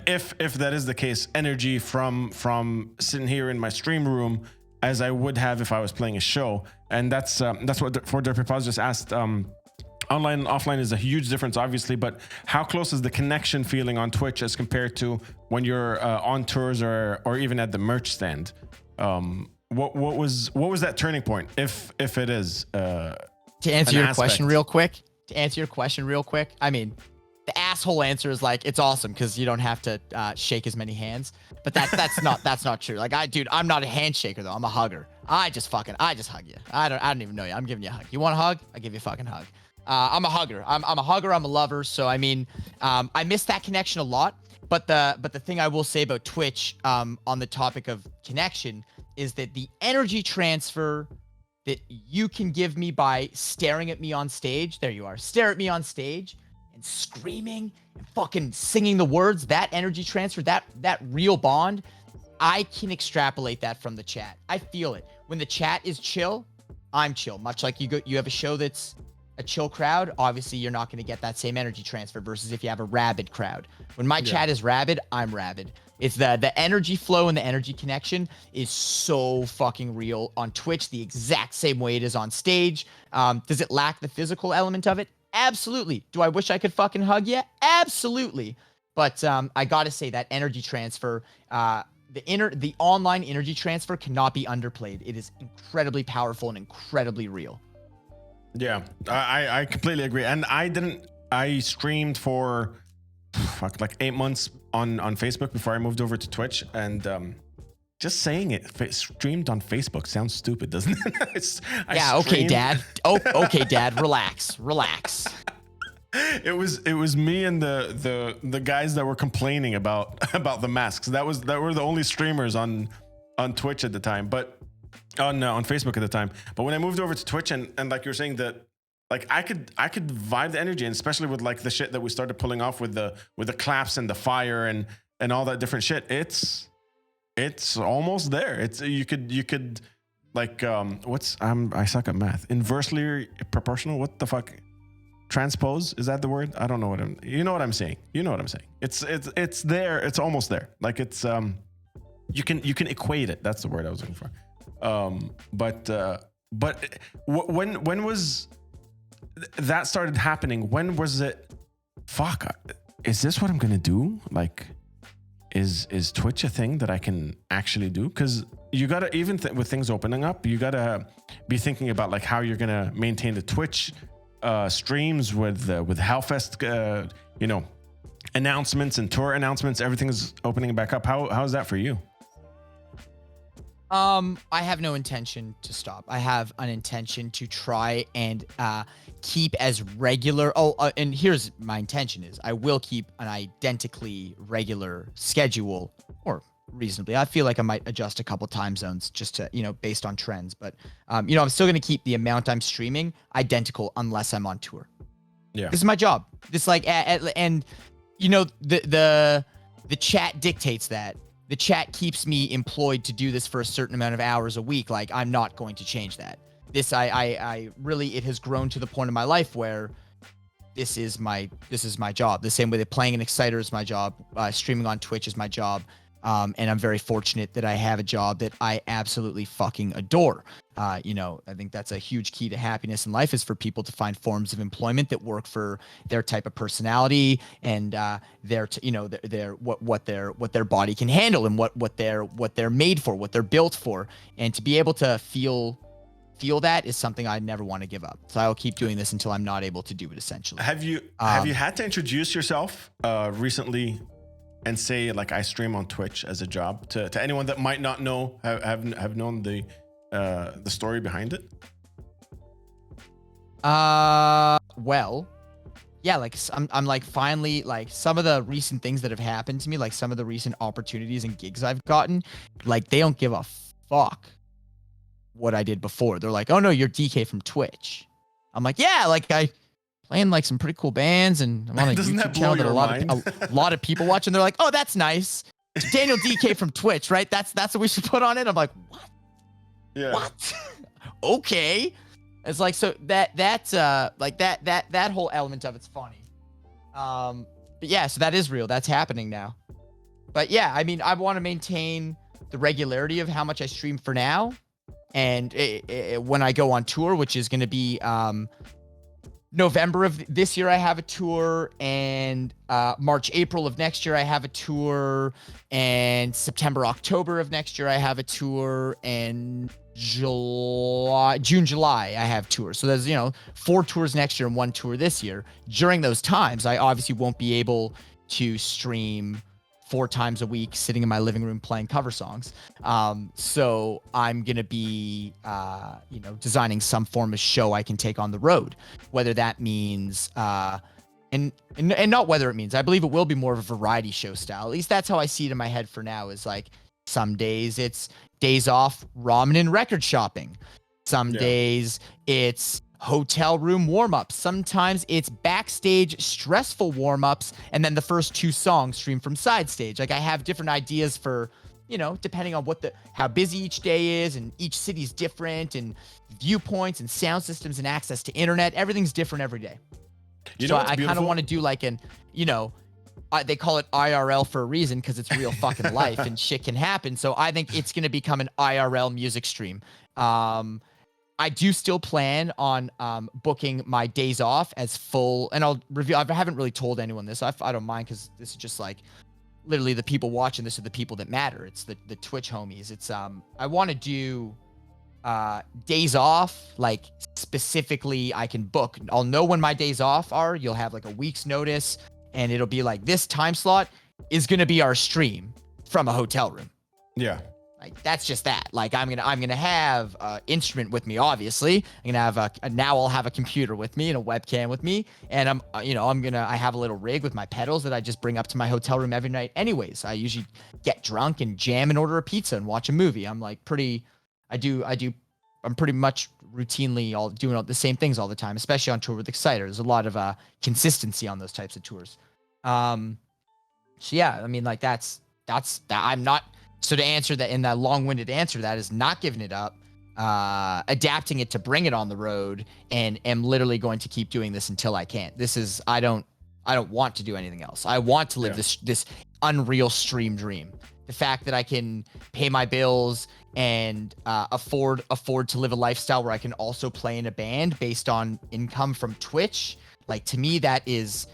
if that is the case, energy from sitting here in my stream room as I would have if I was playing a show? And that's what Ford Derpy Pause just asked. Online and offline is a huge difference, obviously, but how close is the connection feeling on Twitch as compared to when you're on tours or even at the merch stand? What was that turning point, if it is? To answer your question real quick, I mean, the asshole answer is like, it's awesome because you don't have to shake as many hands. But that's not true. Like I'm not a handshaker though. I'm a hugger. I just hug you. I don't even know you. I'm giving you a hug. You want a hug? I give you a fucking hug. I'm a hugger. I'm a hugger. I'm a lover. So I mean, I miss that connection a lot. But the thing I will say about Twitch, on the topic of connection, is that the energy transfer that you can give me by staring at me on stage, there you are, stare at me on stage and screaming and fucking singing the words, that energy transfer, that real bond, I can extrapolate that from the chat. I feel it. When the chat is chill, I'm chill. Much like you have a show that's a chill crowd, obviously you're not going to get that same energy transfer versus if you have a rabid crowd. When my chat is rabid, I'm rabid. It's the energy flow and the energy connection is so fucking real on Twitch, the exact same way it is on stage. Does it lack the physical element of it? Absolutely. Do I wish I could fucking hug you? Absolutely. But I gotta say that energy transfer, the online energy transfer cannot be underplayed. It is incredibly powerful and incredibly real. Yeah, I completely agree. And I streamed for like 8 months on Facebook before I moved over to Twitch, and just saying it, streamed on Facebook sounds stupid, doesn't it? Okay, Dad. Oh, okay, Dad. Relax. It was me and the guys that were complaining about the masks. That were the only streamers on Twitch at the time, but on Facebook at the time. But when I moved over to Twitch and like you were saying that, like I could vibe the energy, and especially with like the shit that we started pulling off with the claps and the fire and all that different shit. It's almost there. It's you could like I suck at math. Inversely proportional. What the fuck? Transpose, is that the word? I don't know you know what I'm saying. It's there. It's almost there. Like it's you can equate it. That's the word I was looking for. But when was that started happening? When was it? Fuck, is this what I'm gonna do? Like, is Twitch a thing that I can actually do? Because you gotta even with things opening up, you gotta be thinking about like how you're gonna maintain the Twitch streams with Hellfest, announcements and tour announcements. Everything's opening back up. How's that for you? I have no intention to stop. I have an intention to try and keep as regular. And here's my intention is I will keep an identically regular schedule, or reasonably. I feel like I might adjust a couple time zones just to, based on trends. But, I'm still going to keep the amount I'm streaming identical unless I'm on tour. Yeah. This is my job. This and the chat dictates that. The chat keeps me employed to do this for a certain amount of hours a week. Like, I'm not going to change that. This, I really, it has grown to the point in my life where this is my job. The same way that playing an Exciter is my job, streaming on Twitch is my job. And I'm very fortunate that I have a job that I absolutely fucking adore. I think that's a huge key to happiness in life is for people to find forms of employment that work for their type of personality and their what their body can handle and what they're made for, what they're built for, and to be able to feel that is something I never want to give up. So I'll keep doing this until I'm not able to do it. Essentially, have you had to introduce yourself recently? And say like I stream on Twitch as a job to anyone that might not know have known the story behind it? Well, yeah, like I'm like finally like some of the recent things that have happened to me, like some of the recent opportunities and gigs I've gotten, like they don't give a fuck what I did before. They're like, oh no, you're DK from Twitch. I'm like, yeah, like I playing like some pretty cool bands and I'm on a YouTube channel that a lot of people watch and they're like, oh, that's nice. Daniel Dekay from Twitch, right? That's what we should put on it. I'm like, what? Yeah. What? Okay. It's like, so that's like that whole element of it's funny. But yeah, so that is real. That's happening now. But yeah, I mean, I want to maintain the regularity of how much I stream for now. And when I go on tour, which is going to be November of this year, I have a tour, and March, April of next year, I have a tour, and September, October of next year, I have a tour, and June, July, I have tours. So there's, 4 tours next year and 1 tour this year. During those times, I obviously won't be able to stream 4 times a week sitting in my living room playing cover songs. So I'm going to be, designing some form of show I can take on the road, whether that means, and not whether it means, I believe it will be more of a variety show style. At least that's how I see it in my head for now, is like some days it's days off ramen and record shopping. Some days it's hotel room warm-ups. Sometimes it's backstage stressful warm-ups and then the first 2 songs stream from side stage. Like I have different ideas for, depending on how busy each day is, and each city's different, and viewpoints and sound systems and access to internet. Everything's different every day. So I kind of want to do like they call it IRL for a reason, because it's real fucking life and shit can happen. So I think it's going to become an IRL music stream. I do still plan on booking my days off as full, and I'll review. I haven't really told anyone this. I don't mind, because this is just like literally the people watching this are the people that matter. It's the Twitch homies. It's I want to do days off, like specifically I can book. I'll know when my days off are. You'll have like a week's notice, and it'll be like, this time slot is going to be our stream from a hotel room. Yeah. Like that's just that. Like I'm gonna have an instrument with me. Obviously, I'm gonna have now I'll have a computer with me and a webcam with me, and I have a little rig with my pedals that I just bring up to my hotel room every night. Anyways, I usually get drunk and jam and order a pizza and watch a movie. I'm like I'm pretty much routinely doing the same things all the time, especially on tour with Exciter. There's a lot of consistency on those types of tours. So yeah, I mean, like that's that. I'm not. So to answer that, in that long-winded answer, that is not giving it up, adapting it to bring it on the road, and am literally going to keep doing this until I can't. I don't want to do anything else. I want to live this unreal stream dream. The fact that I can pay my bills and afford to live a lifestyle where I can also play in a band based on income from Twitch. Like, to me, that is,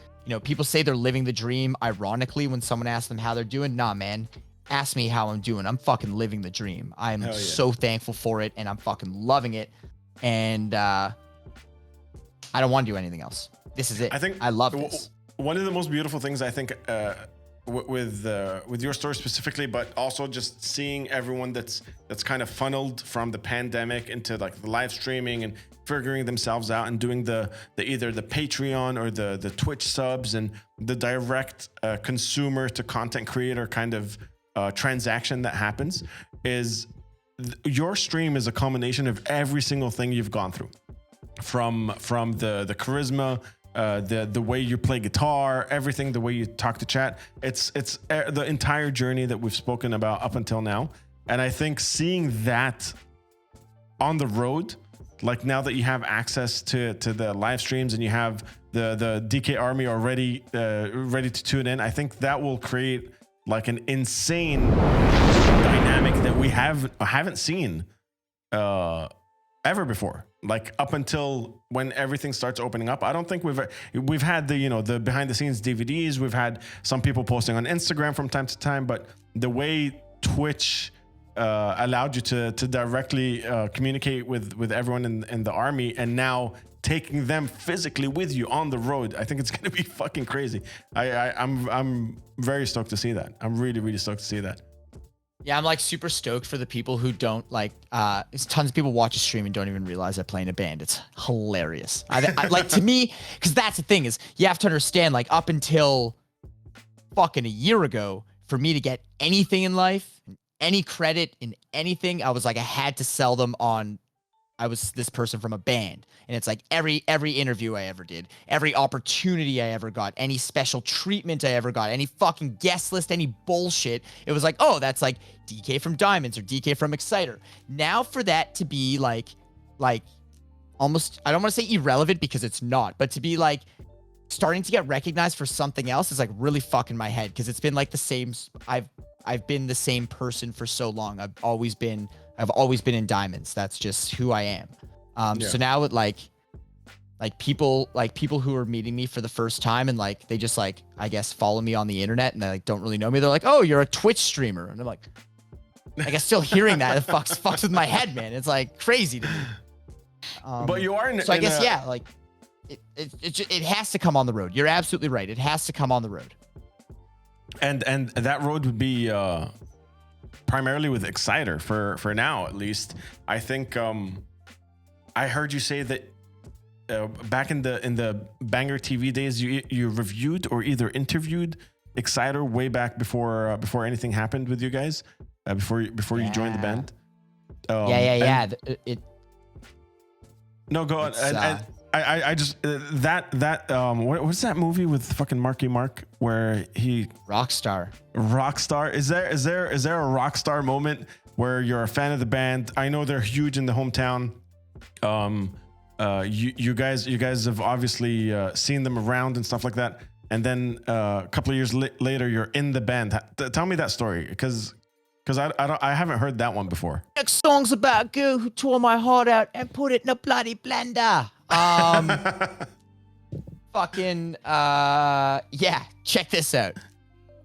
people say they're living the dream. Ironically, when someone asks them how they're doing, nah, man. Ask me how I'm doing. I'm fucking living the dream. I'm so thankful for it, and I'm fucking loving it. And I don't want to do anything else. This is it. I love this. One of the most beautiful things, I think, with your story specifically, but also just seeing everyone that's kind of funneled from the pandemic into like the live streaming and figuring themselves out and doing the either the Patreon or the Twitch subs and the direct consumer to content creator kind of transaction that happens, is your stream is a combination of every single thing you've gone through, from the charisma, the way you play guitar, everything, the way you talk to chat. It's the entire journey that we've spoken about up until now. And I think seeing that on the road, like now that you have access to the live streams and you have the DK army already ready to tune in, I think that will create like an insane dynamic that we haven't seen ever before. Like up until when everything starts opening up, I don't think we've had the behind the scenes DVDs. We've had some people posting on Instagram from time to time, but the way Twitch allowed you to directly communicate with everyone in the army, and now taking them physically with you on the road, I think it's going to be fucking crazy. I'm very stoked to see that. I'm really, really stoked to see that. Yeah, I'm like super stoked for the people who don't like. Tons of people watch a stream and don't even realize I play in a band. It's hilarious. I like to me, because that's the thing is you have to understand. Like up until fucking a year ago, for me to get anything in life, any credit in anything, I was like I had to sell them on. I was this person from a band, and it's like every interview I ever did, every opportunity I ever got, any special treatment I ever got, any fucking guest list, any bullshit. It was like, oh, that's like DK from Diemonds or DK from Exciter. Now for that to be like almost, I don't want to say irrelevant because it's not, but to be like starting to get recognized for something else is like really fucking my head, because it's been like the same. I've been the same person for so long. I've always been in Diemonds. That's just who I am. So now it like people who are meeting me for the first time and like they just like I guess follow me on the internet and they like don't really know me. They're like, oh, you're a Twitch streamer, and I'm like still hearing that it fucks with my head, man. It's like crazy to me. But you are so I guess yeah, like it has to come on the road. You're absolutely right. It has to come on the road. And that road would be primarily with Exciter for now, at least. I think I heard you say that back in the Banger TV days, you reviewed or either interviewed Exciter way back before anything happened with you guys, before you joined the band. No, go on. I just what's that movie with fucking Marky Mark where he Rockstar? Is there a Rockstar moment where you're a fan of the band? I know they're huge in the hometown. You guys have obviously seen them around and stuff like that. And then a couple of years later, you're in the band. Tell me that story, because I haven't heard that one before. Next song's about a girl who tore my heart out and put it in a bloody blender. Yeah, check this out.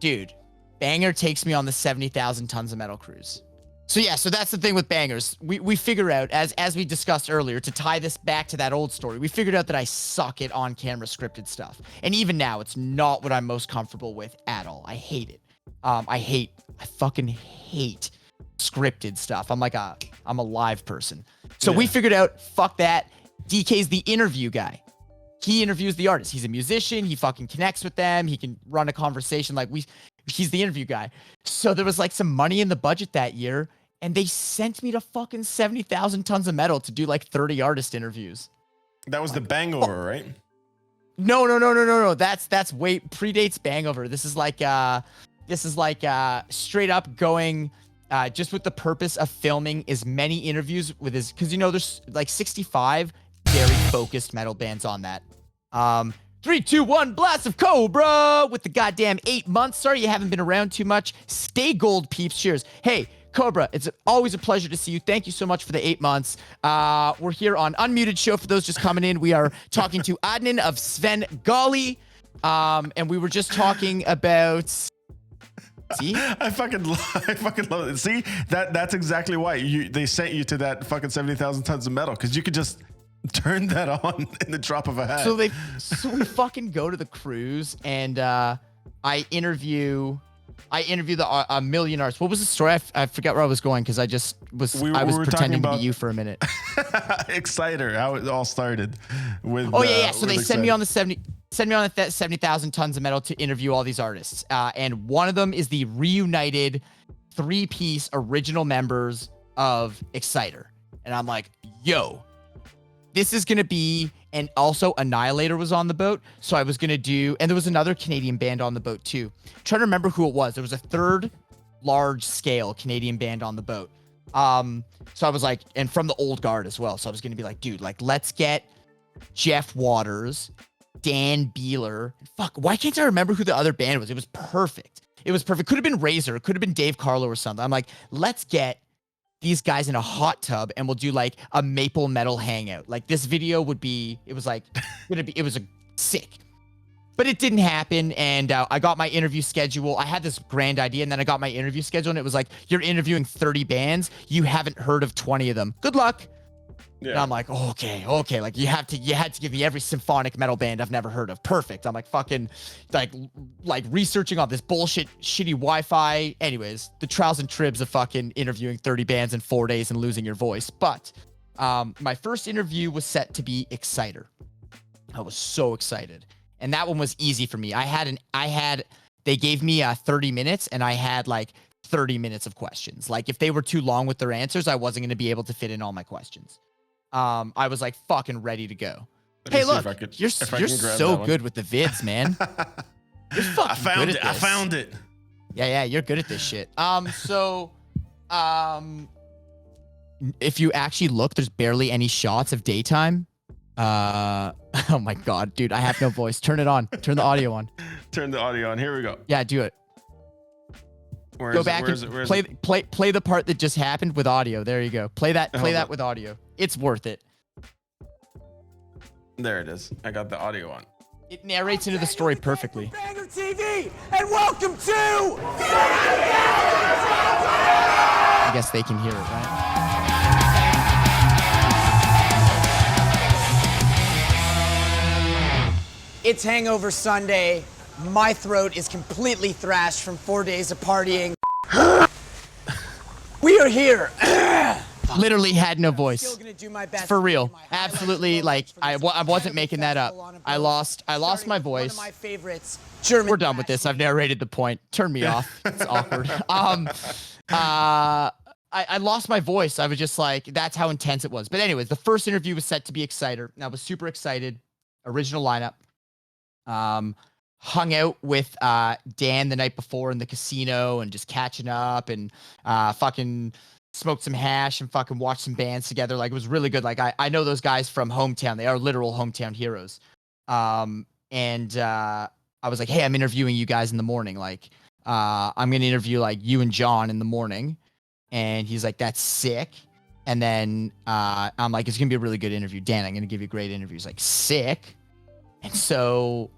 Dude, Banger takes me on the 70,000 tons of metal cruise. So yeah, so that's the thing with Bangers. We figure out, as we discussed earlier, to tie this back to that old story, we figured out that I suck at on-camera scripted stuff. And even now, it's not what I'm most comfortable with at all. I hate it. I fucking hate scripted stuff. I'm a live person. So we figured out, fuck that. DK's the interview guy. He interviews the artist. He's a musician. He fucking connects with them. He can run a conversation. He's the interview guy. So there was like some money in the budget that year, and they sent me to fucking 70,000 tons of metal to do like 30 artist interviews. That was the Bangover, right? No. That's way predates Bangover. This is like straight up going just with the purpose of filming as many interviews with his, because there's like 65 very focused metal bands on that. 3, 2, 1, blast of Cobra with the goddamn 8 months. Sorry you haven't been around too much. Stay gold, peeps. Cheers. Hey, Cobra, it's always a pleasure to see you. Thank you so much for the 8 months. We're here on Unmuted Show for those just coming in. We are talking to Adnan of Sven Gali. And we were just talking about... See? I fucking love it. See, that's exactly why they sent you to that fucking 70,000 tons of metal, because you could just turn that on in the drop of a hat. So we fucking go to the cruise, and I interview a million artists. What was the story? I forgot where I was going, because I was pretending to be you for a minute. Exciter, how it all started with. Oh yeah. So they send me on the 70,000 tons of metal to interview all these artists. And one of them is the reunited 3-piece original members of Exciter. And I'm like, yo, this is going to be, and also Annihilator was on the boat. So I was going to do, and there was another Canadian band on the boat too. I'm trying to remember who it was. There was a third large scale Canadian band on the boat. So I was like, and from the old guard as well. So I was going to be like, dude, like, let's get Jeff Waters, Dan Beeler. Fuck, why can't I remember who the other band was? It was perfect. Could have been Razor. It could have been Dave Carlo or something. I'm like, let's get these guys in a hot tub and we'll do like a maple metal hangout. Like this video would be, it was sick. But it didn't happen, and I got my interview schedule. I had this grand idea, and then I got my interview schedule, and it was like, you're interviewing 30 bands. You haven't heard of 20 of them. Good luck. Yeah. And I'm like, okay. Like you had to give me every symphonic metal band I've never heard of. Perfect. I'm like fucking like researching all this bullshit, shitty Wi-Fi. Anyways, the trials and tribs of fucking interviewing 30 bands in 4 days and losing your voice. But my first interview was set to be Exciter. I was so excited. And that one was easy for me. They gave me 30 minutes and I had like 30 minutes of questions. Like if they were too long with their answers, I wasn't going to be able to fit in all my questions. I was like fucking ready to go. Hey, look, you're so good with the vids, man. You're fucking good at this. I found it. Yeah, you're good at this shit. If you actually look, there's barely any shots of daytime. Oh my God, dude, I have no voice. Turn it on. Turn the audio on. Turn the audio on. Here we go. Yeah, do it. Go back and play the part that just happened with audio. There you go. Play that with audio. It's worth it. There it is. I got the audio on. It narrates into the story perfectly. Banger TV, and welcome to. I guess they can hear it, right? It's Hangover Sunday. My throat is completely thrashed from 4 days of partying. We are here. Literally had no voice. Still gonna do my best. For real. Absolutely. Like I wasn't making that up. I lost my voice. One of my favorites. German. We're done with this. I've narrated the point. Turn me off. It's awkward. I lost my voice. I was just like, that's how intense it was. But anyways, the first interview was set to be Exciter. And I was super excited. Original lineup. Hung out with Dan the night before in the casino and just catching up and fucking smoked some hash and fucking watched some bands together. Like it was really good. Like I know those guys from hometown. They are literal hometown heroes. And I was like, hey, I'm interviewing you guys in the morning. Like I'm gonna interview like you and John in the morning. And he's like, that's sick. And then I'm like, it's gonna be a really good interview. Dan, I'm gonna give you a great interview. He's like, sick. And so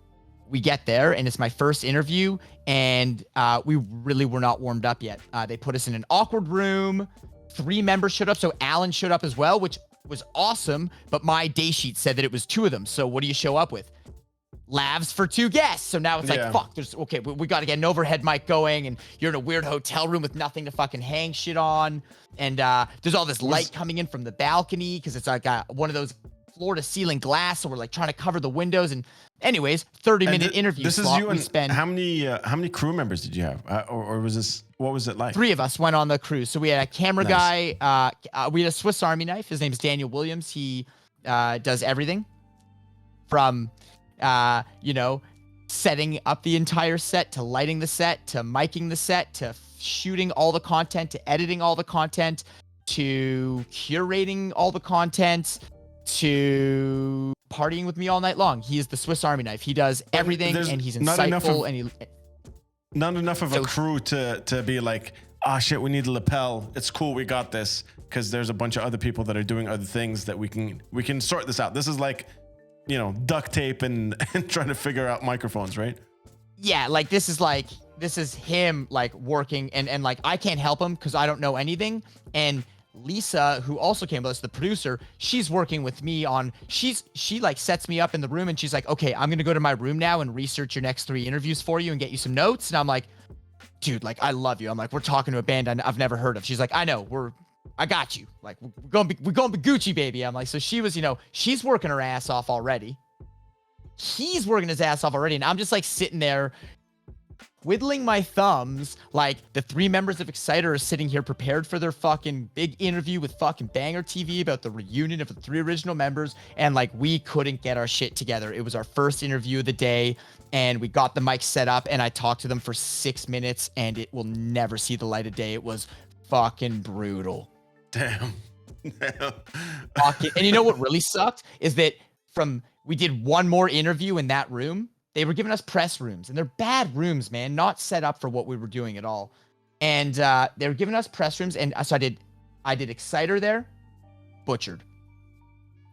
we get there and it's my first interview and we really were not warmed up yet. They put us in an awkward room. 3 members showed up. So Alan showed up as well, which was awesome. But my day sheet said that it was 2 of them. So what do you show up with? Labs for 2 guests. So now it's like, fuck, we got to get an overhead mic going and you're in a weird hotel room with nothing to fucking hang shit on. And there's all this light coming in from the balcony because it's like one of those floor to ceiling glass. So we're like trying to cover the windows and anyways, 30-minute interview. This is you and how many crew members did you have? Or was this, what was it like? 3 of us went on the cruise. So we had a camera guy. We had a Swiss Army knife. His name's Daniel Williams. He does everything from, setting up the entire set to lighting the set, to miking the set, to shooting all the content, to editing all the content, to curating all the content, to partying with me all night long. He is the Swiss Army knife. He does everything and he's insightful not enough of a crew to be like, shit, we need a lapel. It's cool, we got this. Because there's a bunch of other people that are doing other things that we can sort this out. This is like, duct tape and trying to figure out microphones, right? Yeah, like this is him like working and like I can't help him because I don't know anything. And Lisa, who also came with us, the producer, she's working with me on, she like sets me up in the room and she's like, okay, I'm going to go to my room now and research your next 3 interviews for you and get you some notes. And I'm like, dude, like, I love you. I'm like, we're talking to a band I've never heard of. She's like, I know, I got you. Like, we're going to be Gucci, baby. I'm like, so she was, she's working her ass off already. He's working his ass off already. And I'm just like sitting there twiddling my thumbs, like the 3 members of Exciter are sitting here prepared for their fucking big interview with fucking Banger TV about the reunion of the 3 original members, and like we couldn't get our shit together. It was our first interview of the day, and we got the mic set up, and I talked to them for 6 minutes, and it will never see the light of day. It was fucking brutal. Damn. And you know what really sucked is that we did one more interview in that room. They were giving us press rooms, and they're bad rooms, man, not set up for what we were doing at all. And they were giving us press rooms, and so I did Exciter there, butchered.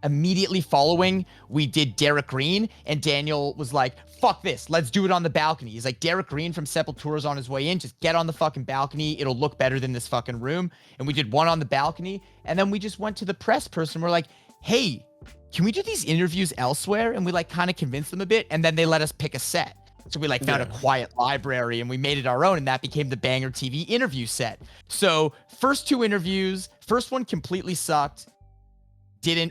Immediately following, we did Derek Green, and Daniel was like, fuck this, let's do it on the balcony. He's like, Derek Green from Sepultura's on his way in, just get on the fucking balcony, it'll look better than this fucking room. And we did one on the balcony, and then we just went to the press person. We're like, hey, can we do these interviews elsewhere? And we like kind of convinced them a bit, and then they let us pick a set. So we like found a quiet library and we made it our own, and that became the Banger TV interview set. So first 2 interviews, first one completely sucked.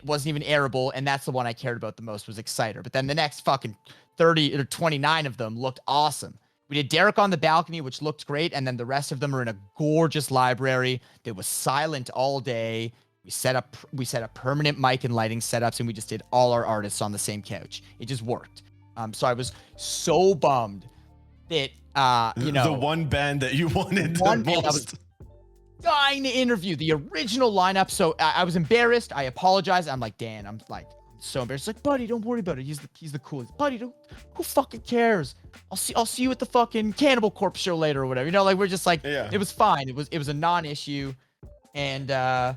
Wasn't even airable, and that's the one I cared about the most, was Exciter. But then the next fucking 30 or 29 of them looked awesome. We did Derek on the balcony, which looked great, and then the rest of them are in a gorgeous library that was silent all day. We set up permanent mic and lighting setups, and we just did all our artists on the same couch. It just worked. So I was so bummed that the one band that you wanted the most. Dying to interview the original lineup. So I was embarrassed. I apologized. I'm like, Dan, I'm so embarrassed. Like, buddy, don't worry about it. He's the coolest. Buddy, who fucking cares? I'll see you at the fucking Cannibal Corpse show later or whatever. You know, like, we're just like, It was fine. It was a non-issue. And I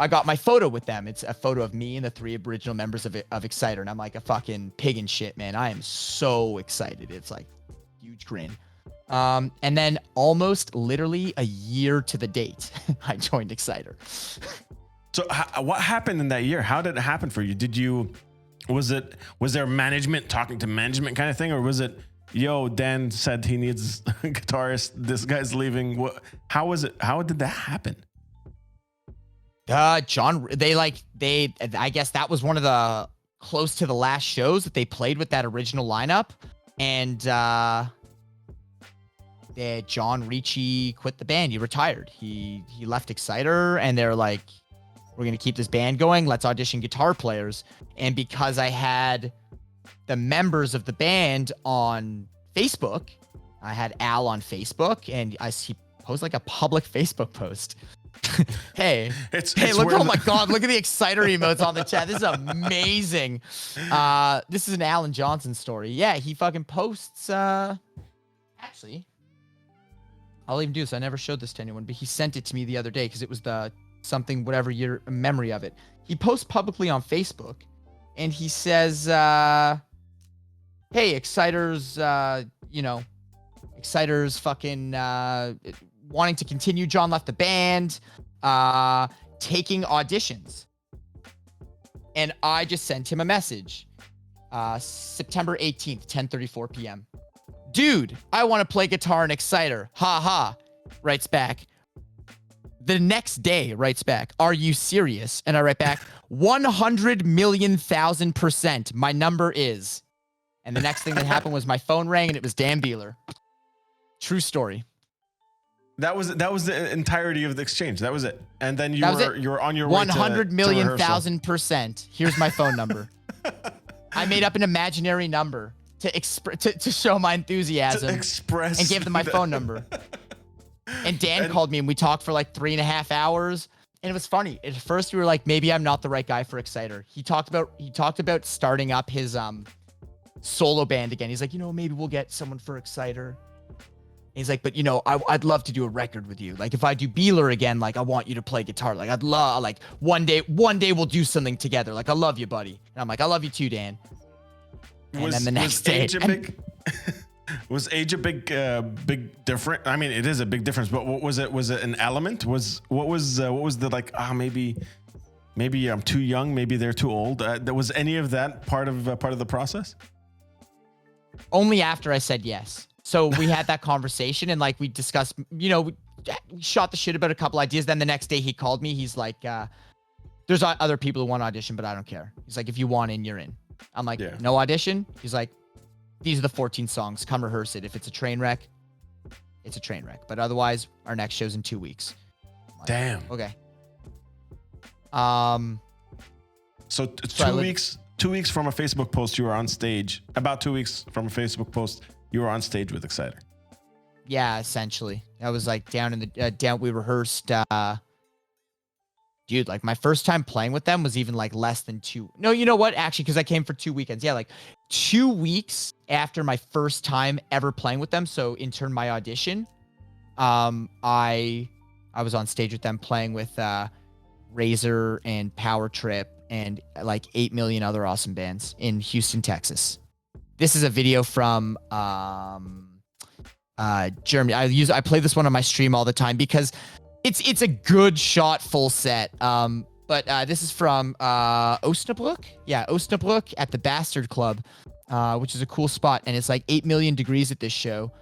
got my photo with them. It's a photo of me and the 3 original members of Exciter. And I'm like a fucking pig in shit, man. I am so excited. It's like huge grin. And then almost literally a year to the date, I joined Exciter. So what happened in that year? How did it happen for you? Was there management talking to management kind of thing? Or was it, yo, Dan said he needs a guitarist, this guy's leaving? How was it? How did that happen? John, I guess that was one of the close to the last shows that they played with that original lineup. And, John Ricci quit the band. He retired. He left Exciter, and they're like, we're going to keep this band going. Let's audition guitar players. And because I had the members of the band on Facebook, I had Al on Facebook, and he posted like a public Facebook post. Hey, look, oh my God, look at the Exciter emotes on the chat. This is amazing. This is an Alan Johnson story. Yeah, he fucking posts, actually, I'll even do this. I never showed this to anyone, but he sent it to me the other day because it was whatever your memory of it. He posts publicly on Facebook, and he says, hey, Exciter's fucking wanting to continue. John left the band, taking auditions. And I just sent him a message. September 18th, 10:34 p.m. Dude, I want to play guitar in Exciter. Ha ha. Writes back. The next day, writes back, are you serious? And I write back, 100,000,000%. My number is. And the next thing that happened was my phone rang, and it was Dan Beeler. True story. That was the entirety of the exchange. That was it. And then you were on your way 100,000,000%. Here's my phone number. I made up an imaginary number to show my enthusiasm, and gave them my phone number. And Dan called me, and we talked for like 3.5 hours. And it was funny. At first, we were like, maybe I'm not the right guy for Exciter. He talked about starting up his solo band again. He's like, maybe we'll get someone for Exciter. And he's like, but I'd love to do a record with you. Like, if I do Beeler again, like, I want you to play guitar. Like, I'd love, like, one day we'll do something together. Like, I love you, buddy. And I'm like, I love you too, Dan. And then the next day, was age a big difference? I mean, it is a big difference, but what was it? Was it an element? What was the like? Maybe I'm too young. Maybe they're too old. Was any of that part of the process? Only after I said yes. So we had that conversation, and like we discussed, we shot the shit about a couple ideas. Then the next day he called me. He's like, there's other people who want to audition, but I don't care. He's like, if you want in, you're in. I'm like, no audition? He's like, these are the 14 songs. Come rehearse it. If it's a train wreck, it's a train wreck. But otherwise, our next show's in 2 weeks. Like, damn. Okay. So 2 weeks. 2 weeks from a Facebook post, you were on stage. About 2 weeks from a Facebook post, you were on stage with Exciter. Yeah, essentially. I was like down in the we rehearsed. Dude, like my first time playing with them was even like less than 2. No, you know what? Actually, because I came for 2 weekends. Yeah, like 2 weeks after my first time ever playing with them. So in turn, my audition, I was on stage with them playing with Razor and Power Trip and like 8 million other awesome bands in Houston, Texas. This is a video from Germany. I play this one on my stream all the time because it's a good shot full set. But this is from Osnabrück. Yeah, Osnabrück at the Bastard Club, which is a cool spot. And it's like 8 million degrees at this show.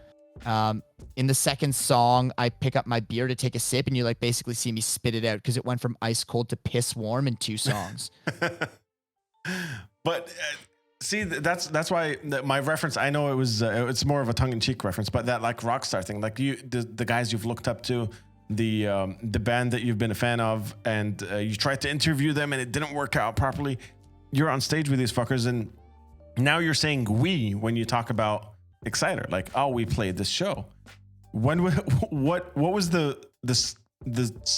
In the second song, I pick up my beer to take a sip, and you like basically see me spit it out because it went from ice cold to piss warm in 2 songs. But see, that's why my reference. I know it's more of a tongue-in-cheek reference, but that like rock star thing, like the guys you've looked up to, the band that you've been a fan of, and you tried to interview them and it didn't work out properly. You're on stage with these fuckers, and now you're saying we when you talk about Exciter, like, oh, we played this show. What was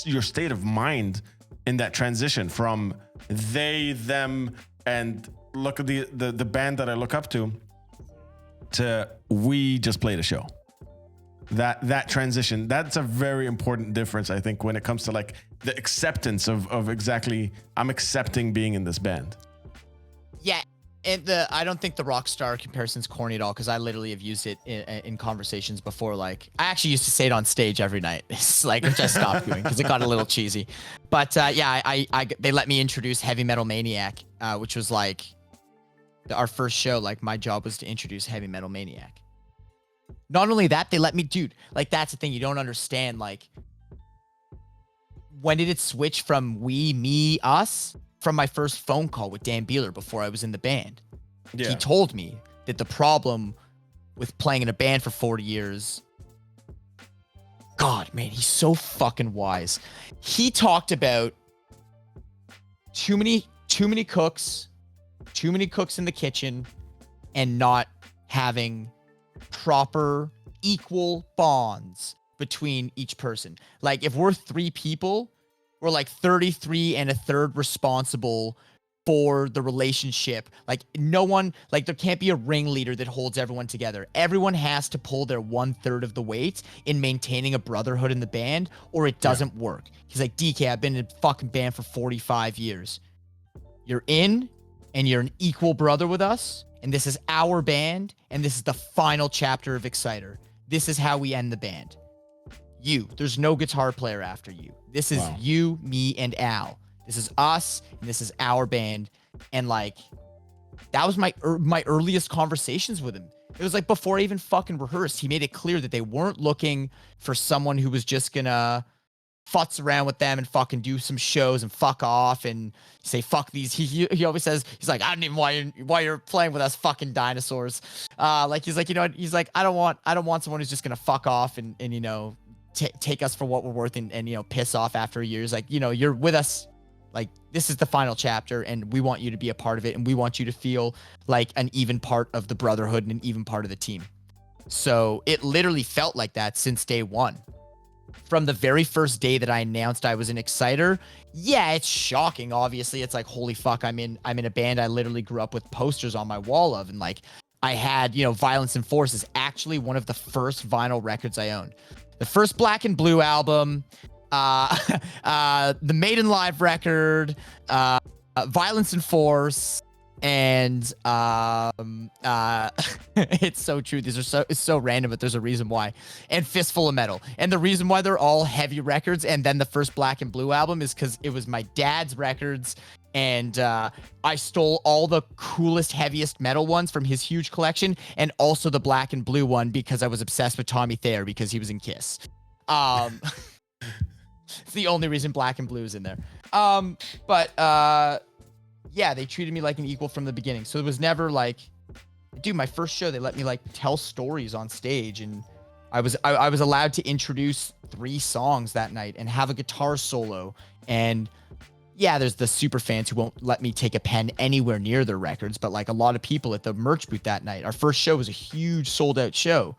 your state of mind in that transition from they, them, and look at the band that I look up to we just played a show? That transition, that's a very important difference, I think, when it comes to like the acceptance of exactly, I'm accepting being in this band. Yeah. And I don't think the rock star comparison's corny at all, because I literally have used it in conversations before. Like, I actually used to say it on stage every night. It's like, which I stopped doing because it got a little cheesy. But yeah, they let me introduce Heavy Metal Maniac, which was like our first show. Like, my job was to introduce Heavy Metal Maniac. Not only that, they let me, dude, like, that's the thing you don't understand. Like, when did it switch from we, me, us? From my first phone call with Dan Beeler before I was in the band. Yeah. He told me that the problem with playing in a band for 40 years, God, man, he's so fucking wise. He talked about too many cooks in the kitchen, and not having proper equal bonds between each person. Like, if we're 3 people, we're like 33 and a third responsible for the relationship. Like, no one, like, there can't be a ringleader that holds everyone together. Everyone has to pull their 1/3 of the weight in maintaining a brotherhood in the band, or it doesn't work. He's like, DK, I've been in a fucking band for 45 years. You're in, and you're an equal brother with us, and this is our band, and this is the final chapter of Exciter. This is how we end the band. There's no guitar player after you. This is you, me, and Al. This is us, and this is our band. And like, that was my earliest conversations with him. It was like before I even fucking rehearsed, he made it clear that they weren't looking for someone who was just gonna futz around with them and fucking do some shows and fuck off and say fuck these. He always says, he's like, I don't even why you're playing with us fucking dinosaurs. Like, he's like, you know what? He's like, I don't want someone who's just gonna fuck off and you know, take us for what we're worth and you know, piss off after a year. It's like, you know, you're with us, like, this is the final chapter, and we want you to be a part of it, and we want you to feel like an even part of the brotherhood and an even part of the team. So it literally felt like that since day one. From the very first day that I announced I was an Exciter, yeah, it's shocking. Obviously, it's like, holy fuck, I'm in a band I literally grew up with posters on my wall of, and like, I had, you know, Violence and Force is actually one of the first vinyl records I owned. The first Black and Blue album, the Maiden Live record, Violence and Force, and it's so true. It's so random, but there's a reason why. And Fistful of Metal. And the reason why they're all heavy records, and then the first Black and Blue album, is because it was my dad's records, and I stole all the coolest, heaviest metal ones from his huge collection, and also the Black and Blue one because I was obsessed with Tommy Thayer because he was in Kiss. It's the only reason Black and Blue is in there. Yeah, they treated me like an equal from the beginning. So it was never like, dude, my first show, they let me like tell stories on stage, and I was allowed to introduce 3 songs that night and have a guitar solo. And yeah, there's the super fans who won't let me take a pen anywhere near their records, but like a lot of people at the merch booth that night, our first show was a huge sold out show.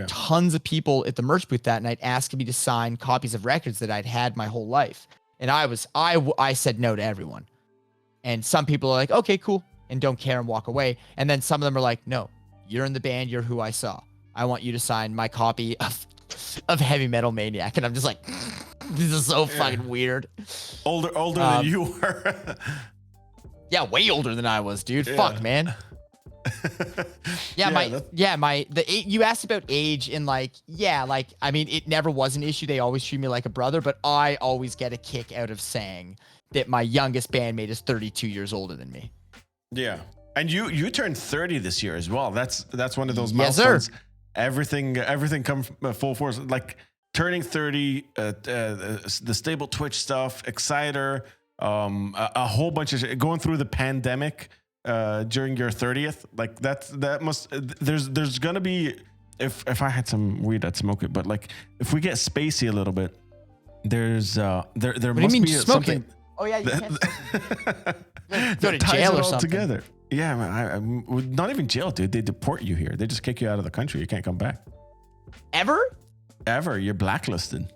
Tons of people at the merch booth that night asking me to sign copies of records that I'd had my whole life. And I said no to everyone. And some people are like, okay, cool, and don't care and walk away. And then some of them are like, no, you're in the band, you're who I saw. I want you to sign my copy of Heavy Metal Maniac. And I'm just like, this is so fucking weird. Older than you were. Yeah, way older than I was, dude. Yeah. Fuck, man. You asked about age and I mean, it never was an issue. They always treat me like a brother, but I always get a kick out of saying that my youngest bandmate is 32 years older than me. Yeah. And you turned 30 this year as well. That's one of those Yes, milestones. sir. Everything comes full force. Like turning 30, the stable Twitch stuff, Exciter, a whole bunch of shit. Going through the pandemic during your 30th. Like there's gonna be, if I had some weed, I'd smoke it. But like if we get spacey a little bit, there's there must be something. Oh yeah, you can't. Go to ties jail it or all something. together. Yeah, man, not even jail, dude. They deport you here. They just kick you out of the country. You can't come back. Ever? You're blacklisted.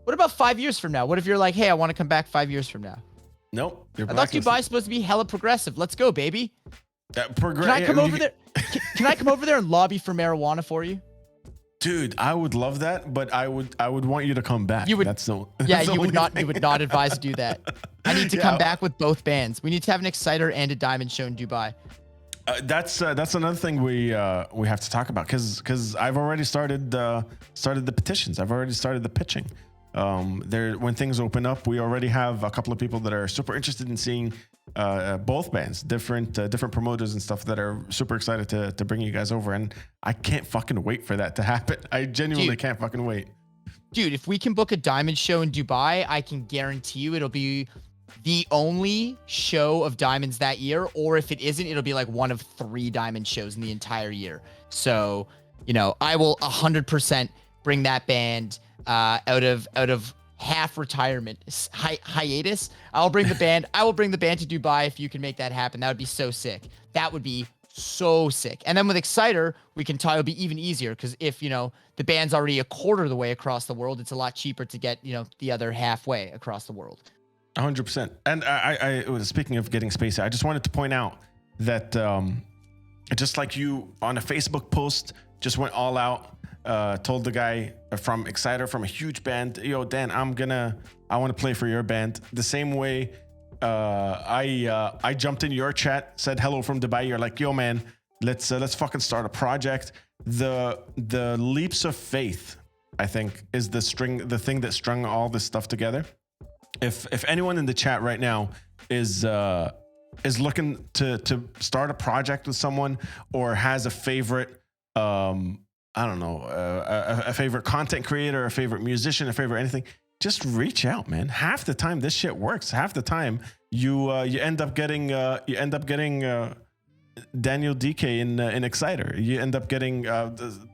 What about 5 years from now? What if you're like, hey, I want to come back 5 years from now? Nope. You're I thought blacklisted. Dubai's supposed to be hella progressive. Let's go, baby. Can I come over there? Can I come over there and lobby for marijuana for you? Dude, I would love that, but I would want you to come back. You would. That's the, Yeah, that's the you would only not. thing. You would not advise to do that. I need to come back with both bands. We need to have an Exciter and a Diamond show in Dubai. That's another thing we have to talk about because I've already started the petitions. I've already started the pitching. When things open up, we already have a couple of people that are super interested in seeing both bands, different promoters and stuff that are super excited to bring you guys over. And I can't fucking wait for that to happen. I genuinely can't fucking wait. Dude, if we can book a Diamond show in Dubai, I can guarantee you it'll be the only show of Diamonds that year. Or if it isn't, it'll be like one of 3 Diamond shows in the entire year. So, I will 100% bring that band out of half retirement hiatus. I will bring the band to Dubai if you can make that happen. That would be so sick. That would be so sick. And then with Exciter, we can tie. It'll be even easier because if the band's already a quarter of the way across the world, it's a lot cheaper to get the other halfway across the world. 100%. And I was speaking of getting spacey. I just wanted to point out that just like you on a Facebook post just went all out. Told the guy from Exciter, from a huge band, yo, Dan, I want to play for your band. The same way I jumped in your chat, said hello from Dubai. You're like, yo, man, let's fucking start a project. The leaps of faith, I think, is the thing that strung all this stuff together. If anyone in the chat right now is looking to start a project with someone or has a favorite, I don't know, a favorite content creator, a favorite musician, a favorite anything, just reach out, man. Half the time this shit works. Half the time you end up getting Daniel Dekay in Exciter. You end up getting the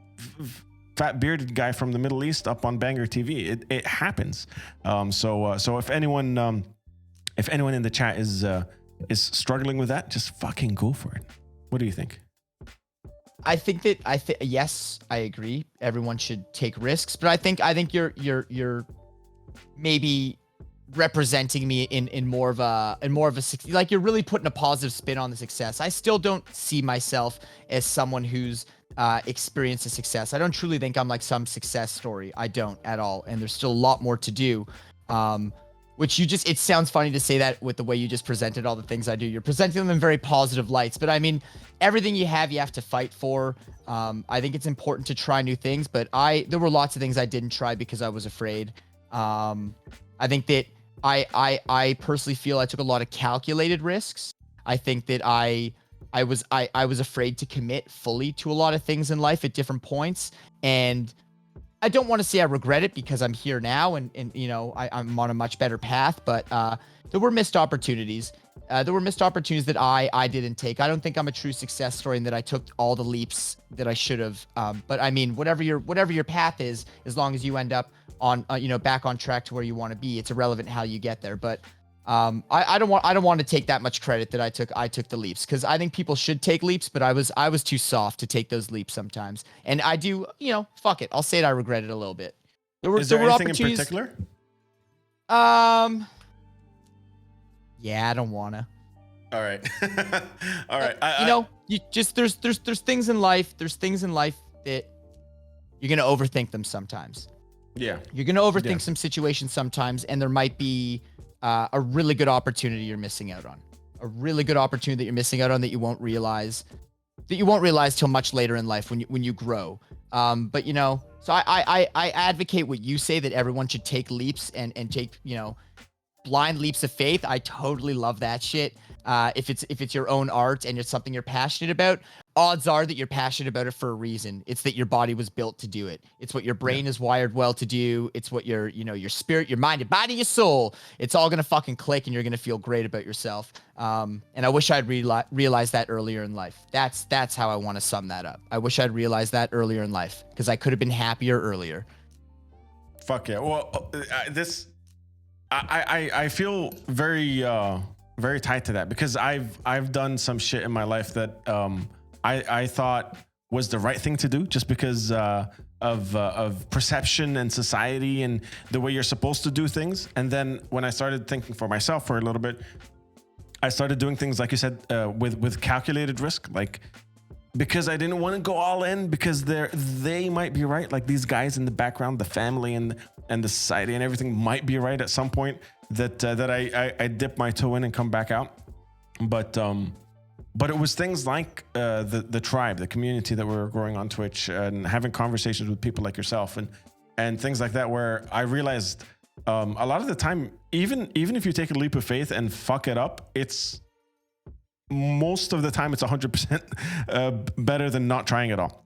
fat bearded guy from the Middle East up on Banger TV. It happens. So if anyone in the chat is struggling with that, just fucking go for it. What do you think? Yes, I agree. Everyone should take risks, but I think you're maybe representing me in more of a like you're really putting a positive spin on the success. I still don't see myself as someone who's experienced a success. I don't truly think I'm like some success story. I don't at all, and there's still a lot more to do. Which it sounds funny to say that with the way you just presented all the things I do. You're presenting them in very positive lights, but I mean, everything you have to fight for. I think it's important to try new things, but there were lots of things I didn't try because I was afraid. I think that I personally feel I took a lot of calculated risks. I think that I was afraid to commit fully to a lot of things in life at different points, and I don't want to say I regret it because I'm here now and I'm on a much better path, but there were missed opportunities. There were missed opportunities that I didn't take. I don't think I'm a true success story and that I took all the leaps that I should have. But I mean, whatever your path is, as long as you end up on back on track to where you want to be, it's irrelevant how you get there. But I don't want to take that much credit that I took the leaps, because I think people should take leaps, but I was too soft to take those leaps sometimes. And I do, fuck it. I'll say it. I regret it a little bit. Is there anything in particular? Yeah, I don't wanna. All right. All right. There's things in life. There's things in life that you're gonna overthink them sometimes. Yeah. You're gonna overthink some situations sometimes, and there might be a really good opportunity you're missing out on. a really good opportunity that you're missing out on that you won't realize till much later in life when you grow. But you know, so I advocate what you say, that everyone should take leaps and take, you know, blind leaps of faith. I totally love that shit. If it's your own art and it's something you're passionate about, odds are that you're passionate about it for a reason. It's that your body was built to do it. It's what your brain is wired well to do. It's what your spirit, your mind, your body, your soul, it's all gonna fucking click and you're gonna feel great about yourself. And I wish I'd realized that earlier in life. That's how I want to sum that up. I wish I'd realized that earlier in life, because I could have been happier earlier. Fuck yeah. Well, I feel very very tied to that, because I've done some shit in my life that I thought was the right thing to do, just because of perception and society and the way you're supposed to do things. And then when I started thinking for myself for a little bit, I started doing things, like you said, with calculated risk, like, because I didn't want to go all in, because they might be right. Like, these guys in the background, the family and the society and everything might be right at some point, that I dip my toe in and come back out. But it was things like the tribe, the community that we were growing on Twitch, and having conversations with people like yourself and things like that, where I realized a lot of the time, even if you take a leap of faith and fuck it up, it's most of the time it's 100% better than not trying at all.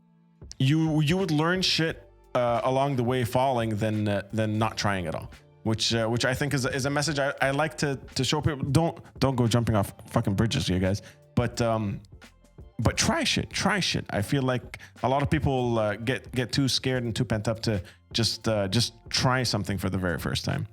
You would learn shit along the way falling than not trying at all. Which I think is a message I like to show people. Don't go jumping off fucking bridges, you guys. But try shit. I feel like a lot of people get too scared and too pent up to just try something for the very first time.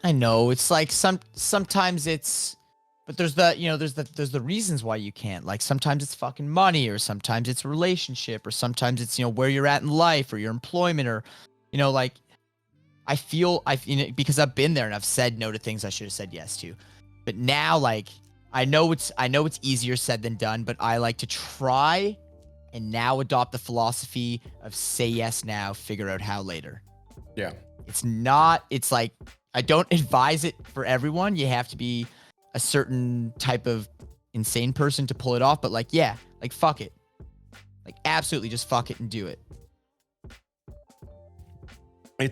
I know, it's like sometimes it's, but there's the reasons why you can't. Like, sometimes it's fucking money, or sometimes it's a relationship, or sometimes it's, you know, where you're at in life, or your employment, or, you know, like, I feel because I've been there and I've said no to things I should have said yes to. But now, like, I know it's easier said than done, but I like to try and now adopt the philosophy of say yes now, figure out how later. Yeah. It's like, I don't advise it for everyone. You have to be a certain type of insane person to pull it off, but like, yeah, like, fuck it. Like, absolutely just fuck it and do it.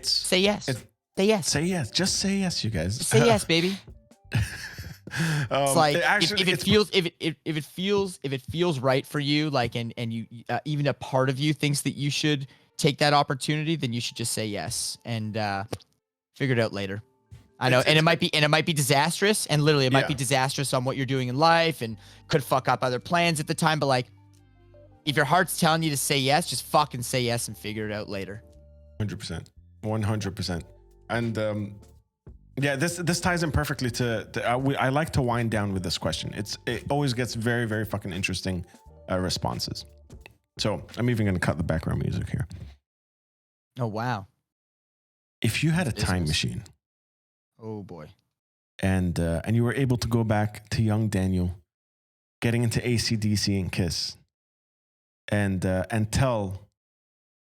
Say yes. Say yes. Say yes. Just say yes, you guys. Just say yes, baby. It's like, if it feels right for you, like, and you even a part of you thinks that you should take that opportunity, then you should just say yes and figure it out later. I know, and it might be disastrous, and literally it might be disastrous on what you're doing in life, and could fuck up other plans at the time. But like, if your heart's telling you to say yes, just fucking say yes and figure it out later. 100%. And yeah, this ties in perfectly to I like to wind down with this question. It always gets very, very fucking interesting responses. So I'm even going to cut the background music here. Oh, wow. If you had a time machine. Oh boy. And you were able to go back to young Daniel, getting into AC/DC and Kiss, and tell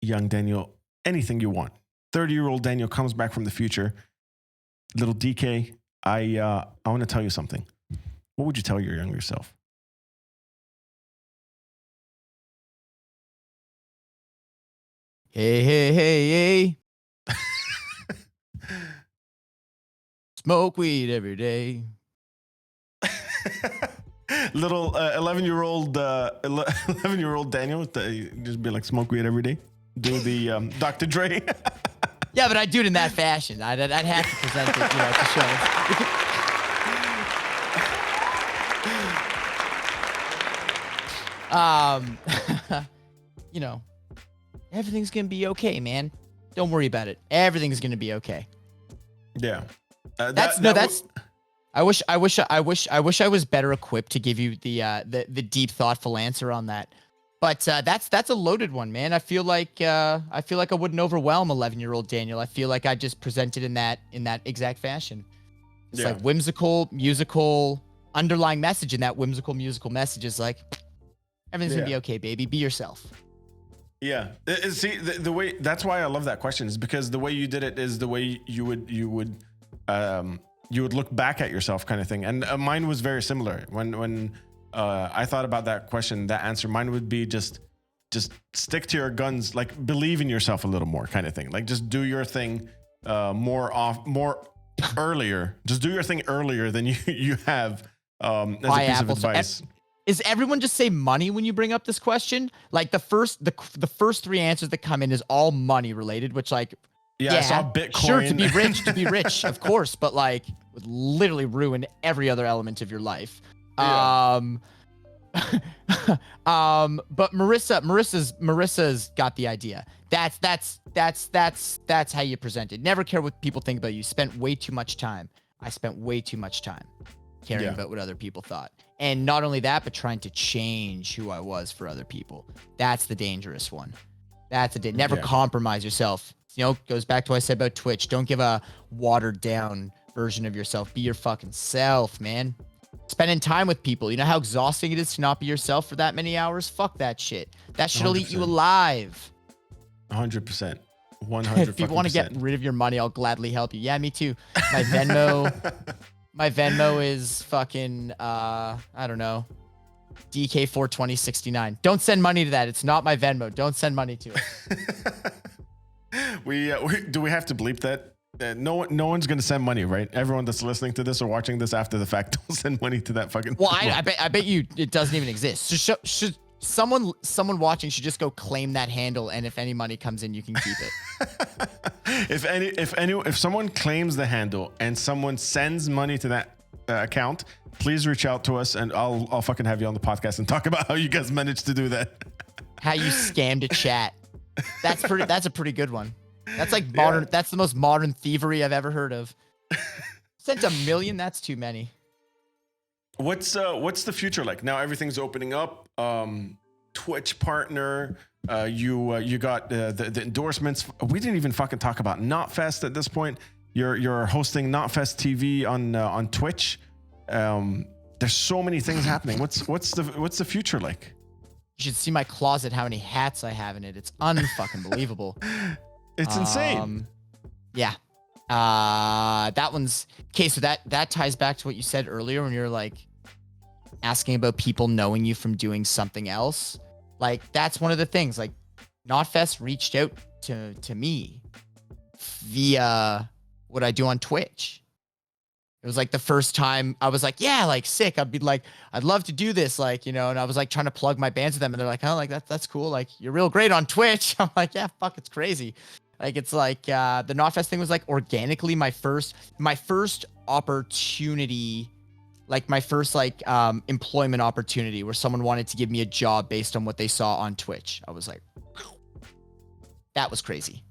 young Daniel anything you want. 30-year-old Daniel comes back from the future. Little DK, I want to tell you something. What would you tell your younger self? Hey. Smoke weed every day. Little 11-year-old Daniel, just be like, smoke weed every day. Do the Dr. Dre. Yeah, but I'd do it in that fashion. I'd have to present it, to show. Everything's gonna be okay, man. Don't worry about it. Everything's gonna be okay. Yeah. I wish I was better equipped to give you the deep, thoughtful answer on that. But that's a loaded one, man. I feel like I wouldn't overwhelm 11-year-old Daniel. I feel like I just presented in that exact fashion. It's like whimsical, musical, underlying message, and that whimsical, musical message is like, everything's gonna be okay, baby. Be yourself. Yeah. See, the way, that's why I love that question, is because the way you did it is the way you would you would look back at yourself, kind of thing. And mine was very similar. When I thought about that question, that answer, mine would be just stick to your guns, like believe in yourself a little more, kind of thing. Like just do your thing more earlier. Just do your thing earlier than you have as a piece of advice. Is everyone just say money when you bring up this question? Like the first 3 answers that come in is all money related, which like I saw Bitcoin. Sure, to be rich, of course, but like would literally ruin every other element of your life. Yeah. But Marissa's got the idea. That's how you present it. Never care what people think about you. Spent way too much time. I spent way too much time caring about what other people thought. And not only that, but trying to change who I was for other people. That's the dangerous one. Never compromise yourself. You know, goes back to what I said about Twitch. Don't give a watered down version of yourself. Be your fucking self, man. Spending time with people. You know how exhausting it is to not be yourself for that many hours? Fuck that shit. That shit'll 100%. eat you alive. 100%. 100%. If people want to get rid of your money, I'll gladly help you. Yeah, me too. My Venmo is fucking I don't know. DK42069. Don't send money to that. It's not my Venmo. Don't send money to it. Do we have to bleep that? No one's gonna send money, right? Everyone that's listening to this or watching this after the fact, don't send money to that fucking. Well, I bet you it doesn't even exist. So should someone watching should just go claim that handle, and if any money comes in, you can keep it. If someone claims the handle and someone sends money to that account, please reach out to us, and I'll fucking have you on the podcast and talk about how you guys managed to do that. How you scammed a chat. That's a pretty good one. That's like modern. Yeah. That's the most modern thievery I've ever heard of. Sent $1 million. That's too many. What's the future like now? Everything's opening up. Twitch partner. You got the endorsements. We didn't even fucking talk about Knotfest at this point. You're hosting Knotfest TV on Twitch. There's so many things happening. What's the future like? You should see my closet. How many hats I have in it? It's unfucking believable. It's insane. Yeah. That one's okay. So that ties back to what you said earlier when you're like asking about people knowing you from doing something else. Like that's one of the things. Like Knotfest reached out to me via what I do on Twitch. It was like the first time I was like, yeah, like sick. I'd be like, I'd love to do this, like, you know, and I was like trying to plug my bands with them, and they're like, oh, like that's cool. Like you're real great on Twitch. I'm like, yeah, fuck, it's crazy. Like it's like the Knotfest thing was like organically my first opportunity, like my first like employment opportunity where someone wanted to give me a job based on what they saw on Twitch. I was like, that was crazy.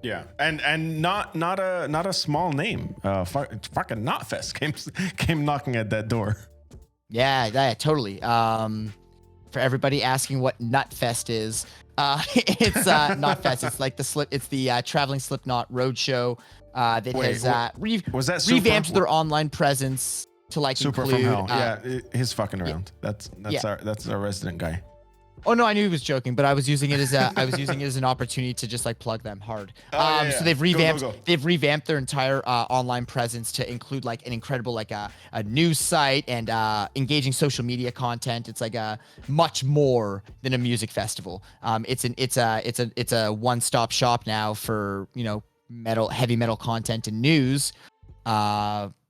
Yeah, and not a small name. Fucking Knotfest came knocking at that door. Yeah, totally. For everybody asking what Nutfest is, it's Knotfest. It's like it's the Traveling Slipknot Roadshow that has revamped their online presence to like Super include. From Hell. Yeah, he's fucking around. That's our resident guy. Oh no, I knew he was joking, but I was using it as an opportunity to just like plug them hard. So they've revamped their entire online presence to include like an incredible like a news site and engaging social media content. It's like a much more than a music festival. It's a one-stop shop now for, you know, heavy metal content and news.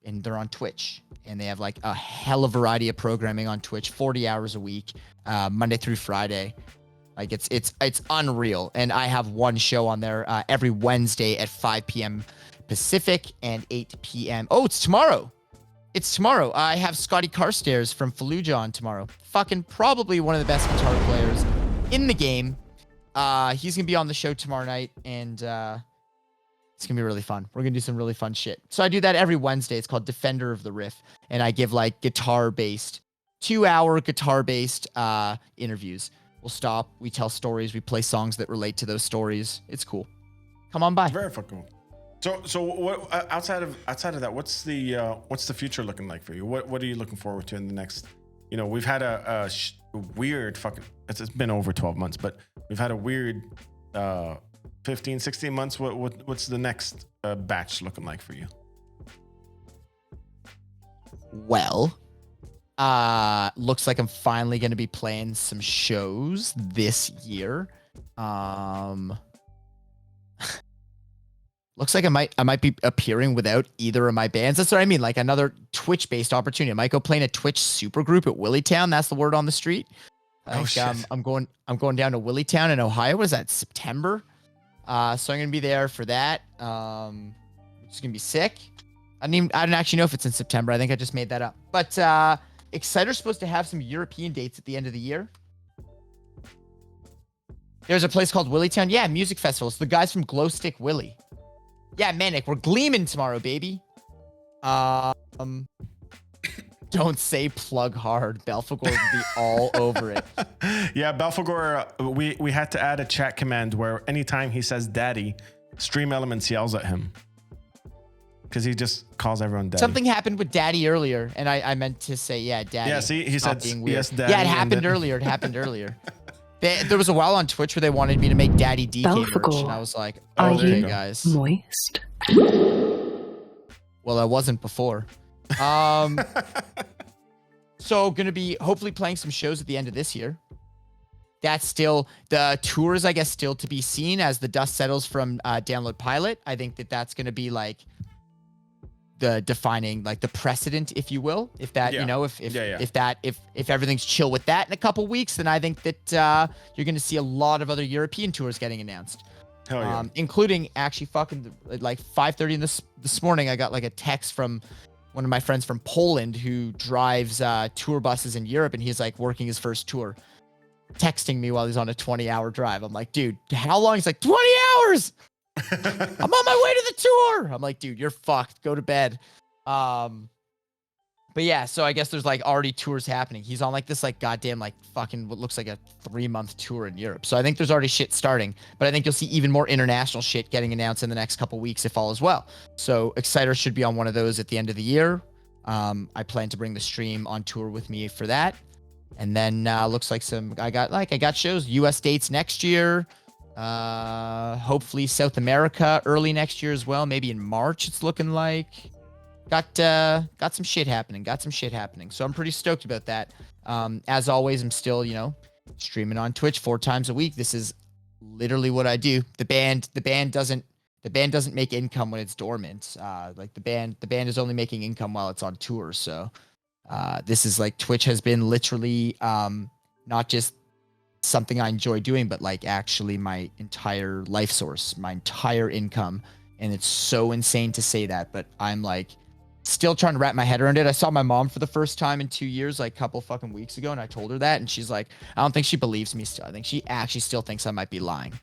And they're on Twitch, and they have like a hell of a variety of programming on Twitch, 40 hours a week, Monday through Friday. Like it's unreal. And I have one show on there every Wednesday at 5 p.m. Pacific and 8 p.m. Oh, it's tomorrow. I have Scotty Carstairs from Fallujah on tomorrow. Fucking probably one of the best guitar players in the game. He's gonna be on the show tomorrow night, and it's going to be really fun. We're going to do some really fun shit. So I do that every Wednesday. It's called Defender of the Riff. And I give like 2-hour guitar-based interviews. We'll stop. We tell stories. We play songs that relate to those stories. It's cool. Come on by. Very fucking cool. So what outside of that, what's the future looking like for you? What are you looking forward to in the next, you know, we've had a weird fucking, it's been over 12 months, but we've had a weird 15, 16 months. What's the next batch looking like for you? well, looks like I'm finally going to be playing some shows this year. Looks like I might be appearing without either of my bands. That's what I mean. Like another Twitch-based opportunity. I might go play in a Twitch supergroup at Willietown. That's the word on the street. Shit. I'm going down to Willietown in Ohio. What is that? September. So I'm gonna be there for that. It's gonna be sick. I don't actually know if it's in September. I think I just made that up. But Exciter's supposed to have some European dates at the end of the year. There's a place called Willietown. Yeah, music festivals. The guys from Glowstick Willie. Yeah, Manic, we're gleaming tomorrow, baby. Don't say plug hard. Belphegor would be all over it. Yeah, Belphegor, we had to add a chat command where anytime he says daddy, Stream Elements yells at him. Because he just calls everyone daddy. Something happened with daddy earlier, and I meant to say, yeah, daddy. Yeah, see, he said being weird. yes, daddy. Yeah, it happened earlier. It happened earlier. There was a while on Twitch where they wanted me to make Daddy DK merch, and I was like, Are okay, you guys. moist? Well, I wasn't before. So gonna be hopefully playing some shows at the end of this year. That's still the tours, I guess, still to be seen as the dust settles from Download Pilot. I think that's gonna be like the defining, like the precedent, if you will. If that, Yeah. you know, if Yeah. if everything's chill with that in a couple weeks, then I think that you're gonna see a lot of other European tours getting announced. Hell yeah. Including actually fucking like 5:30 this morning, I got like a text from one of my friends from Poland who drives tour buses in Europe, and he's like working his first tour, texting me while he's on a 20-hour drive. I'm like, dude, how long? He's like, 20 hours. I'm on my way to the tour. I'm like, dude, you're fucked. Go to bed. But yeah, so I guess there's like already tours happening. He's on like this like goddamn like fucking what looks like a 3-month tour in Europe. So I think there's already shit starting, but I think you'll see even more international shit getting announced in the next couple weeks if all is well. So Exciter should be on one of those at the end of the year. I plan to bring the stream on tour with me for that. And then looks like I got shows, US dates next year. Hopefully South America early next year as well. Maybe in March it's looking like. Got some shit happening. So I'm pretty stoked about that. As always, I'm still, streaming on Twitch 4 times a week. This is literally what I do. The band doesn't make income when it's dormant. Like the band is only making income while it's on tour. So this is like Twitch has been literally not just something I enjoy doing, but like actually my entire life source, my entire income. And it's so insane to say that, but I'm like still trying to wrap my head around it. I saw my mom for the first time in 2 years, like a couple fucking weeks ago, and I told her that, and she's like, I don't think she believes me still. I think she actually still thinks I might be lying.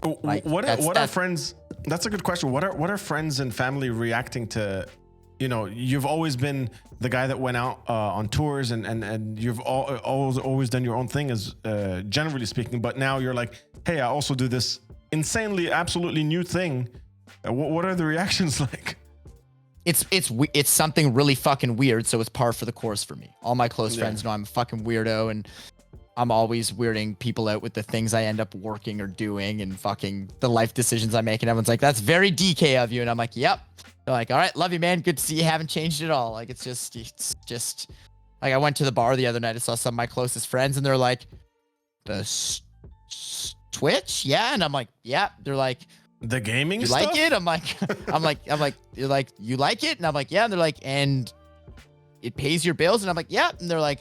What are friends? That's a good question. What are friends and family reacting to? You've always been the guy that went out on tours, and you've always done your own thing, as generally speaking. But now you're like, hey, I also do this insanely, absolutely new thing. What are the reactions like? It's something really fucking weird, so it's par for the course for me. All my close friends know I'm a fucking weirdo, and I'm always weirding people out with the things I end up working or doing and fucking the life decisions I make. And everyone's like, that's very DK of you. And I'm like, yep. They're like, all right, love you, man. Good to see you haven't changed at all. Like, it's just like I went to the bar the other night. I saw some of my closest friends, and they're like, Twitch? Yeah. And I'm like, yeah. They're like, the gaming you stuff? like it? I'm like, you're like, you like it? And I'm like, yeah. And they're like, and it pays your bills? And I'm like, yeah. And they're like,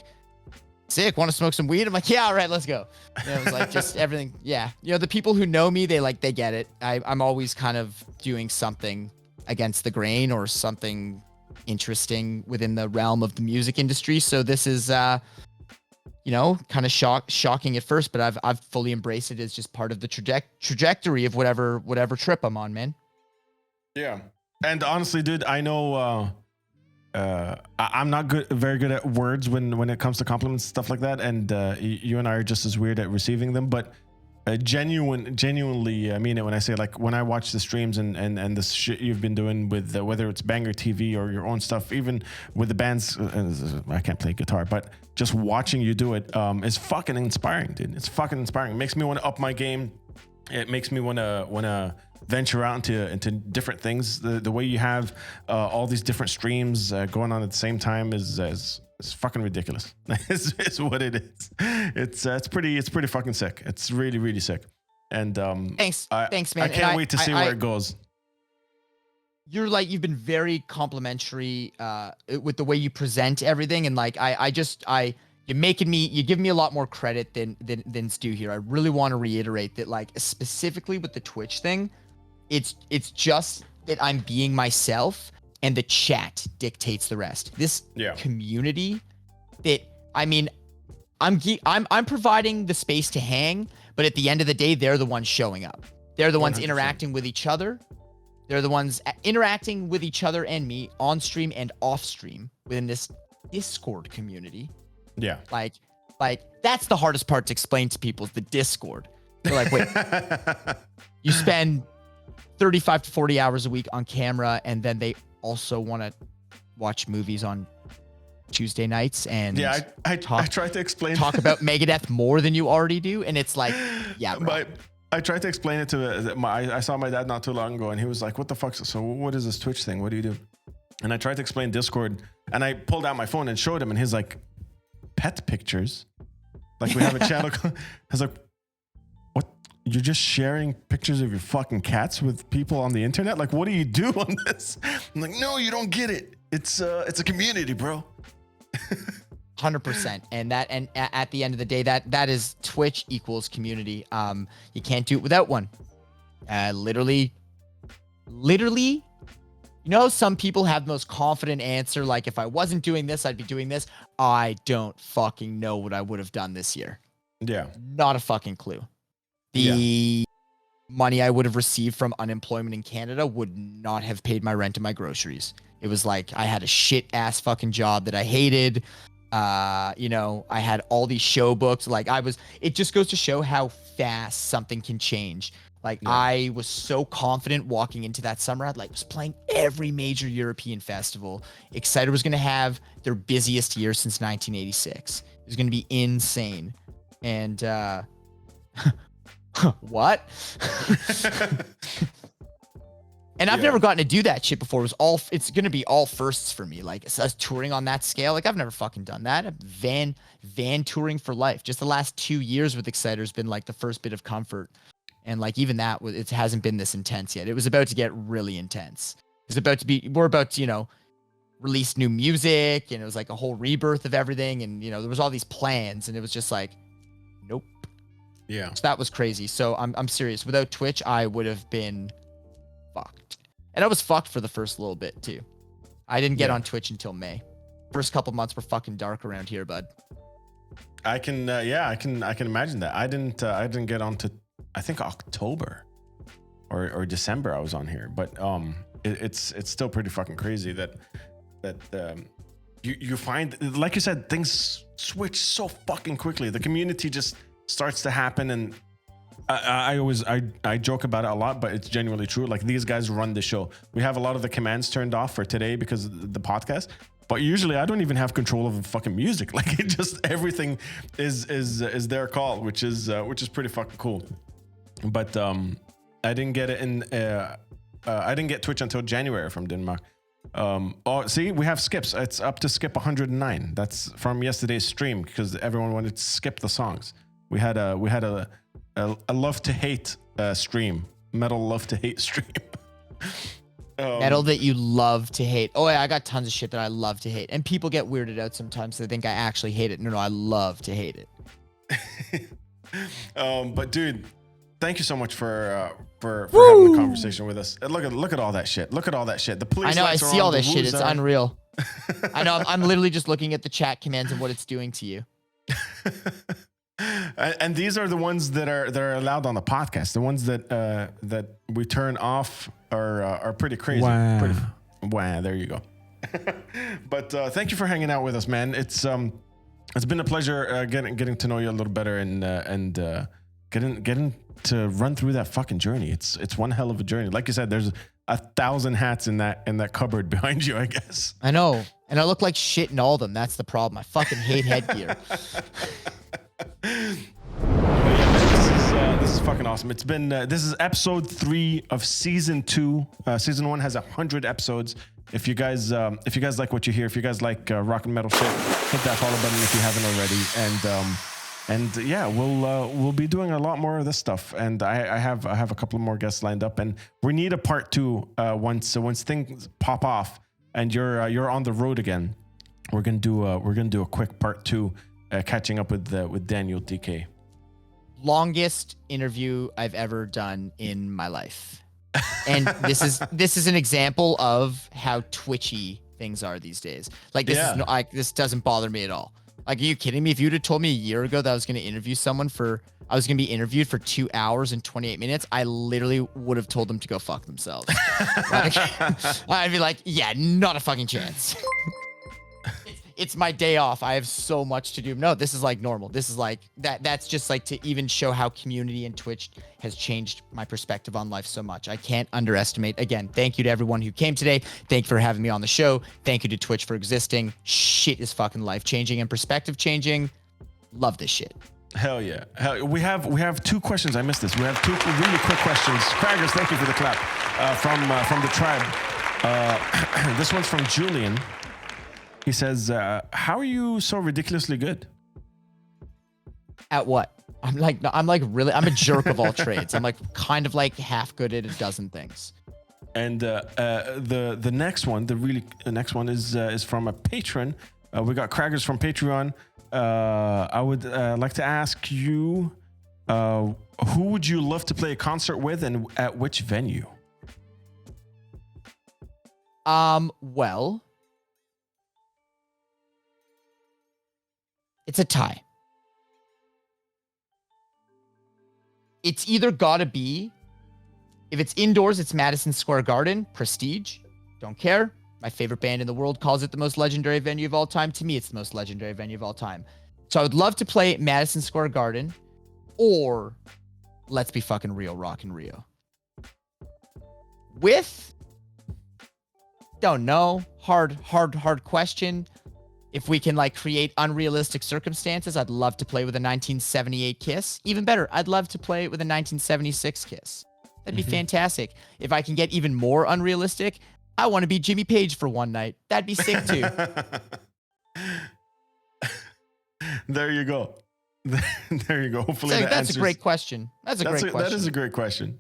sick. Want to smoke some weed? I'm like, yeah, all right, let's go. And it was like just everything. Yeah. The people who know me, they get it. I'm always kind of doing something against the grain or something interesting within the realm of the music industry. So this is, kind of shocking at first, but I've fully embraced it as just part of the trajectory of whatever trip I'm on, man. Yeah. And honestly, dude, I know I'm not very good at words when it comes to compliments, stuff like that. And you and I are just as weird at receiving them, but genuinely, I mean it when I say, like, when I watch the streams and the shit you've been doing with whether it's Banger TV or your own stuff, even with the bands, I can't play guitar, but just watching you do it is fucking inspiring, dude. It's fucking inspiring. It makes me want to up my game. It makes me want to venture out into different things. The way you have all these different streams going on at the same time is fucking ridiculous. It's what it is. It's pretty fucking sick. It's really, really sick. And thanks, man. I can't wait to see where it goes. You've been very complimentary with the way you present everything, and like you give me a lot more credit than Stu here. I really want to reiterate that, like, specifically with the Twitch thing, it's just that I'm being myself, and the chat dictates the rest. This community that, I mean, I'm providing the space to hang, but at the end of the day, they're the ones showing up. They're the ones 100%. Interacting with each other. They're the ones interacting with each other and me on stream and off stream within this Discord community. Yeah. Like that's the hardest part to explain to people, is the Discord. They're like, wait, you spend 35 to 40 hours a week on camera, and then they also want to watch movies on Tuesday nights, and I tried to explain talk about Megadeth more than you already do, and it's like, yeah, bro. But I tried to explain it to I saw my dad not too long ago, and he was like, what the fuck? So what is this Twitch thing? What do you do? And I tried to explain Discord, and I pulled out my phone and showed him, and he's like, pet pictures? Like, we have a channel. I was like, what? You're just sharing pictures of your fucking cats with people on the internet? Like, what do you do on this? I'm like, no, you don't get it. It's a community, bro. 100%. And at the end of the day, that is Twitch equals community. You can't do it without one. Literally, you know, some people have the most confident answer, like, if I wasn't doing this, I'd be doing this. I don't fucking know what I would have done this year. Yeah. Not a fucking clue. The money I would have received from unemployment in Canada would not have paid my rent and my groceries. It was like, I had a shit ass fucking job that I hated. You know, I had all these show books. Like, it just goes to show how fast something can change. Like, I was so confident walking into that summer. I was playing every major European festival. Exciter was going to have their busiest year since 1986. It was going to be insane. And, what? And I've never gotten to do that shit before. It's going to be all firsts for me. Like, us touring on that scale. Like, I've never fucking done that. Van touring for life. Just the last 2 years with Exciter has been like the first bit of comfort. And like, even that, it hasn't been this intense yet. It was about to get really intense. We're about to, you know, release new music, and it was like a whole rebirth of everything. And, you know, there was all these plans, and it was just like, nope. Yeah. So that was crazy. So I'm serious. Without Twitch, I would have been fucked. And I was fucked for the first little bit too. I didn't get on Twitch until May. First couple months were fucking dark around here, bud. I can imagine that. I didn't get on to, I think, October or December. I was on here, but it's still pretty fucking crazy that you find, like you said, things switch so fucking quickly. The community just starts to happen, and I joke about it a lot, but it's genuinely true. Like, these guys run the show. We have a lot of the commands turned off for today because of the podcast, but usually I don't even have control of the fucking music. Like, it just, everything is their call, which is pretty fucking cool. But I didn't get it in. I didn't get Twitch until January from Denmark. See, we have skips. It's up to skip 109. That's from yesterday's stream because everyone wanted to skip the songs. We had a love to hate stream, metal love to hate stream. Metal that you love to hate. Oh yeah, I got tons of shit that I love to hate, and people get weirded out sometimes. They think I actually hate it. No, I love to hate it. But dude, thank you so much for having the conversation with us. And look at all that shit. Look at all that shit. The police. I know. I see all this shit. It's unreal. I know. I'm literally just looking at the chat commands and what it's doing to you. And these are the ones that are allowed on the podcast. The ones that we turn off are pretty crazy. Wow. Wow. There you go. But thank you for hanging out with us, man. It's been a pleasure getting to know you a little better and getting to run through that fucking journey. It's one hell of a journey. Like you said, there's 1,000 hats in that cupboard behind you, I guess. I know, and I look like shit in all of them. That's the problem. I fucking hate headgear. But yeah, man, this is is fucking awesome. It's been this is episode 3 of season 2. Season 1 has 100 episodes. If you guys like what you hear, if you guys like rock and metal shit, hit that follow button if you haven't already. And yeah, we'll be doing a lot more of this stuff. And I have a couple more guests lined up, and we need a part 2 once things pop off and you're on the road again. We're gonna do a quick part 2, catching up with Daniel Dekay. Longest interview I've ever done in my life. And this is an example of how twitchy things are these days. Like this doesn't bother me at all. Like, are you kidding me? If you'd have told me a year ago that I was going to interview someone I was going to be interviewed for 2 hours and 28 minutes, I literally would have told them to go fuck themselves. Like, I'd be like, yeah, not a fucking chance. It's my day off. I have so much to do. No, this is like normal. This is like that's just like to even show how community and Twitch has changed my perspective on life so much. I can't underestimate. Again, thank you to everyone who came today. Thank you for having me on the show. Thank you to Twitch for existing. Shit is fucking life changing and perspective changing. Love this shit. Hell yeah. We have 2 questions. I missed this. We have 2 really quick questions. Craggers, thank you for the clap from the tribe. This one's from Julian. He says, how are you so ridiculously good? At what? I'm a jerk of all trades. I'm like kind of like half good at a dozen things. And the next one, the next one is from a patron. We got Craggers from Patreon. I would like to ask you, who would you love to play a concert with, and at which venue? Well, it's a tie. It's either gotta be, if it's indoors, it's Madison Square Garden, prestige, don't care. My favorite band in the world calls it the most legendary venue of all time. To me, it's the most legendary venue of all time. So I would love to play Madison Square Garden, or let's be fucking real, Rock in Rio. With, don't know, hard question. If we can like create unrealistic circumstances, I'd love to play with a 1978 Kiss. Even better, I'd love to play with a 1976 Kiss. That'd be fantastic. If I can get even more unrealistic, I want to be Jimmy Page for one night. That'd be sick too. There you go. There you go. Hopefully that's a great question. That's a great question. That is a great question.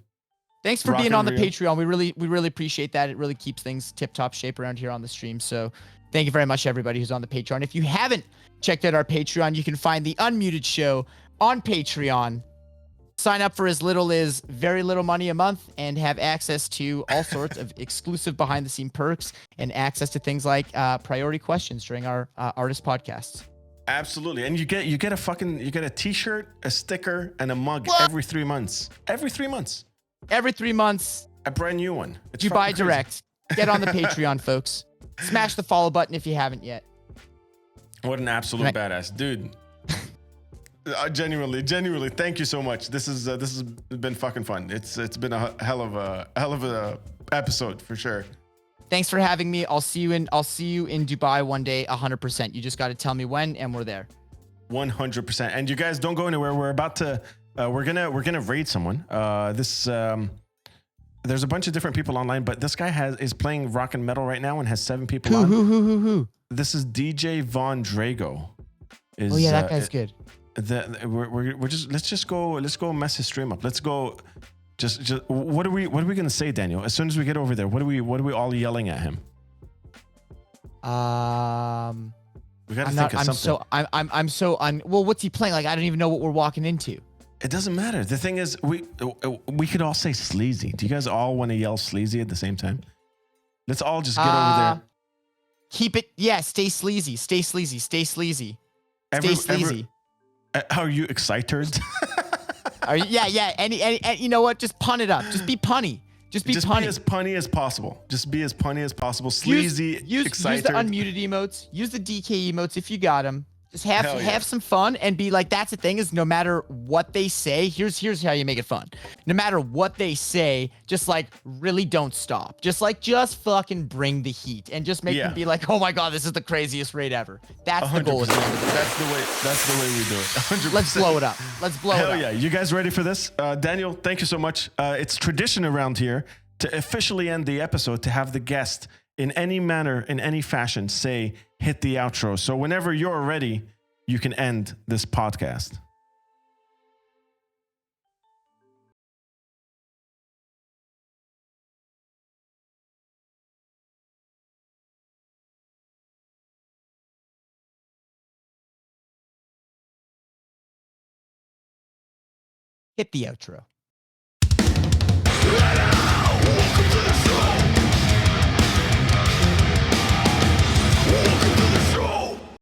Thanks for being on the Patreon. We really appreciate that. It really keeps things tip-top shape around here on the stream. So thank you very much, everybody who's on the Patreon. If you haven't checked out our Patreon, you can find the Unmuted Show on Patreon. Sign up for as little as very little money a month and have access to all sorts of exclusive behind-the-scene perks and access to things like priority questions during our artist podcasts. Absolutely, and you get a T-shirt, a sticker, and a mug every 3 months. Every 3 months. Every 3 months. A brand new one. It's you buy direct. Get on the Patreon, folks. Smash the follow button if you haven't yet. What an absolute badass, dude. Genuinely, thank you so much. This has been fucking fun. It's been a hell of a episode for sure. Thanks for having me. I'll see you in Dubai one day, 100%. You just got to tell me when, and we're there. 100%. And you guys don't go anywhere. We're about to we're gonna raid someone. There's a bunch of different people online, but this guy is playing rock and metal right now and has 7 people on. Who? This is DJ Von Drago. Oh yeah, that guy's good. Let's go mess his stream up. Let's go. Just what are we gonna say, Daniel? As soon as we get over there, what are we all yelling at him? We gotta think of something. Well, what's he playing? Like, I don't even know what we're walking into. It doesn't matter. The thing is, we could all say sleazy. Do you guys all want to yell sleazy at the same time? Let's all just get over there. Keep it. Yeah, stay sleazy. Stay sleazy. Stay sleazy. Stay sleazy. Are you excited? Yeah. Any, you know what? Just pun it up. Just be punny. Just be as punny as possible. Just be as punny as possible. Sleazy, use excited. Use the unmuted emotes. Use the DK emotes if you got them. Just Hell yeah. have some fun and be like, that's the thing is no matter what they say, here's how you make it fun. No matter what they say, just like really don't stop. Just fucking bring the heat and just make them be like, oh my God, this is the craziest raid ever. That's the goal. 100%. That's the way we do it. 100%. Let's blow it up. Let's blow it up. Hell yeah. You guys ready for this? Daniel, thank you so much. It's tradition around here to officially end the episode to have the guest in any manner, in any fashion, say, hit the outro. So whenever you're ready, you can end this podcast. Hit the outro. Welcome to the show.